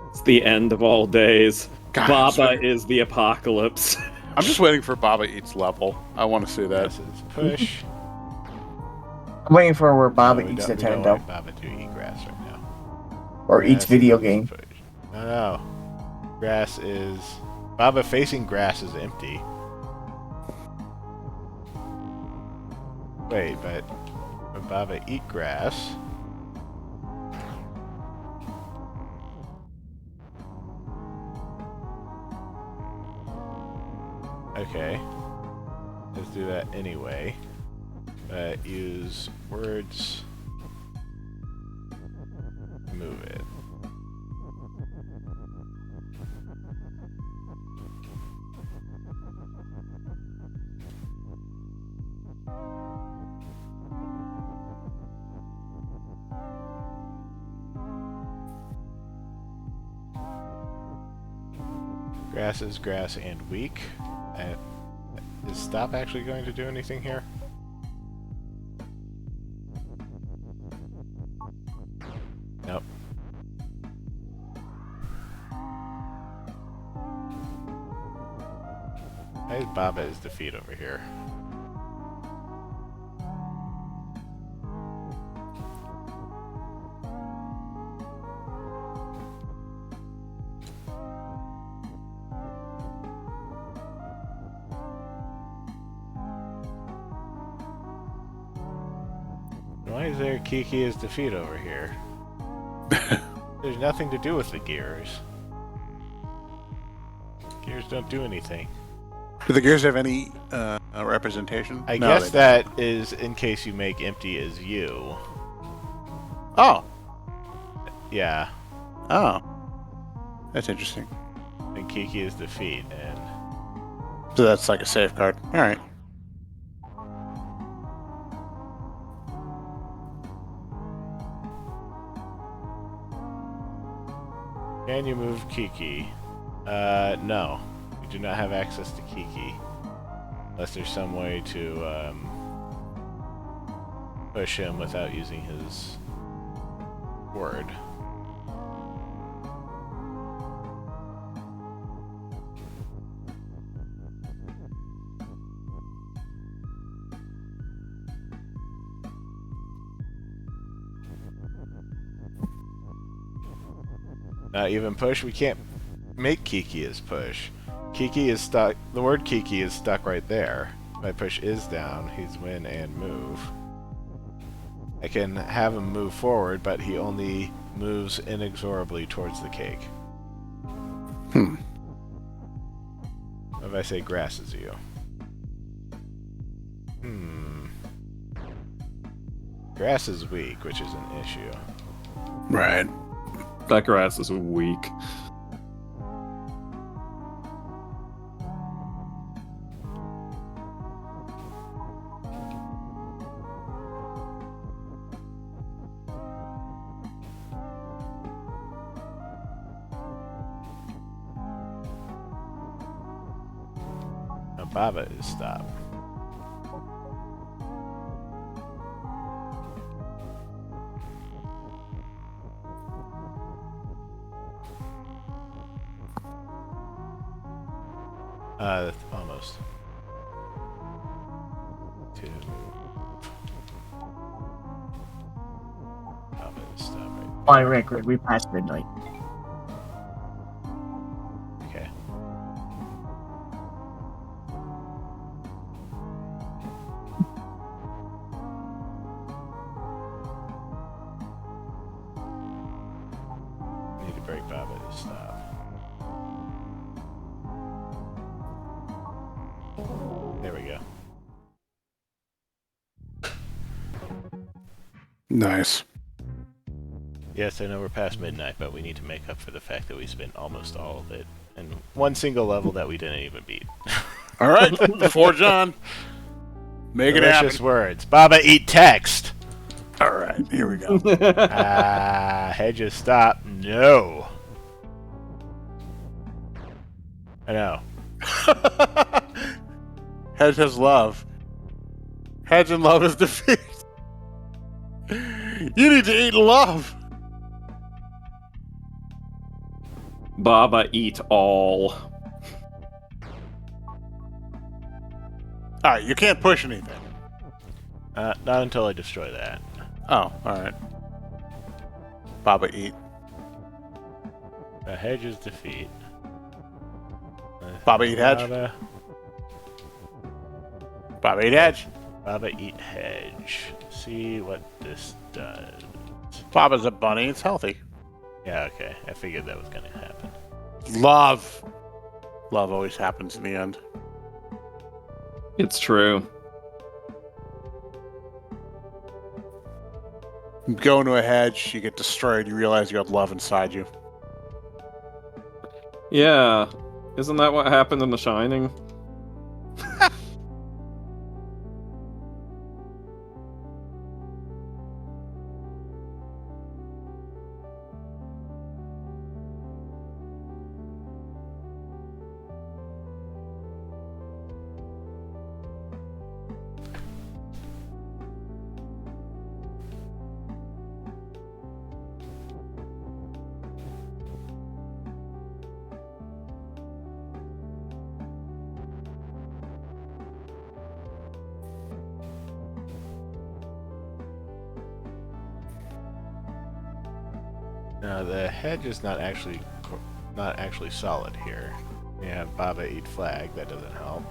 Speaker 4: It's the end of all days.
Speaker 3: God,
Speaker 4: Baba is the apocalypse.
Speaker 3: I'm just waiting for Baba eats level. I want to see that.
Speaker 2: This is push.
Speaker 5: I'm waiting for where Baba
Speaker 2: No,
Speaker 5: eats
Speaker 2: we don't
Speaker 5: Nintendo.
Speaker 2: want Baba to eat grass right now.
Speaker 5: Or eats
Speaker 2: Grass
Speaker 5: video
Speaker 2: is
Speaker 5: game.
Speaker 2: push. No. Grass is... Baba facing grass is empty. Wait, but... When Baba eat grass... Okay. Let's do that anyway. Use words. Move it. Grass is grass and weak. Is stop actually going to do anything here? Nope. Why is Baba is defeat over here? Why is there Kiki is defeat over here? There's nothing to do with the gears. Gears don't do anything.
Speaker 3: Do the gears have any representation?
Speaker 2: I
Speaker 3: No,
Speaker 2: guess
Speaker 3: they
Speaker 2: that is in case you make empty as you.
Speaker 3: don't. Oh.
Speaker 2: Yeah.
Speaker 3: Oh. That's interesting.
Speaker 2: And Kiki is defeat, and
Speaker 3: So that's like a safeguard. All right.
Speaker 2: can you move Kiki? No. We do not have access to Kiki. Unless there's some way to push him without using his word. Not even push. We can't make Kiki as push. Kiki is stuck. The word Kiki is stuck right there. If I push is down, he's win and move. I can have him move forward, but he only moves inexorably towards the cake.
Speaker 3: Hmm.
Speaker 2: What if I say grass is you? Grass is weak, which is an issue.
Speaker 3: Right.
Speaker 4: That grass is weak.
Speaker 2: Now Baba is stop. Almost. Two. Baba is stop right.
Speaker 5: My record, we passed midnight.
Speaker 2: Okay. Need to break Baba to stop. There we go.
Speaker 3: Nice.
Speaker 2: Yes, I know we're past midnight, but we need to make up for the fact that we spent almost all of it in one single level that we didn't even beat.
Speaker 3: All right. Before John. Make it happen.
Speaker 2: Delicious words. Baba, eat text!
Speaker 3: All right. Here we go.
Speaker 2: Hedges, stop. No. I know.
Speaker 3: Hedge has love. Hedge and love is defeat. You need to eat love.
Speaker 4: Baba, eat all.
Speaker 3: All right. You can't push anything.
Speaker 2: Not until I destroy that.
Speaker 3: Oh, all right. Baba, eat.
Speaker 2: Hedges defeat.
Speaker 3: Baba, eat hedge.
Speaker 2: Baba,
Speaker 3: Baba, eat hedge.
Speaker 2: Baba, eat hedge. See what this does.
Speaker 3: Baba's a bunny. It's healthy.
Speaker 2: Yeah, okay. I figured that was gonna happen.
Speaker 3: Love. Love always happens in the end.
Speaker 4: It's true.
Speaker 3: You go into a hedge, you get destroyed, you realize you got love inside you.
Speaker 4: Yeah. Isn't that what happened in The Shining?
Speaker 2: Now the hedge is not actually solid here. You have Baba eat flag. That doesn't help.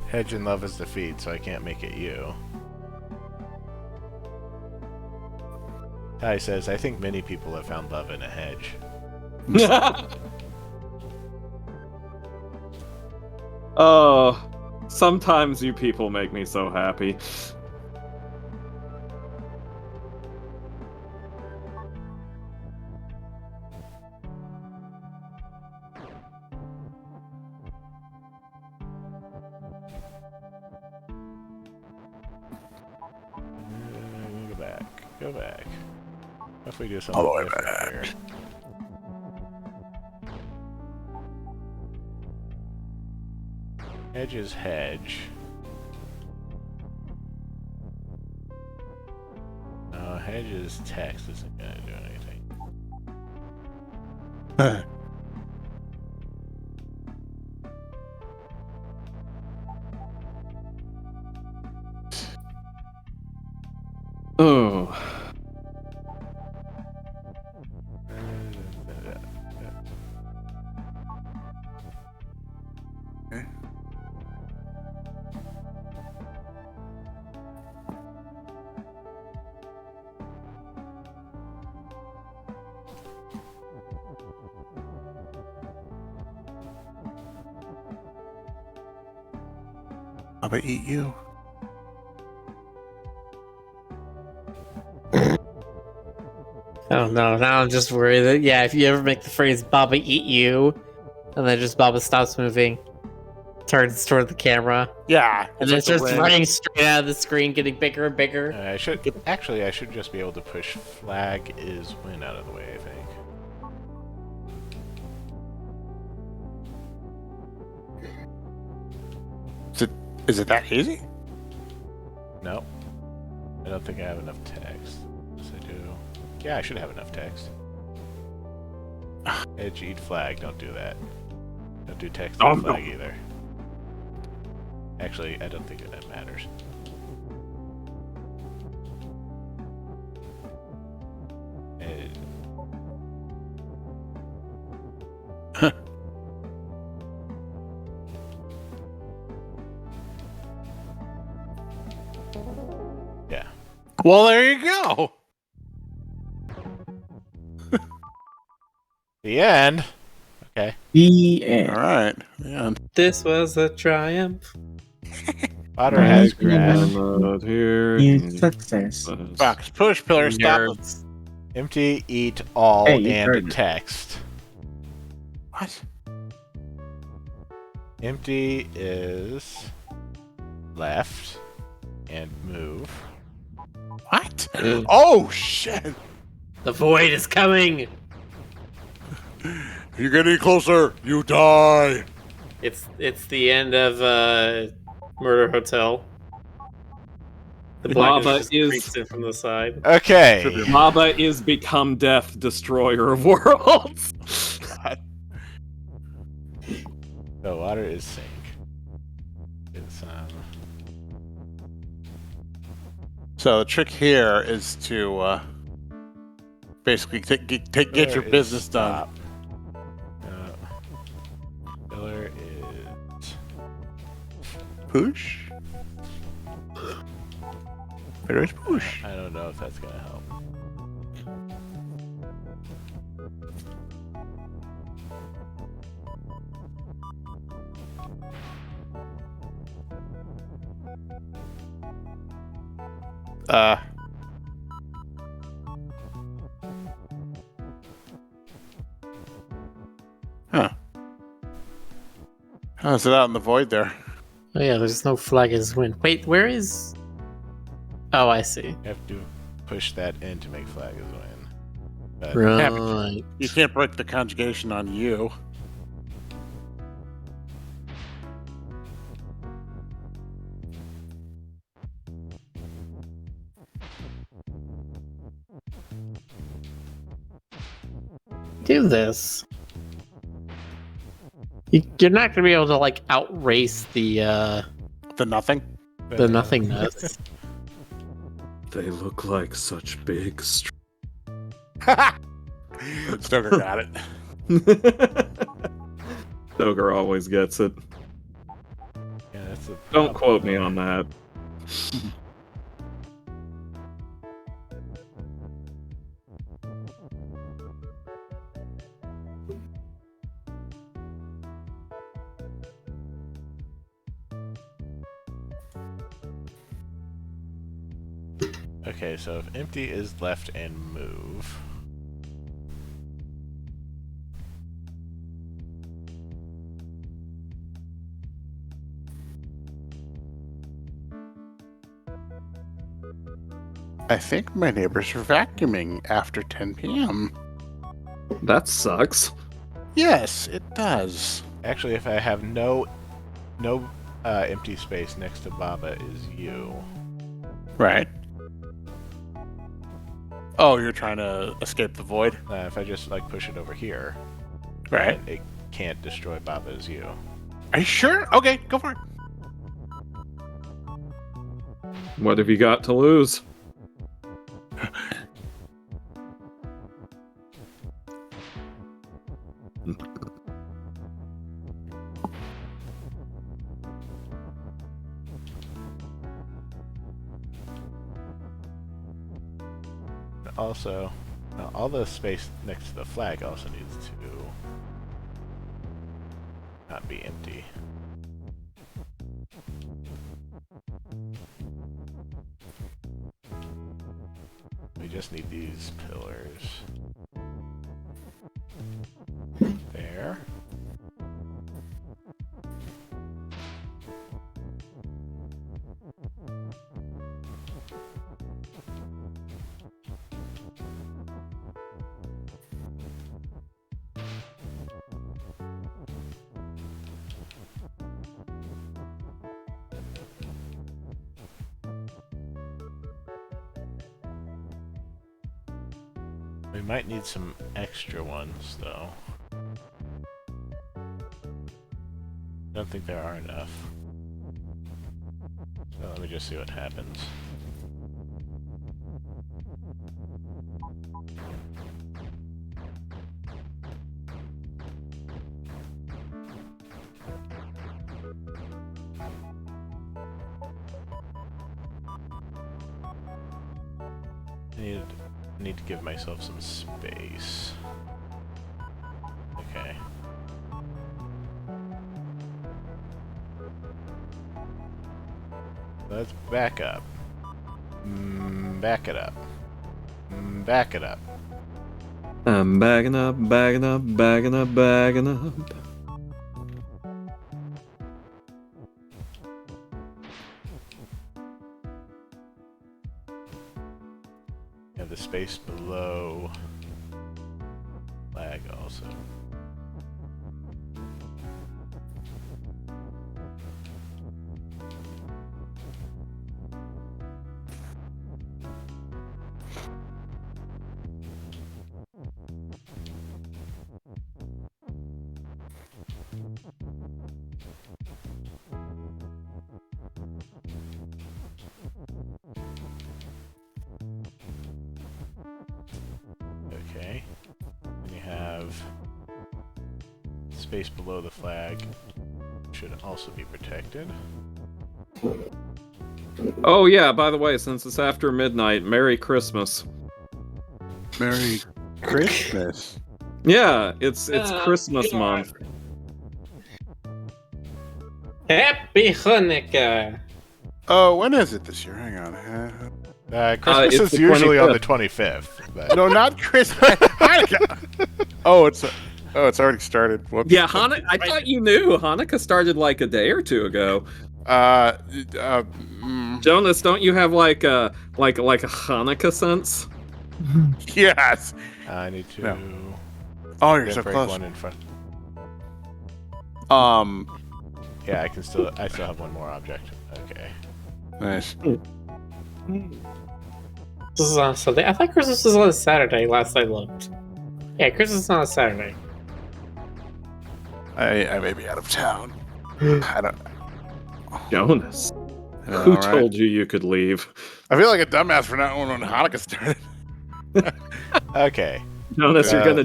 Speaker 2: Hedge and love is defeat, so I can't make it you. Ty says, I think many people have found love in a hedge.
Speaker 4: Oh, sometimes you people make me so happy.
Speaker 2: Go back. Go back. What if we do
Speaker 3: All
Speaker 2: something
Speaker 3: the way
Speaker 2: different
Speaker 3: back.
Speaker 2: here? Hedge is hedge. No, hedge is text isn't gonna do anything.
Speaker 4: Oh.
Speaker 3: How about eat you?
Speaker 1: I don't know. Now I'm just worried that, yeah, if you ever make the phrase Baba eat you, and then just Baba stops moving, turns toward the camera,
Speaker 3: Yeah.
Speaker 1: and then
Speaker 3: like the
Speaker 1: starts
Speaker 3: wind.
Speaker 1: running straight out of the screen, getting bigger and bigger.
Speaker 2: I should just be able to push flag is win out of the way, I think.
Speaker 3: Is it that easy?
Speaker 2: No. I don't think I have enough text. Yes, I do. Yeah, I should have enough text. Edge, eat flag, don't do that. Don't do text
Speaker 4: Oh,
Speaker 2: on
Speaker 4: no.
Speaker 2: flag either. Actually, I don't think that matters. Edge. Yeah.
Speaker 3: Well, there you go.
Speaker 2: The end. Okay.
Speaker 5: The end.
Speaker 3: All right. Yeah.
Speaker 1: This was a triumph.
Speaker 2: Otter has
Speaker 5: Nice.
Speaker 2: grass.
Speaker 4: Here.
Speaker 5: Huge success.
Speaker 3: Fox, push, pillar, stop.
Speaker 1: Nerds.
Speaker 2: Empty, eat all,
Speaker 5: Hey, you
Speaker 2: and
Speaker 5: heard it.
Speaker 2: text.
Speaker 3: What?
Speaker 2: Empty is left and move.
Speaker 3: What? Oh shit!
Speaker 1: The void is coming.
Speaker 3: If you get any closer, you die.
Speaker 1: It's the end of Murder Hotel. The
Speaker 4: Baba
Speaker 1: blackness just
Speaker 4: is-
Speaker 1: creeps in from the side.
Speaker 2: Okay.
Speaker 4: Baba is become death, destroyer of worlds.
Speaker 2: So water is sink. It's
Speaker 3: So the trick here is to basically get
Speaker 2: pillar
Speaker 3: your
Speaker 2: is
Speaker 3: business done.
Speaker 2: stop. Pillar is
Speaker 3: Push. There is push.
Speaker 2: I don't know if that's gonna help.
Speaker 3: Huh. How's it out in the void there?
Speaker 1: Oh yeah, there's no flag as win. Wait, where is? Oh, I see.
Speaker 2: You have to push that in to make flag is win. But
Speaker 1: Right.
Speaker 3: You can't break the conjugation on you.
Speaker 1: Do this. You're not gonna be able to like outrace the
Speaker 3: The
Speaker 1: nothingness.
Speaker 4: They look like such big.
Speaker 3: Stoker got it.
Speaker 4: Stoker always gets it.
Speaker 2: yeah, that's a
Speaker 4: Don't quote me on that.
Speaker 2: Okay, so if empty is left and move.
Speaker 3: I think my neighbors are vacuuming after 10 p.m.
Speaker 4: That sucks.
Speaker 3: Yes, it does.
Speaker 2: Actually, if I have no empty space next to Baba is you.
Speaker 3: Right. Oh, you're trying to escape the void?
Speaker 2: If I just like push it over here,
Speaker 3: Right.
Speaker 2: it can't destroy Baba is you.
Speaker 3: Are you sure? Okay, go for it.
Speaker 4: What have you got to lose?
Speaker 2: Also, all the space next to the flag also needs to not be empty. We just need these pillars. There. We might need some extra ones, though. Don't think there are enough. So let me just see what happens. Need to give myself some space. Okay. Let's back up. Back it up. Back it up.
Speaker 4: I'm bagging up, bagging up, bagging up, bagging up.
Speaker 2: And the space below flag also. Okay. Then you have space below the flag should also be protected.
Speaker 4: Oh yeah, by the way, since it's after midnight, Merry Christmas.
Speaker 3: Merry Christmas.
Speaker 4: Yeah, it's Christmas
Speaker 1: God.
Speaker 4: month.
Speaker 1: Happy Hanukkah!
Speaker 3: Oh, when is it this year? Hang on.
Speaker 2: Christmas
Speaker 4: it's
Speaker 2: is
Speaker 4: the
Speaker 2: usually on the
Speaker 4: 25th.
Speaker 2: 25th. But
Speaker 3: No, not Christmas. Hanukkah. It's already started. Whoops.
Speaker 4: Yeah, I thought you knew. Hanukkah started like a day or two ago. Jonas, don't you have like a Hanukkah sense?
Speaker 3: Yes.
Speaker 2: I need to
Speaker 3: No. Oh, you're so
Speaker 2: break
Speaker 3: close.
Speaker 2: one in front. Yeah, I still have one more object. Okay.
Speaker 3: Nice.
Speaker 1: This is on Sunday. I thought Christmas was on a Saturday last I looked. Yeah, Christmas is on a Saturday.
Speaker 3: I may be out of town. I don't.
Speaker 4: Jonas,
Speaker 3: I know,
Speaker 4: who
Speaker 3: right?
Speaker 4: told you could leave?
Speaker 3: I feel like a dumbass for not knowing when Hanukkah started.
Speaker 2: Okay.
Speaker 4: Jonas, you're gonna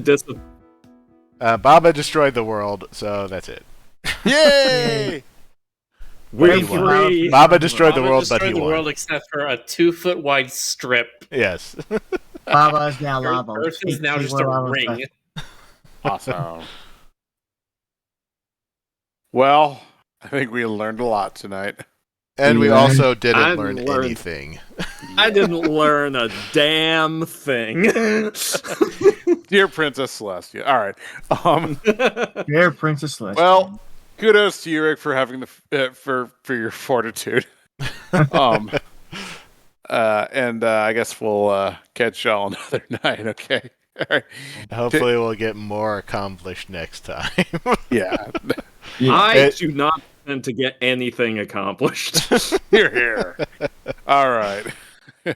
Speaker 2: Baba destroyed the world, so that's it.
Speaker 3: Yay!
Speaker 4: We're
Speaker 2: He won.
Speaker 4: free.
Speaker 2: Baba destroyed the world, but
Speaker 1: destroyed
Speaker 2: he
Speaker 1: the
Speaker 2: won.
Speaker 1: world except for a 2-foot wide strip.
Speaker 2: Yes.
Speaker 5: Baba is now lava.
Speaker 1: Earth is now
Speaker 5: See
Speaker 1: just
Speaker 5: where
Speaker 1: a
Speaker 5: lava's
Speaker 1: ring.
Speaker 5: left.
Speaker 3: Awesome. Well, I think we learned a lot tonight.
Speaker 2: And we
Speaker 5: Yeah.
Speaker 2: also didn't
Speaker 4: I
Speaker 2: learn
Speaker 4: learned-
Speaker 2: anything.
Speaker 4: I didn't learn a damn thing.
Speaker 3: Dear Princess Celestia. All right.
Speaker 5: Dear Princess Celeste.
Speaker 3: Well, kudos to you, Rick, for having for your fortitude. And I guess we'll catch y'all another night. Okay. All right.
Speaker 2: Hopefully, we'll get more accomplished next time.
Speaker 3: Yeah.
Speaker 4: I do not intend to get anything accomplished.
Speaker 3: You're here. All right. Good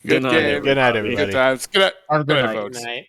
Speaker 4: Good night,
Speaker 3: game.
Speaker 2: Good night,
Speaker 3: Good
Speaker 2: everybody.
Speaker 3: times. Good night.
Speaker 5: Have a good
Speaker 3: Good night,
Speaker 5: night.
Speaker 3: folks.
Speaker 1: Good night.